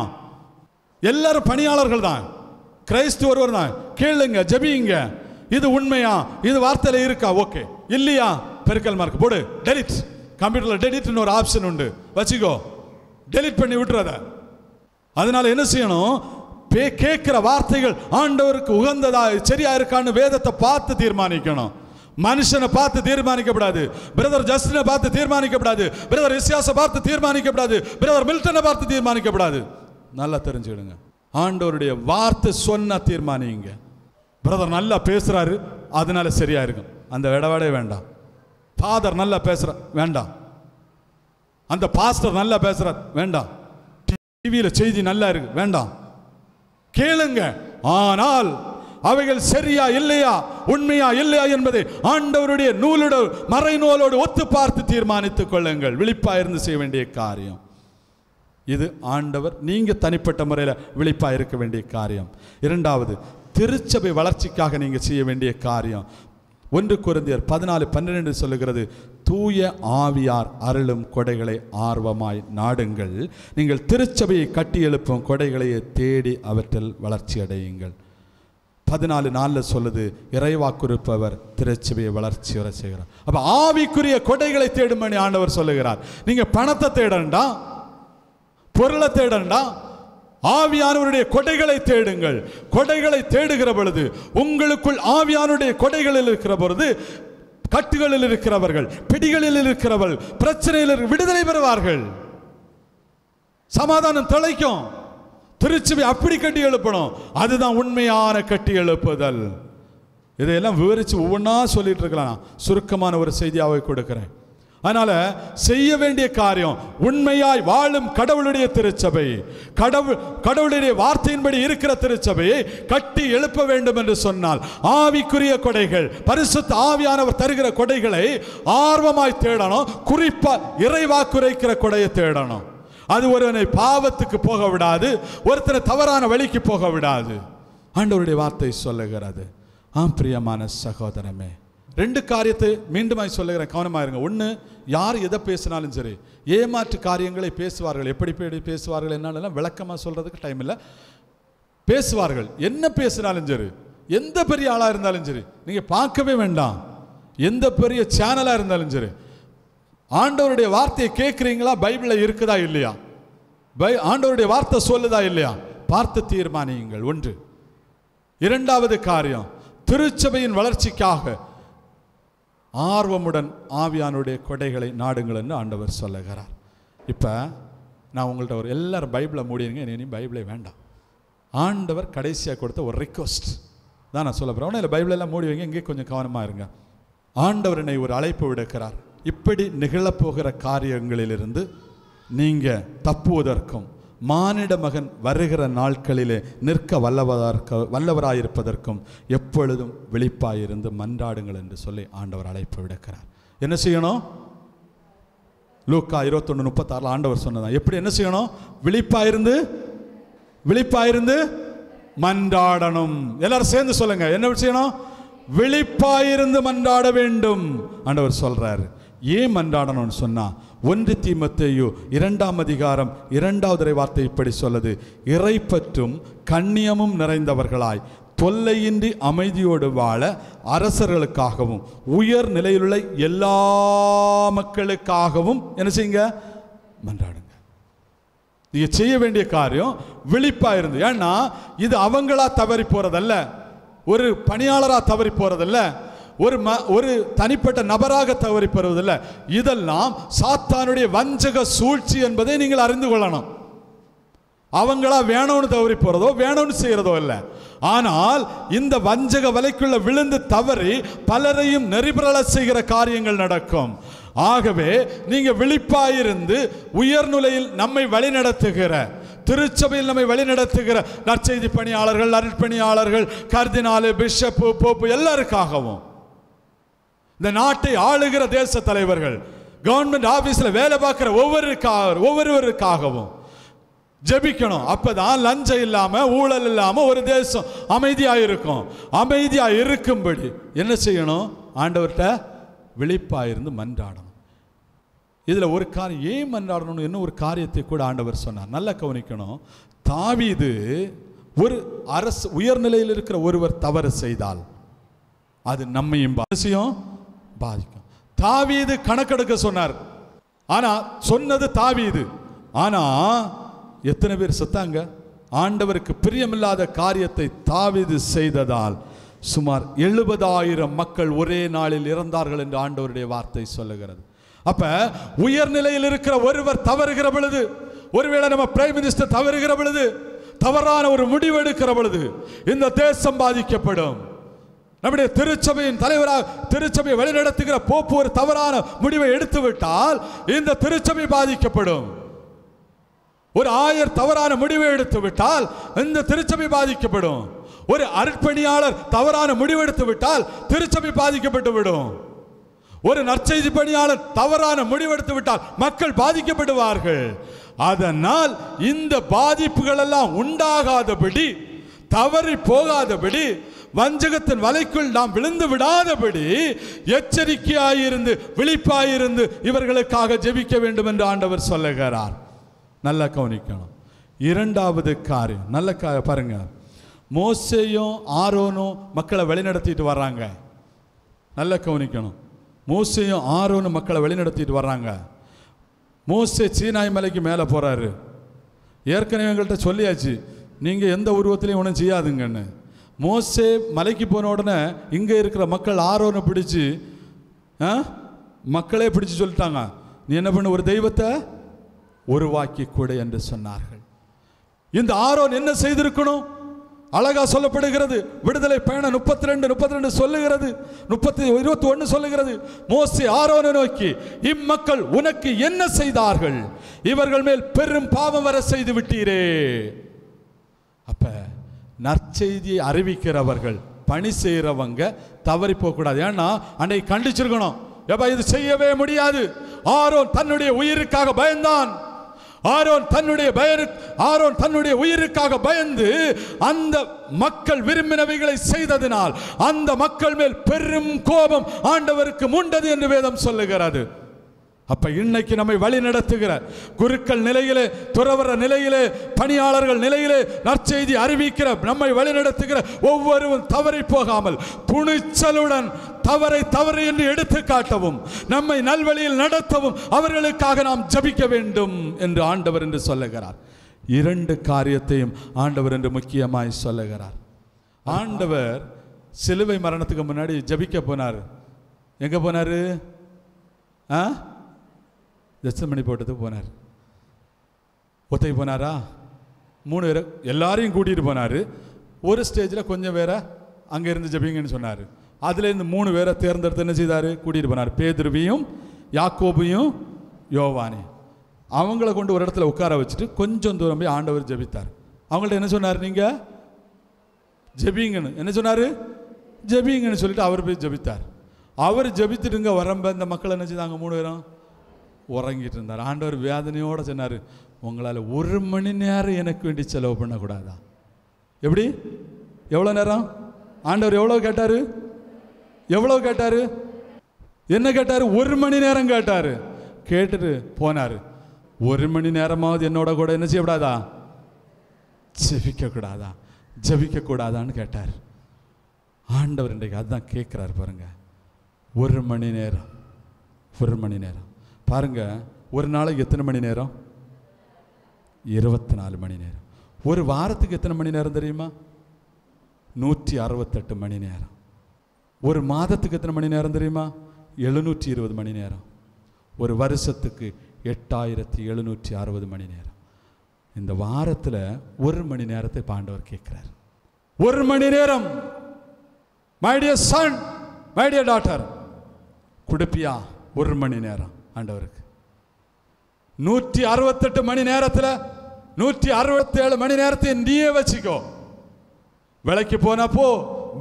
Speaker 6: எல்லாரும் பணியாளர்கள் தான், கிறிஸ்து ஒருவர் தான். கேளுங்க, ஜெபியுங்க. இது உண்மையா? இது வார்த்தையில இருக்கா? ஓகே. இல்லையா? பெருக்கல் மார்க் போடு, டெலிட். கம்ப்யூட்டர்ல டெலிட்னு ஒரு ஆப்ஷன் உண்டு, வச்சுக்கோ. டெலிட் பண்ணி விட்டுறத. அதனால என்ன செய்யணும்? கேட்கிற வார்த்தைகள் ஆண்டவருக்கு உகந்ததா சரியா இருக்கான்னு வேதத்தை பார்த்து தீர்மானிக்கணும். மனுஷனை பார்த்து தீர்மானிக்கப்படாது. பிரதர் ஜஸ்டினை பார்த்து தீர்மானிக்கப்படாது. பிரதர் இஸ்யாஸை பார்த்து தீர்மானிக்கப்படாது. பிரதர் மில்டனை பார்த்து தீர்மானிக்கப்படாது. நல்லா தெரிஞ்சுக்கிடுங்க, ஆண்டவருடைய வார்த்தை சொன்ன தீர்மானிங்க. பிரதர் நல்லா பேசுறாரு அதனால சரியா இருக்கும், அந்த விடவாடே வேண்டாம். ஃபாதர் நல்லா பேசுற வேண்டாம், அந்த பாஸ்டர் நல்லா பேசுறார் வேண்டாம், டிவியில செய்தி நல்லா இருக்கு வேண்டாம். கேளுங்க, ஆனால் அவைகள் சரியா இல்லையா, உண்மையா இல்லையா என்பதை ஆண்டவருடைய நூலோடு மறைநூலோடு ஒத்து பார்த்து தீர்மானித்துக் கொள்ளுங்கள். விழிப்பா இருந்து செய்ய வேண்டிய காரியம் இது. ஆண்டவர் நீங்க தனிப்பட்ட முறையில் விழிப்பா இருக்க வேண்டிய காரியம். 2வது, திருச்சபை வளர்ச்சிக்காக நீங்க செய்ய வேண்டிய காரியம். 1 கொரிந்தியர் 14:12 சொல்லுகிறது, தூய ஆவியார் அருளும் கொடைகளை ஆர்வமாய் நாடுங்கள், நீங்கள் திருச்சபையை கட்டி எழுப்பும் கொடைகளையே தேடி அவற்றில் வளர்ச்சி அடையுங்கள். 14:4 சொல்லுது, இறைவாக்குறுப்பவர் திருச்சபையை வளர்ச்சி வர செய்கிறார். அப்ப ஆவிக்குரிய கொடைகளை தேடும்படி ஆண்டவர் சொல்லுகிறார். நீங்க பணத்தை தேடண்டா, பொருளை தேடண்டா, ஆவியானவருடைய கொடைகளை தேடுங்கள். கொடைகளை தேடுகிற பொழுது, உங்களுக்குள் ஆவியானுடைய கொடைகளில் இருக்கிற பொழுது, கட்டுகளில் இருக்கிறவர்கள், பிடிகளில் இருக்கிறவர்கள், பிரச்சனையில் விடுதலை பெறுவார்கள். சமாதானம் தலைக்கும். திருச்சபை அப்படி கட்டி எழுப்பணும். அதுதான் உண்மையான கட்டி எழுப்புதல். இதையெல்லாம் விவரித்து ஒவ்வொன்றா சொல்லிட்டு இருக்கலாம். சுருக்கமான ஒரு செய்தியாவை கொடுக்கிறேன். அதனால செய்ய வேண்டிய காரியம், உண்மையாய் வாழும் கடவுளுடைய திருச்சபை, கடவுளுடைய வார்த்தையின்படி இருக்கிற திருச்சபையை கட்டி எழுப்ப வேண்டும் என்று சொன்னால், ஆவிக்குரிய கொடைகள், பரிசுத்த ஆவியானவர் தருகிற கொடைகளை ஆர்வமாய் தேடணும். குறிப்பா இறைவாக்குரைக்கிற கொடையை தேடணும். அது ஒருவனை பாவத்துக்கு போக விடாது, ஒருத்தனை தவறான வழிக்கு போக விடாது. ஆண்டவருடைய வார்த்தை சொல்லுகிறது. பிரியமான சகோதரமே, ரெண்டு காரியத்தை மீண்டுமாய் சொல்லுகிறேன், கவனமாக இருங்க. ஒன்று, யார் எதை பேசினாலும் சரி, ஏமாற்று காரியங்களை பேசுவார்கள். எப்படி பேசுவார்கள் என்னென்னலாம் விளக்கமாக சொல்கிறதுக்கு டைம் இல்லை. பேசுவார்கள். என்ன பேசினாலும் சரி, எந்த பெரிய ஆளாக இருந்தாலும் சரி, நீங்கள் பார்க்கவே வேண்டாம். எந்த பெரிய சேனலாக இருந்தாலும் சரி, ஆண்டவருடைய வார்த்தையை கேட்குறீங்களா? பைபிளில் இருக்குதா இல்லையா? ஆண்டவருடைய வார்த்தை சொல்லுதா இல்லையா? பார்த்து தீர்மானியுங்கள். ஒன்று. இரண்டாவது காரியம், திருச்சபையின் வளர்ச்சிக்காக ஆர்வமுடன் ஆவியானுடைய கொடைகளை நாடுங்கள் என்று ஆண்டவர் சொல்லுகிறார். இப்போ நான் உங்கள்கிட்ட ஒரு எல்லாரும் பைபிளை மூடிடுங்க, இனி பைபிளே வேண்டாம். ஆண்டவர் கடைசியாக கொடுத்த ஒரு ரிக்வஸ்ட் தான் நான் சொல்ல போகிறேன். ஒன்றும் இல்லை, பைபிளெல்லாம் மூடி வைங்க, இங்கே கொஞ்சம் கவனமாக இருங்க. ஆண்டவர் என்னை ஒரு அழைப்பு விடுக்கிறார். இப்படி நிகழப்போகிற காரியங்களிலிருந்து நீங்கள் தப்புவதற்கும், மானிட மகன் வருகிற நாட்களிலே நிற்க வல்லவராயிருப்பதற்கும் எப்பொழுதும் விழிப்பாயிருந்து மன்றாடுங்கள் என்று சொல்லி ஆண்டவர் அழைப்பு விடுக்கிறார். என்ன செய்யணும்? லூக்கா 21:36 ஆண்டவர் சொன்னதான். எப்படி என்ன செய்யணும்? விழிப்பாயிருந்து மன்றாடணும். எல்லாரும் சேர்ந்து சொல்லுங்க. என்ன செய்யணும்? விழிப்பாயிருந்து மன்றாட வேண்டும் ஆண்டவர் சொல்றாரு. ஏன் மன்றாடணும்னு சொன்னா, 1 தீமோத்தேயு 2ஆம் அதிகாரம் 2வது வார்த்தை இப்படி சொல்லுது. இறைப்பற்றும் கண்ணியமும் நிறைந்தவர்களாய் தொல்லையின்றி அமைதியோடு வாழ அரசர்களுக்காகவும் உயர் நிலையிலுள்ள எல்லா மக்களுக்காகவும் என்ன செய்யுங்க? மன்றாடுங்க. நீங்க செய்ய வேண்டிய காரியம் விழிப்பா இருந்து. ஏன்னா இது அவங்களா தவறி போறதல்ல, ஒரு பணியாளரா தவறி போறதல்ல, ஒரு தனிப்பட்ட நபராக தவறி பெறுவதில்லை. இதெல்லாம் சாத்தானுடைய வஞ்சக சூழ்ச்சி என்பதை நீங்கள் அறிந்து கொள்ளணும். அவங்களா வேணும்னு தவறி போறதோ வேணும்னு செய்யறதோ இல்லை. ஆனால் இந்த வஞ்சக வலைக்குள்ள விழுந்து தவறி பலரையும் நெறிபெறல செய்கிற காரியங்கள் நடக்கும். ஆகவே நீங்க விழிப்பாயிருந்து உயர்நிலையில் நம்மை வழிநடத்துகிற, திருச்சபையில் நம்மை வழிநடத்துகிற நற்செய்தி பணியாளர்கள், அருட்பணியாளர்கள், கர்தினாலு, பிஷப்பு, போப்பு எல்லாருக்காகவும், இந்த நாட்டை ஆளுகிற தேச தலைவர்கள், கவர்மெண்ட் ஆபீஸ்ல வேலை பார்க்கிற ஒவ்வொருவருக்காகவும் ஜெபிக்கணும். அப்பதான் லஞ்சம் இல்லாம, ஊழல் இல்லாம ஒரு தேசம் அமைதியா இருக்கும். அமைதியா இருக்கும்படி என்ன செய்யணும்? ஆண்டவர்கிட்ட விழிப்பாயிருந்து மன்றாடணும். இதுல ஒரு காரியம், ஏன் மன்றாடணும்? என்ன ஒரு காரியத்தை கூட ஆண்டவர் சொன்னார். நல்லா கவனிக்கணும். தாவீது ஒரு அரசு உயர்நிலையில் இருக்கிற ஒருவர் தவறு செய்தால் அது நம்மையும் பாதிக்கும். தாவீது கணக்கெடுக்க சொன்னார். ஆனா சொன்னது தாவீது. ஆனா எத்தனை பேர் செத்தாங்க? ஆண்டவருக்கு பிரியமில்லாத காரியத்தை தாவீது செய்ததால் சுமார் 70,000 மக்கள் ஒரே நாளில் இறந்தார்கள் என்று ஆண்டவருடைய வார்த்தை சொல்லுகிறது. அப்ப உயர்நிலையில் இருக்கிற ஒருவர் தவறுகிற பொழுது, ஒருவேளை நம்ம பிரைம் மினிஸ்டர் தவறுகிற பொழுது, தவறான ஒரு முடிவு எடுக்கிற பொழுது இந்த தேசம் பாதிக்கப்படும். நம்முடைய திருச்சபையின் தலைவராக, திருச்சபையை வழிநடத்துகிற போப்பு ஒரு தவறான முடிவை எடுத்து விட்டால் இந்த திருச்சபை பாதிக்கப்படும். ஒரு ஆயர் தவறான முடிவை எடுத்து விட்டால் இந்த திருச்சபை பாதிக்கப்படும். ஒரு அருட்பணியாளர் தவறான முடிவு எடுத்து விட்டால் திருச்சபை பாதிக்கப்பட்டு விடும். ஒரு நற்செய்தி பணியாளர் தவறான முடிவெடுத்து விட்டால் மக்கள் பாதிக்கப்படுவார்கள். அதனால் இந்த பாதிப்புகள் எல்லாம் உண்டாகாதபடி, தவறி போகாதபடி, வஞ்சகத்தின் வலைக்குள் நாம் விழுந்து விடாதபடி எச்சரிக்கையாயிருந்து விழிப்பாயிருந்து இவர்களுக்காக ஜெபிக்க வேண்டும் என்று ஆண்டவர் சொல்லுகிறார். நல்லா கவனிக்கணும். இரண்டாவது காரியம் நல்ல பாருங்க. மோசேயும் ஆரோனும் மக்களை வழிநடத்திட்டு வர்றாங்க. நல்லா கவனிக்கணும். மோசேயும் ஆரோனும் மக்களை வழிநடத்திட்டு வர்றாங்க. மோசே சீனாய் மலைக்கு மேலே போறாரு. ஏற்கனவே எங்கள்கிட்ட சொல்லியாச்சு, நீங்கள் எந்த உருவத்திலையும் ஒன்றும் செய்யாதுங்கன்னு. மோசே மலைக்கு போன உடனே இங்கே இருக்கிற மக்கள் ஆரோனை பிடிச்சி மக்களே பிடிச்சு சொல்லிட்டாங்க, நீ என்ன பண்ண, ஒரு தெய்வத்தை உருவாக்கி கொடு என்று சொன்னார்கள். இந்த ஆரோன் என்ன செய்திருக்கணும்? அழகா சொல்லப்படுகிறது. விடுதலை பயணம் 32 சொல்லுகிறது, 21 சொல்லுகிறது. மோசே ஆரோனை நோக்கி, இம்மக்கள் உனக்கு என்ன செய்தார்கள்? இவர்கள் மேல் பெரும் பாவம் வர செய்து விட்டீரே. அப்ப நற்செய்தியை அறிவிக்கிறவர்கள், பணி செய்யறவங்க தவறி போகக்கூடாது. ஏன்னா அன்னைக்கு கண்டிச்சிருக்கணும், எப்ப இது செய்யவே முடியாது. ஆரோன் தன்னுடைய உயிருக்காக பயந்தான். ஆரோன் தன்னுடைய உயிருக்காக பயந்து அந்த மக்கள் விரும்பினவைகளை செய்ததினால் அந்த மக்கள் மேல் பெரும் கோபம் ஆண்டவருக்கு மூண்டது என்று வேதம் சொல்லுகிறது. அப்ப இன்னைக்கு நம்மை வழி நடத்துகிற குருக்கள் நிலையிலே, துறவர நிலையிலே, பணியாளர்கள் நிலையிலே நற்செய்தி அறிவிக்கிற நம்மை வழி நடத்துகிற ஒவ்வொருவரும் தவறி போகாமல் துணிச்சலுடன் தவறு என்று எடுத்து காட்டவும், நம்மை நல்வழியில் நடத்தவும் அவர்களுக்காக நாம் ஜபிக்க வேண்டும் என்று ஆண்டவர் என்று சொல்லுகிறார். 2 காரியத்தையும் ஆண்டவர் என்று முக்கியமாய் சொல்லுகிறார். ஆண்டவர் சிலுவை மரணத்துக்கு முன்னாடி ஜபிக்க போனார். எங்க போனாரு? ஜெத்சமனி போட்டதுக்கு போனார். ஒத்தை போனாரா? 3 பேரை எல்லாரையும் கூட்டிகிட்டு போனார். ஒரு ஸ்டேஜில் கொஞ்சம் பேரை அங்கே இருந்து ஜபிங்கன்னு சொன்னார். அதுலேருந்து 3 பேரை தேர்ந்தெடுத்து என்ன செய்தார்? கூட்டிகிட்டு போனார். பேதுருவையும் யாக்கோபையும் யோவானையும். அவங்கள கொண்டு ஒரு இடத்துல உட்கார வச்சுட்டு கொஞ்சம் தூரம் போய் ஆண்டவர் ஜபித்தார். அவங்கள்ட்ட என்ன சொன்னார்? நீங்கள் ஜபிங்கன்னு என்ன சொன்னார்? ஜபிங்கன்னு சொல்லிட்டு அவர் போய் ஜபித்தார். அவர் ஜபித்துட்டுங்க வரம்ப இந்த மக்கள் என்ன செய்தாங்க? 3 பேரும் உறங்கிட்டு இருந்தார். ஆண்டவர் வேதனையோடு சொன்னார், உங்களால் 1 மணி நேரம் எனக்கு வேண்டி செலவு பண்ணக்கூடாதா? எப்படி? எவ்வளோ நேரம்? ஆண்டவர் எவ்வளோ கேட்டார்? என்ன கேட்டார்? 1 மணி நேரம் கேட்டார். கேட்டுட்டு போனார். 1 மணி நேரமாவது என்னோட கூட என்ன செய்யக்கூடாதா? ஜபிக்கக்கூடாதான்னு கேட்டார். ஆண்டவர் இன்றைக்கு அதுதான் கேட்குறாரு பாருங்க. 1 மணி நேரம் பாருங்க. ஒரு நாளைக்கு எத்தனை மணி நேரம்? 24 மணி நேரம். ஒரு வாரத்துக்கு எத்தனை மணி நேரம் தெரியுமா? 168 மணி நேரம். ஒரு மாதத்துக்கு எத்தனை மணி நேரம் தெரியுமா? 720 மணி நேரம். ஒரு வருஷத்துக்கு 8760 மணி நேரம். இந்த வாரத்தில் 1 மணி நேரத்தை ஆண்டவர் கேட்கிறார். 1 மணி நேரம். My dear son, my dear daughter, கொடுப்பியா? 1 மணி நேரம் ஆண்டவருக்கு. 168 மணி நேரத்தில் 167 மணி நேரத்தை நீயே வச்சுக்கோ. வேலைக்கு போனா போ,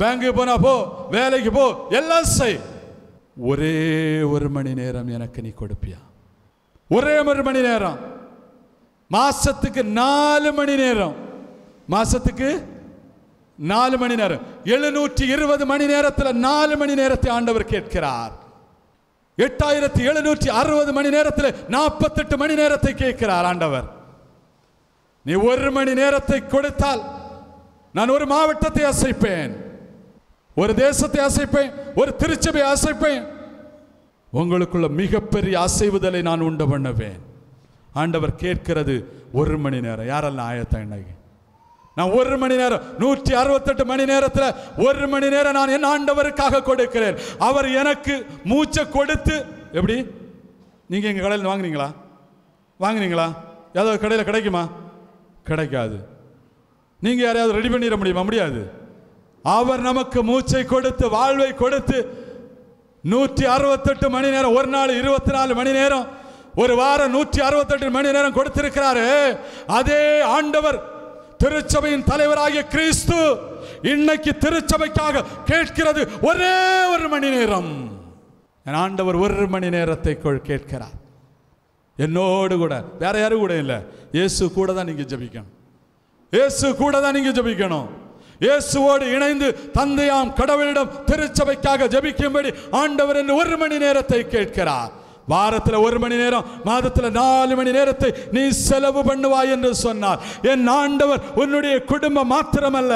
Speaker 6: பேங்கு போனா போ, வேலைக்கு போ, எல்லாம் செய். ஒரே 1 மணி நேரம் எனக்கு நீ கொடுப்பியா? ஒரே 1 மணி நேரம். மாசத்துக்கு 4 மணி நேரம். மாசத்துக்கு 4 மணி நேரம். 720 மணி நேரத்தில் 4 மணி நேரத்தை ஆண்டவர் கேட்கிறார். 8760 மணி நேரத்தில் 48 மணி நேரத்தை கேட்கிறார் ஆண்டவர். நீ 1 மணி நேரத்தை கொடுத்தால் நான் ஒரு மாவட்டத்தை அசைப்பேன், ஒரு தேசத்தை அசைப்பேன், ஒரு திருச்சபை அசைப்பேன். உங்களுக்குள்ள மிகப்பெரிய அசைவுதலை நான் உண்டு பண்ணுவேன். ஆண்டவர் கேட்கிறது 1 மணி நேரம். யாரெல்லாம் ஆயத்தம்? இன்னைக்கு நான் 1 மணி நேரம், 168 மணி நேரத்தில் 1 மணி நேரம் நான் என் ஆண்டவருக்காக கொடுக்கிறேன். அவர் எனக்கு மூச்சை கொடுத்து. எப்படி? நீங்கள் எங்கள் கடையில் வாங்கினீங்களா? ஏதாவது கடையில் கிடைக்குமா? கிடைக்காது. நீங்கள் யாரையாவது ரெடி பண்ணிட முடியுமா? முடியாது. அவர் நமக்கு மூச்சை கொடுத்து, வாழ்வை கொடுத்து 168 மணி நேரம், ஒரு நாள் 24 மணி நேரம், ஒரு வாரம் 168 மணி நேரம் கொடுத்திருக்கிறாரு. அதே ஆண்டவர் திருச்சபையின் தலைவராகிய கிறிஸ்து இன்னைக்கு திருச்சபைக்காக கேட்கிறது ஒரே 1 மணி நேரம். என் ஆண்டவர் 1 மணி நேரத்தை கேட்கிறார். என்னோடு கூட, வேற யாரும் கூட இல்லை, இயேசு கூட தான் நீங்க ஜெபிக்கணும். இயேசு கூட தான் நீங்க ஜெபிக்கணும். இயேசுவோடு இணைந்து தந்தையாம் கடவுளிடம் திருச்சபைக்காக ஜெபிக்கும்படி ஆண்டவர் என்று 1 மணி நேரத்தை கேட்கிறார். வாரத்தில் 1 மணி நேரம், மாதத்தில் 4 மணி நேரத்தை நீ செலவு பண்ணுவாய் என்று சொன்னார். என் ஆண்டவர் உன்னுடைய குடும்பம் மாத்திரமல்ல,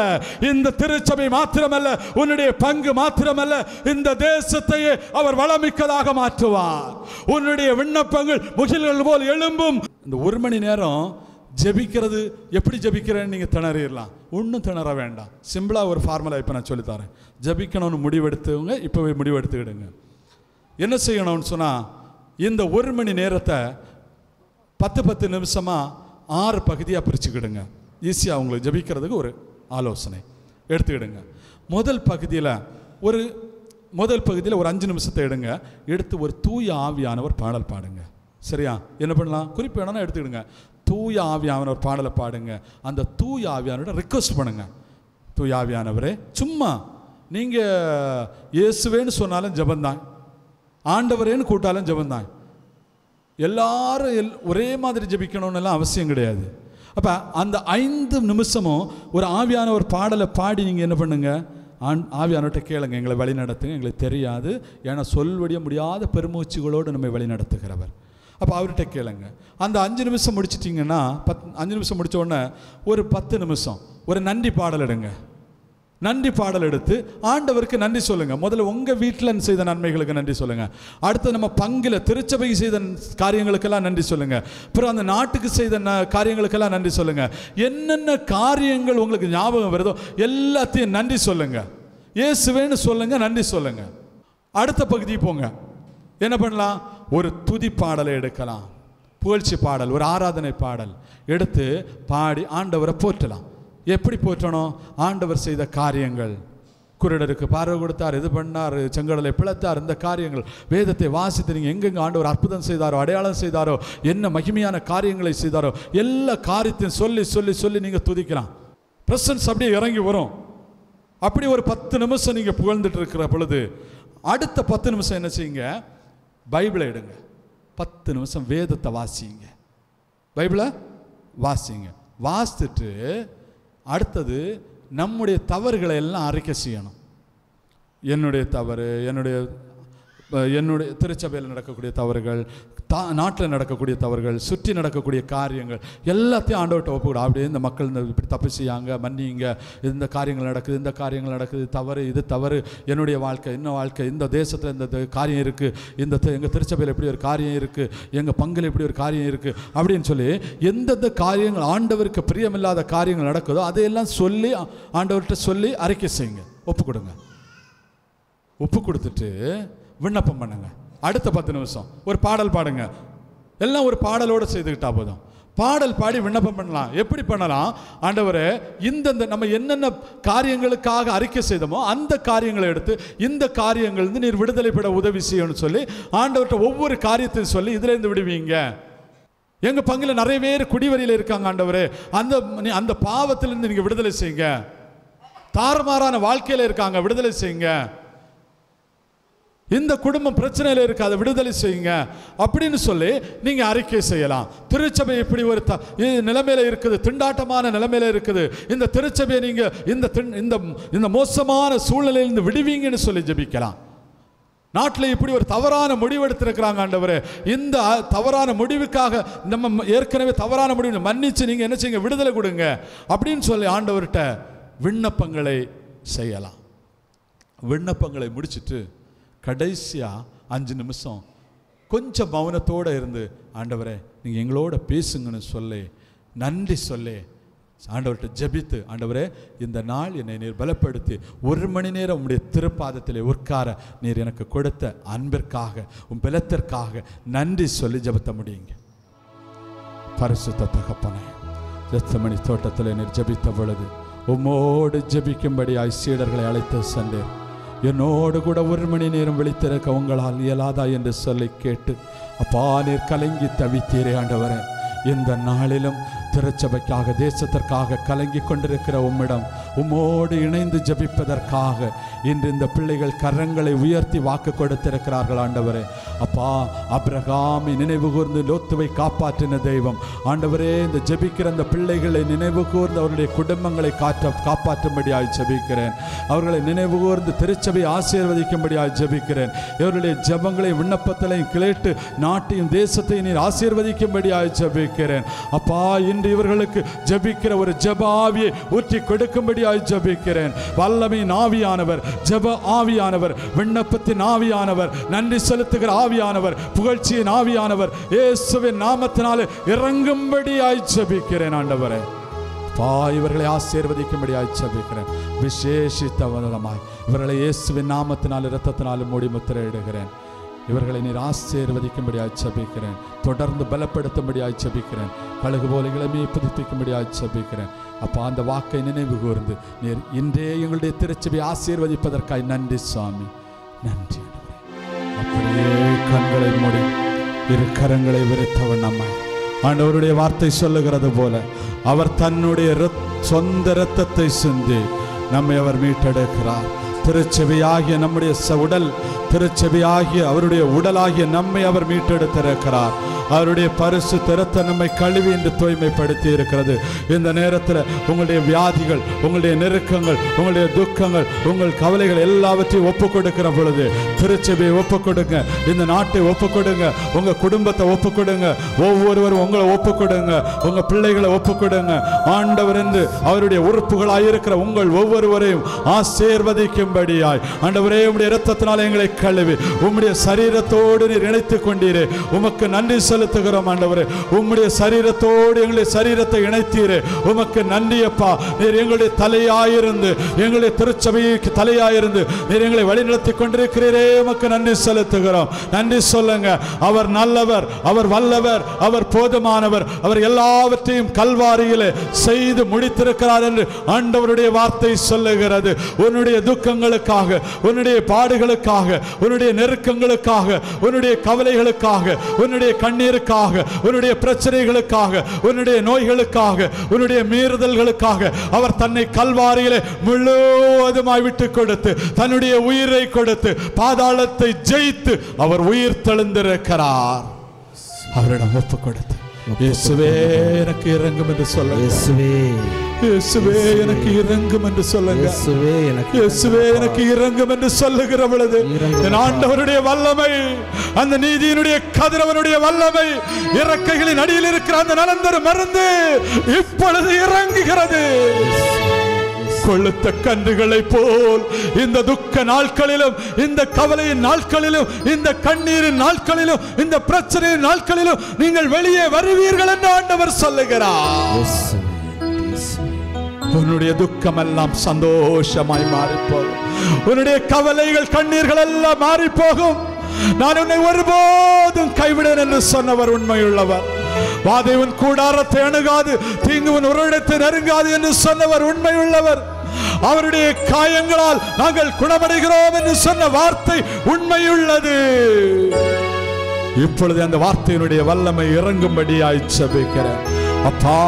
Speaker 6: இந்த திருச்சபை மாத்திரமல்ல, உன்னுடைய பங்கு மாத்திரமல்ல, இந்த தேசத்தையே அவர் வளமிக்கதாக மாற்றுவார். உன்னுடைய விண்ணப்பங்கள் முகில்கள் போல் எழும்பும். இந்த 1 மணி நேரம் ஜெபிக்கிறது எப்படி ஜெபிக்கிறேன்னு நீங்கள் திணறிடலாம். ஒன்றும் திணற வேண்டாம். சிம்பிளாக ஒரு ஃபார்முலா இப்போ நான் சொல்லித்தரேன். ஜெபிக்கணும்னு முடிவெடுத்தவங்க இப்போவே முடிவெடுத்துக்கிடுங்க. என்ன செய்யணும்னு சொன்னால், இந்த 1 மணி நேரத்தை 10 நிமிஷமாக 6 பகுதியாக பிரிச்சுக்கிடுங்க. ஈஸியாக உங்களுக்கு ஜெபிக்கிறதுக்கு ஒரு ஆலோசனை எடுத்துக்கிடுங்க. முதல் பகுதியில் ஒரு 5 நிமிஷத்தை எடுங்க. எடுத்து ஒரு தூய ஆவியானவர் பாடல் பாடுங்க. சரியா? என்ன பண்ணலாம்? குறிப்பு வேணும்னா எடுத்துக்கிடுங்க. தூய ஆவியானவர் பாடலை பாடுங்க. அந்த தூய ஆவியானவரை ரிக்வெஸ்ட் பண்ணுங்க. தூய ஆவியானவரே, சும்மா நீங்கள் இயேசுவேன்னு சொன்னாலும் ஜெபந்தான், ஆண்டவரேன்னு கூட்டாலும் ஜெபந்தான். எல்லாரும் ஒரே மாதிரி ஜெபிக்கணும்னு எல்லாம் அவசியம் கிடையாது. அப்போ அந்த 5 நிமிஷமும் ஒரு ஆவியானவர் பாடலை பாடி நீங்கள் என்ன பண்ணுங்க, ஆவியானவர்கிட்ட கேளுங்க, எங்களை வழி நடத்துங்க, எங்களுக்கு தெரியாது, ஏன்னா சொல்வடிய முடியாத பெருமூச்சுகளோடு நம்மை வழி நடத்துகிறவர். அப்போ அவர்கிட்ட கேளுங்க. அந்த 5 நிமிஷம் முடிச்சிட்டிங்கன்னா 5 நிமிஷம் முடித்த உடனே ஒரு 10 நிமிஷம் ஒரு நன்றி பாடல் எடுங்க. நன்றி பாடல் எடுத்து ஆண்டவருக்கு நன்றி சொல்லுங்கள். முதல்ல உங்கள் வீட்டில் செய்த நன்மைகளுக்கு நன்றி சொல்லுங்கள். அடுத்து நம்ம பங்கில் திருச்சபைக்கு செய்த காரியங்களுக்கெல்லாம் நன்றி சொல்லுங்கள். அப்புறம் அந்த நாட்டுக்கு செய்த காரியங்களுக்கெல்லாம் நன்றி சொல்லுங்கள். என்னென்ன காரியங்கள் உங்களுக்கு ஞாபகம் வருதோ எல்லாத்தையும் நன்றி சொல்லுங்கள். இயேசுவேன்னு சொல்லுங்கள், நன்றி சொல்லுங்கள். அடுத்த பகுதிக்கு போங்க. என்ன பண்ணலாம்? ஒரு துதி பாடலை எடுக்கலாம், புகழ்ச்சி பாடல், ஒரு ஆராதனை பாடல் எடுத்து பாடி ஆண்டவரை போற்றலாம். எப்படி போற்றணும்? ஆண்டவர் செய்த காரியங்கள், குருடருக்கு பார்வை கொடுத்தார், இது பண்ணார், செங்கடலை பிளத்தார், இந்த காரியங்கள் வேதத்தை வாசித்து நீங்கள் எங்கெங்கே ஆண்டவர் அற்புதம் செய்தாரோ, அடையாளம் செய்தாரோ, என்ன மகிமையான காரியங்களை செய்தாரோ எல்லா காரியத்தையும் சொல்லி சொல்லி சொல்லி நீங்கள் துதிக்கலாம். பிரசன்ஸ் அப்படியே இறங்கி வரும். அப்படி ஒரு 10 நிமிஷம் நீங்கள் புகழ்ந்துட்டு இருக்கிற பொழுது அடுத்த 10 நிமிஷம் என்ன செய்யுங்க? பைபிளை எடுங்க. 10 நிமிஷம் வேதத்தை வாசிங்க, பைபிளை வாசிங்க. வாசித்துட்டு அடுத்தது நம்முடைய தவறுகளை எல்லாம் அறிக்கை செய்யணும். என்னுடைய தவறு, என்னுடைய திருச்சபையில் நடக்கக்கூடிய தவறுகள், நாட்டில் நடக்கக்கூடிய தவறுகள், சுற்றி நடக்கக்கூடிய காரியங்கள் எல்லாத்தையும் ஆண்டவர்கிட்ட ஒப்புக்கூட. அப்படியே இந்த மக்கள் இப்படி தப்பு செய்யாங்க, மன்னிங்க, இந்த காரியங்கள் நடக்குது, இந்த காரியங்கள் நடக்குது, தவறு, இது தவறு, என்னுடைய வாழ்க்கை, இன்னும் வாழ்க்கை, இந்த தேசத்தில் இந்த காரியம் இருக்குது, எங்கள் திருச்சபையில் இப்படி ஒரு காரியம் இருக்குது, எங்கள் பங்கில் இப்படி ஒரு காரியம் இருக்குது அப்படின்னு சொல்லி எந்தெந்த காரியங்கள் ஆண்டவருக்கு பிரியமில்லாத காரியங்கள் நடக்குதோ அதையெல்லாம் சொல்லி ஆண்டவர்கிட்ட சொல்லி அறிக்கை செய்யுங்க, ஒப்பு கொடுங்க. ஒப்பு கொடுத்துட்டு விண்ணப்பம் பண்ணுங்க. அடுத்த 10 நிமிஷம் ஒரு பாடல் பாடுங்க. எல்லாம் ஒரு பாடலோடு செய்துக்கிட்டா போதும். பாடல் பாடி விண்ணப்பம் பண்ணலாம். எப்படி பண்ணலாம்? ஆண்டவரே, இந்தந்த நம்ம என்னென்ன காரியங்களுக்காக அறிக்கை செய்தோமோ அந்த காரியங்களை எடுத்து இந்த காரியங்கள் நீர் விடுதலை பெற உதவி செய்யணும்னு சொல்லி ஆண்டவர்கிட்ட ஒவ்வொரு காரியத்தையும் சொல்லி இதிலேருந்து விடுவீங்க. எங்கள் பங்கில் நிறைய பேர் குடிவரியில் இருக்காங்க, ஆண்டவரே அந்த பாவத்திலிருந்து நீங்கள் விடுதலை செய்யுங்க. தாறுமாறான வாழ்க்கையில் இருக்காங்க, விடுதலை செய்யுங்க. இந்த குடும்பம் பிரச்சனையில் இருக்கு, அதை விடுதலை செய்யுங்க அப்படின்னு சொல்லி நீங்கள் அறிக்கை செய்யலாம். திருச்சபை இப்படி ஒரு நிலைமையில இருக்குது, திண்டாட்டமான நிலைமையில இருக்குது, இந்த திருச்சபையை நீங்கள் இந்த மோசமான சூழ்நிலையிலிருந்து விடுவீங்கன்னு சொல்லி ஜெபிக்கலாம். நாட்டில் இப்படி ஒரு தவறான முடிவு எடுத்திருக்கிறாங்க, ஆண்டவரே இந்த தவறான முடிவுக்காக நம்ம ஏற்கனவே தவறான முடிவு மன்னிச்சு நீங்கள் என்ன செய்யுங்க, விடுதலை கொடுங்க அப்படின்னு சொல்லி ஆண்டவர்கிட்ட விண்ணப்பங்களை செய்யலாம். விண்ணப்பங்களை முடிச்சுட்டு கடைசியாக 5 நிமிஷம் கொஞ்சம் மௌனத்தோடு இருந்து ஆண்டவரே நீங்கள் எங்களோட பேசுங்கன்னு சொல்லி நன்றி சொல்லி ஆண்டவர்கிட்ட ஜெபித்து, ஆண்டவரே இந்த நாள் என்னை நீர் பலப்படுத்தி 1 மணி நேரம் உம்முடைய திருப்பாதத்தில் உட்கார நீர் எனக்கு கொடுத்த அன்பிற்காக உன் பலத்திற்காக நன்றி சொல்லி ஜெபத்த முடியுங்க. பரிசுத்த தகப்பனே, ஜெத்சமனி தோட்டத்தில் நீர் ஜெபித்த பொழுது உம்மோடு ஜெபிக்கும்படி சீடர்களை அழைத்து சென்றேன். என்னோடு கூட 1 மணி நேரம் விழித்திருக்க உங்களால் இயலாதா என்று சொல்லி கேட்டு அப்பா நீர் கலங்கி தவித்தீரே. ஆண்டவரே, இந்த நாளிலும் திருச்சபைக்காக தேசத்திற்காக கலங்கி கொண்டிருக்கிற உம்மிடம் உம்மோடு இணைந்து ஜபிப்பதற்காக இன்று இந்த பிள்ளைகள் கரங்களை உயர்த்தி வாக்கு கொடுத்திருக்கிறார்கள். ஆண்டவரே அப்பா, அப்ரகாமை நினைவு கூர்ந்து லோத்துவை காப்பாற்றின தெய்வம் ஆண்டவரே, இந்த ஜபிக்கிற அந்த பிள்ளைகளை நினைவு கூர்ந்து அவருடைய குடும்பங்களை காப்பாற்றும்படியாய் ஜபிக்கிறேன். அவர்களை நினைவு கூர்ந்து திருச்சபை ஆசீர்வதிக்கும்படியாய் ஜபிக்கிறேன். இவருடைய ஜபங்களை விண்ணப்பத்திலையும் கேட்டு நாட்டையும் தேசத்தையும் நீர் ஆசீர்வதிக்கும்படியாய் ஜபிக்கிறேன். அப்பா, இன்று இவர்களுக்கு ஜபிக்கிற ஒரு ஜபாவியை ஊற்றி கொடுக்கும்படியாய் ஜபிக்கிறேன். வல்லமையின் ஆவியானவர் ஜெப ஆவியானவர், விண்ணப்பத்தின் ஆவியானவர், நன்றி செலுத்துகிற ஆவியானவர், புகழ்ச்சியின் ஆவியானவர் இயேசுவின் நாமத்தினாலே இறங்கும்படியாய் ஜெபிக்கிறேன் ஆண்டவரே. இவர்களை ஆசீர்வதிக்கும்படியாய் ஜெபிக்கிறேன். விசேஷித்தவனமாய் இவர்களை இயேசுவின் நாமத்தினால் இரத்தத்தினாலும் மூடி முத்திரையிடுகிறேன். இவர்களை நீர் ஆசீர்வதிக்கும்படியாய் ஜெபிக்கிறேன். தொடர்ந்து பலப்படுத்தும்படியாய் ஜெபிக்கிறேன். கழுகு போல இளமையை புதுப்பிக்கும்படியாய் ஜெபிக்கிறேன். அப்பா, அந்த வாக்கை நினைவு கூர்ந்து நீர் இன்றே எங்களுடைய திருச்சபை ஆசீர்வதிப்பதற்காய் நன்றி சுவாமி, நன்றி. அப்படியே கண்களை மூடி இரு கரங்களை விரித்தவன் நம்மை ஆண்டவருடைய வார்த்தை சொல்லுகிறது போல அவர் தன்னுடைய சொந்த இரத்தத்தை சிந்தி நம்மை அவர் மீட்டெடுக்கிறார். திருச்சபையாகிய நம்முடைய உடல், திருச்சபையாகிய அவருடைய உடலாகிய நம்மை அவர் மீட்டெடுத்திருக்கிறார். அவருடைய பரிசுத்த இரத்தம் நம்மை கழுவி என்று தூய்மைப்படுத்தி இருக்கிறது. இந்த நேரத்தில் உங்களுடைய வியாதிகள், உங்களுடைய நெருக்கங்கள், உங்களுடைய துக்கங்கள், உங்கள் கவலைகள் எல்லாவற்றையும் ஒப்புக் கொடுக்கிற பொழுது திருச்சபையை ஒப்புக் கொடுங்க, இந்த நாட்டை ஒப்புக் கொடுங்க, உங்க குடும்பத்தை ஒப்புக் கொடுங்க, ஒவ்வொருவரும் உங்களை ஒப்புக் கொடுங்க, உங்க பிள்ளைகளை ஒப்புக் கொடுங்க. ஆண்டவர் என்று அவருடைய உறுப்புகளாயிருக்கிற உங்கள் ஒவ்வொருவரையும் ஆசீர்வதிக்கும்படியாய் ஆண்டவரே உம்முடைய இரத்தத்தினால் எங்களை கழுவி உம்முடைய சரீரத்தோடு நீர் இணைத்துக் கொண்டீரே, உமக்கு நன்றி செலுத்துகிறோம் ஆண்டவரே. உம்முடைய சரீரத்தோடு எங்களுடைய சரீரத்தை இணைத்தீரே, உமக்கு நன்றி அப்பா. நீர் எங்களுடைய தலையாயிருந்து, எங்களுடைய திருச்சபைக்கு தலையாயிருந்து நீர் எங்களை வழிநடத்தி கொண்டிருக்கிறீரே, உமக்கு நன்றி செலுத்துகிறோம். நன்றி சொல்லுங்க. அவர் நல்லவர், அவர் வல்லவர், அவர் போதுமானவர், அவர் எல்லாவற்றையும் கல்வாரியிலே செய்து முடித்திருக்கிறார் என்று ஆண்டவருடைய வார்த்தை சொல்லுகிறது. உன்னுடைய துக்கங்களுக்காக, உன்னுடைய பாடுகளுக்காக, உன்னுடைய நெருக்கங்களுக்காக, உன்னுடைய கவலைகளுக்காக, உன்னுடைய கண்ணீருக்காக, உன்னுடைய பிரச்சனைகளுக்காக, உன்னுடைய நோய்களுக்காக, உன்னுடைய மீறுதல்களுக்காக அவர் தன்னை கல்வாரியிலே முழுவதுமாய் விட்டு கொடுத்து தன்னுடைய உயிரை கொடுத்து பாதாளத்தை ஜெயித்து அவர் உயிர் தெழுந்திருக்கிறார். அவரிடம் ஒப்பு கொடுத்து இயேசுவே எனக்கு இறங்கும் என்று சொல்லுங்க. இயேசுவே எனக்கு இறங்கும் என்று சொல்லுங்க. இயேசுவே எனக்கு இறங்கும் என்று சொல்லுகிற பொழுது என் ஆண்டவருடைய வல்லமை, அந்த நீதியினுடைய கதிரவனுடைய வல்லமை, இறக்கைகளின் அடியில் இருக்கிற அந்த நலந்தரு மருந்து இப்பொழுது இறங்குகிறது. கொழுத்த கன்றுகளை போல் இந்த துக்க நாட்களிலும், இந்த கவலையின் நாட்களிலும், இந்த கண்ணீரின் நாட்களிலும், இந்த பிரச்சனையின் நாட்களிலும் நீங்கள் வெளியே வருவீர்கள் என்று ஆண்டவர் சொல்லுகிறார். உன்னுடைய துக்கம் எல்லாம் சந்தோஷமாய் மாறிப்போகும். உன்னுடைய கவலைகள், கண்ணீர்கள் எல்லாம் மாறி போகும். நான் உன்னை ஒருபோதும் கைவிடேன் என்று சொன்னவர் உண்மையுள்ளவர். வாதை உன் கூடாரத்தை அணுகாது, தீங்கு உன் ஒரு இடத்தை நெருங்காது என்று சொன்னவர் உண்மையுள்ளவர். அவருடைய காயங்களால் நாங்கள் குணமடைகிறோம் என்று சொன்ன வார்த்தை உண்மையுள்ளது. இப்பொழுது அந்த வார்த்தையினுடைய வல்லமை இறங்கும்படியாய் ஜெபிக்கிறேன். அப்பா,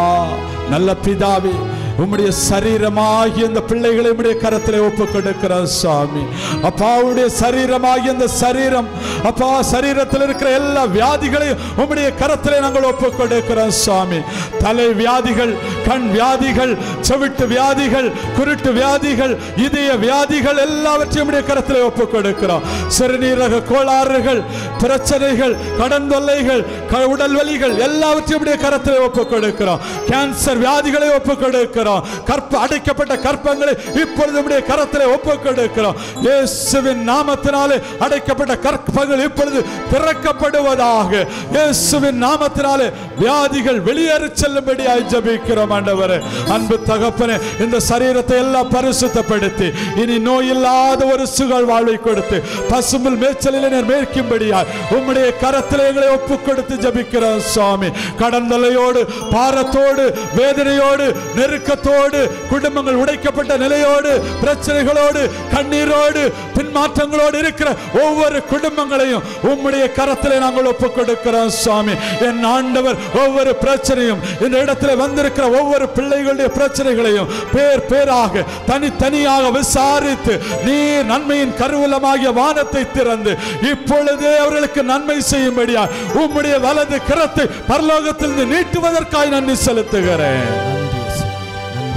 Speaker 6: நல்ல பிதாவே, உம்முடைய சரீரமாகிய இந்த பிள்ளைகளை உம்முடைய கரத்திலே ஒப்புக் கொடுக்கிறார் சுவாமி. அப்பா, உம்முடைய சரீரமாகிய இந்த சரீரம், அப்பா, சரீரத்தில் இருக்கிற எல்லா வியாதிகளையும் உம்முடைய கரத்திலே நாங்கள் ஒப்புக் கொடுக்கிறோம் சுவாமி. தலை வியாதிகள், கண் வியாதிகள், செவிட்டு வியாதிகள், குருட்டு வியாதிகள், இதய வியாதிகள் எல்லாவற்றையும் உம்முடைய கரத்திலே ஒப்புக் கொடுக்கிறோம். சிறுநீரக கோளாறுகள், பிரச்சனைகள், கடன் தொல்லைகள், உடல் வலிகள் எல்லாவற்றையும் உம்முடைய கரத்திலே ஒப்புக் கொடுக்கிறோம். கேன்சர் வியாதிகளை ஒப்புக் கொடுக்கிறோம். அடைக்கப்பட்ட கற்பங்களை இப்பொழுது நம்முடைய கரத்திலே ஒப்புக் கொடுக்கிறோம். இயேசுவின் நாமத்தினாலே அடைக்கப்பட்ட கற்பங்கள் இப்பொழுது திறக்கப்படுவதாக. இயேசுவின் நாமத்தினாலே வியாதிகள் வெளியேறி செல்லும்படியாய் ஜெபிக்கிறோம் ஆண்டவரே. அன்பு தகப்பனே, இந்த சரீரத்தை எல்லாம் பரிசுத்தப்படுத்தி இனி நோய் இல்லாத ஒரு சுகல் வாழ்வை கொடுத்து பசும்புல் மேய்ச்சலிலே மேய்க்கும்படியாய் உம்முடைய கரத்திலே எங்களை ஒப்புக் கொடுத்து ஜெபிக்கிறோம் சுவாமி. கடந்தலையோடு, பாரத்தோடு, வேதனையோடு, நெருக்கத்தோடு, குடும்பங்கள் உடைக்கப்பட்ட நிலையோடு, பிரச்சனைகளோடு, கண்ணீரோடு, பின்மாற்றங்களோடு இருக்கிற ஒவ்வொரு குடும்பங்களையும் உம்முடைய கரத்திலே நாங்கள் ஒப்புக் கொடுக்கிறோம் சுவாமி. என் ஆண்டவர், ஒவ்வொரு பிரச்சனையும், இந்த இடத்துல வந்திருக்கிற ஒவ்வொரு பிள்ளைகளுடைய பிரச்சனைகளையும் பேர் பேராக தனித்தனியாக விசாரித்து நீர் நன்மையின் கருவூலமாகிய வானத்தை திறந்து இப்பொழுதே அவர்களுக்கு நன்மை செய்யும்படியா உம்முடைய வலது கரத்தை பரலோகத்திலிருந்து நீட்டுவதற்காக நன்றி செலுத்துகிறேன்.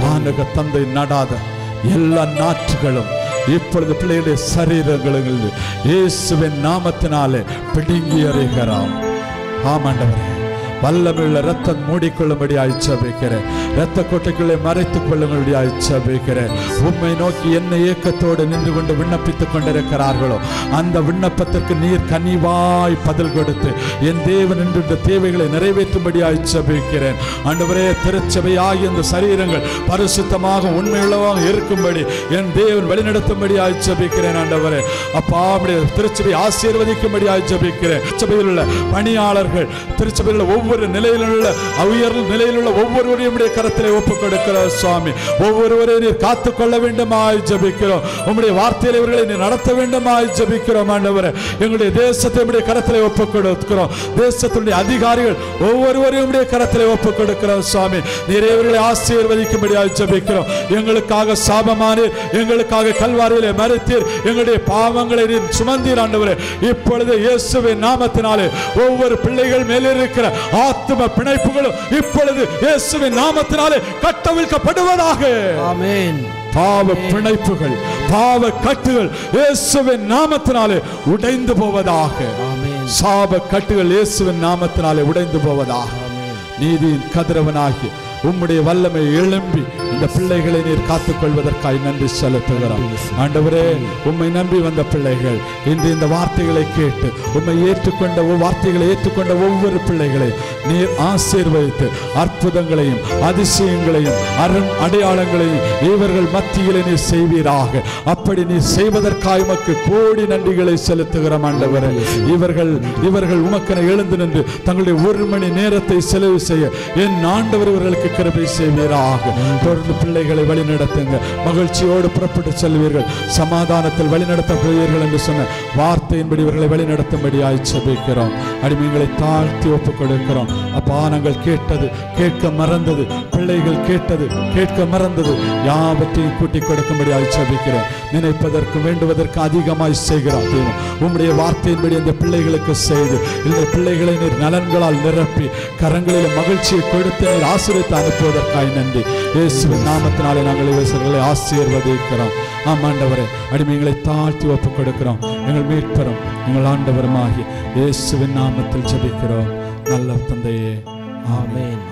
Speaker 6: வானக தந்தை நடாத எல்லா நாற்றுகளும் இப்பொழுது பிள்ளைகளுடைய சரீரங்களில் இயேசுவின் நாமத்தினாலே பிடுங்கி எறிகிறோம். ஆமாண்டவரே, வல்லமையுள்ள ரத்தம் மூடிக்கொள்ளும்படி ஜெபிக்கிறேன். இரத்த கோட்டைக்குள்ளே மறைத்துக் கொள்ளுங்களுடைய ஜெபிக்கிறேன். உம்மை நோக்கி என்ன ஏக்கத்தோடு நின்று கொண்டு விண்ணப்பித்துக் கொண்டிருக்கிறார்களோ அந்த விண்ணப்பத்திற்கு நீர் கனிவாய் பதில் கொடுத்து என் தேவன் என்ற தேவைகளை நிறைவேற்றும்படியாய் ஜெபிக்கிறேன். ஆண்டவரே, திருச்சபையாகிய இந்த சரீரங்கள் பரிசுத்தமாக உண்மையுள்ளவாக இருக்கும்படி என் தேவன் வழிநடத்தும்படியாய் ஜெபிக்கிறேன். ஆண்டவரே அப்பா, திருச்சபை ஆசீர்வதிக்கும்படியாய் ஜெபிக்கிறேன். திருச்சபையில் உள்ள பணியாளர்கள், திருச்சபையில் உள்ள ஒவ்வொரு நிலையிலும் உள்ள உயர் நிலையில் உள்ள ஒவ்வொருவரையும் கரத்திலே ஒப்புக் கொடுக்கிறோம் சுவாமி. ஒவ்வொருவரையும் நீர் காத்துக் கொள்ள வேண்டுமாய் ஜெபிக்கிறோம். உம்முடைய வார்த்தையில் இவர்களை நீர் நடத்த வேண்டுமாய் ஜெபிக்கிறோம். ஆண்டவரே, எங்களுடைய தேசத்தை உம்முடைய கரத்திலே ஒப்புக் கொடுக்கிறோம். தேசத்துடைய அதிகாரிகள் ஒவ்வொருவரையும் உம்முடைய கரத்திலே ஒப்புக் கொடுக்கிறோம் சுவாமி. நீர் இவர்களை ஆசீர்வதிக்கும்படியாய் ஜெபிக்கிறோம். எங்களுக்காக சாபமானீர், எங்களுக்காக கல்வாரியிலே மரித்தீர், எங்களுடைய பாவங்களை நீர் சுமந்தீர். ஆண்டவரே, இப்பொழுது இயேசுவின் நாமத்தினாலே ஒவ்வொரு பிள்ளைகள் மேலே இருக்கிற ஆத்தும பிணைப்புகளும் இப்பொழுது இயேசுவின் நாமத்தினாலே கட்டவிழ்க்கப்படுவதாக. ஆமென். பாவ பிணைப்புகள், பாவ கட்டுகள் இயேசுவின் நாமத்தினாலே உடைந்து போவதாக. ஆமென். சாப கட்டுகள் இயேசுவின் நாமத்தினாலே உடைந்து போவதாக. நீதியின் கதிரவனாகி உம்முடைய வல்லமை எழும்பி இந்த பிள்ளைகளை நீர் காத்துக் கொள்வதற்காய் நன்றி செலுத்துகிறோம். ஆண்டவரே, உம்மை நம்பி வந்த பிள்ளைகள் இன்று இந்த வார்த்தைகளை கேட்டு உம்மை ஏற்றுக்கொண்ட வார்த்தைகளை ஏற்றுக்கொண்ட ஒவ்வொரு பிள்ளைகளை நீர் ஆசீர்வதித்து அற்புதங்களையும் அதிசயங்களையும் அடையாளங்களையும் இவர்கள் மத்தியிலே நீர் செய்வீராக. அப்படி நீர் செய்வதற்காய் உமக்கு கோடி நன்றிகளை செலுத்துகிறோம். ஆண்டவரே, இவர்கள் உமக்கென எழுந்து நின்று தங்களுடைய 1 மணி நேரத்தை செலவு செய்ய என் ஆண்டவர் இவர்களுக்கு கிருபை செய்வீராக. தொடர்ந்து பிள்ளைகளை வழி நடத்துங்க. மகிழ்ச்சியோடு புறப்பட்டு செல்வீர்கள், சமாதானத்தில் வழி நடத்தப்படுவீர்கள் என்று சொன்ன வார்த்தையின்படி இவர்களை வழி நடத்தும்படியாய் ஜெபிக்கிறோம். அடிமைகளை தாழ்த்தி ஒப்புக் கொடுக்கிறோம். அப்பா, நாங்கள் கேட்டது, கேட்க மறந்தது, பிள்ளைகள் கேட்டது, கேட்க மறந்தது யாவற்றையும் கூட்டிக் கொடுக்கும்படியாய் ஜெபிக்கிறோம். நினைப்பதற்கு வேண்டுவதற்கு அதிகமாய் செய்கிறோம். உம்முடைய வார்த்தையின்படி அந்த பிள்ளைகளுக்கு செய்து இந்த பிள்ளைகளை நீர் நலன்களால் நிரப்பி கரங்களில் மகிழ்ச்சியை கொடுத்து நீர் ஆசீர்வதித்து அனுப்புவதற்காய் நன்றி. இயேசுவின் நாமத்தினாலே நாங்கள் இவர்களை ஆசீர்வதிக்கிறோம். ஆண்டவரே, அடிமைகளை தாழ்த்தி ஒப்புக் கொடுக்கிறோம். எங்கள் மீட்பரும் எங்கள் ஆண்டவருமாகிய இயேசுவின் நாமத்தில் ஜெபிக்கிறோம் நல்ல தந்தையே. ஆமென்.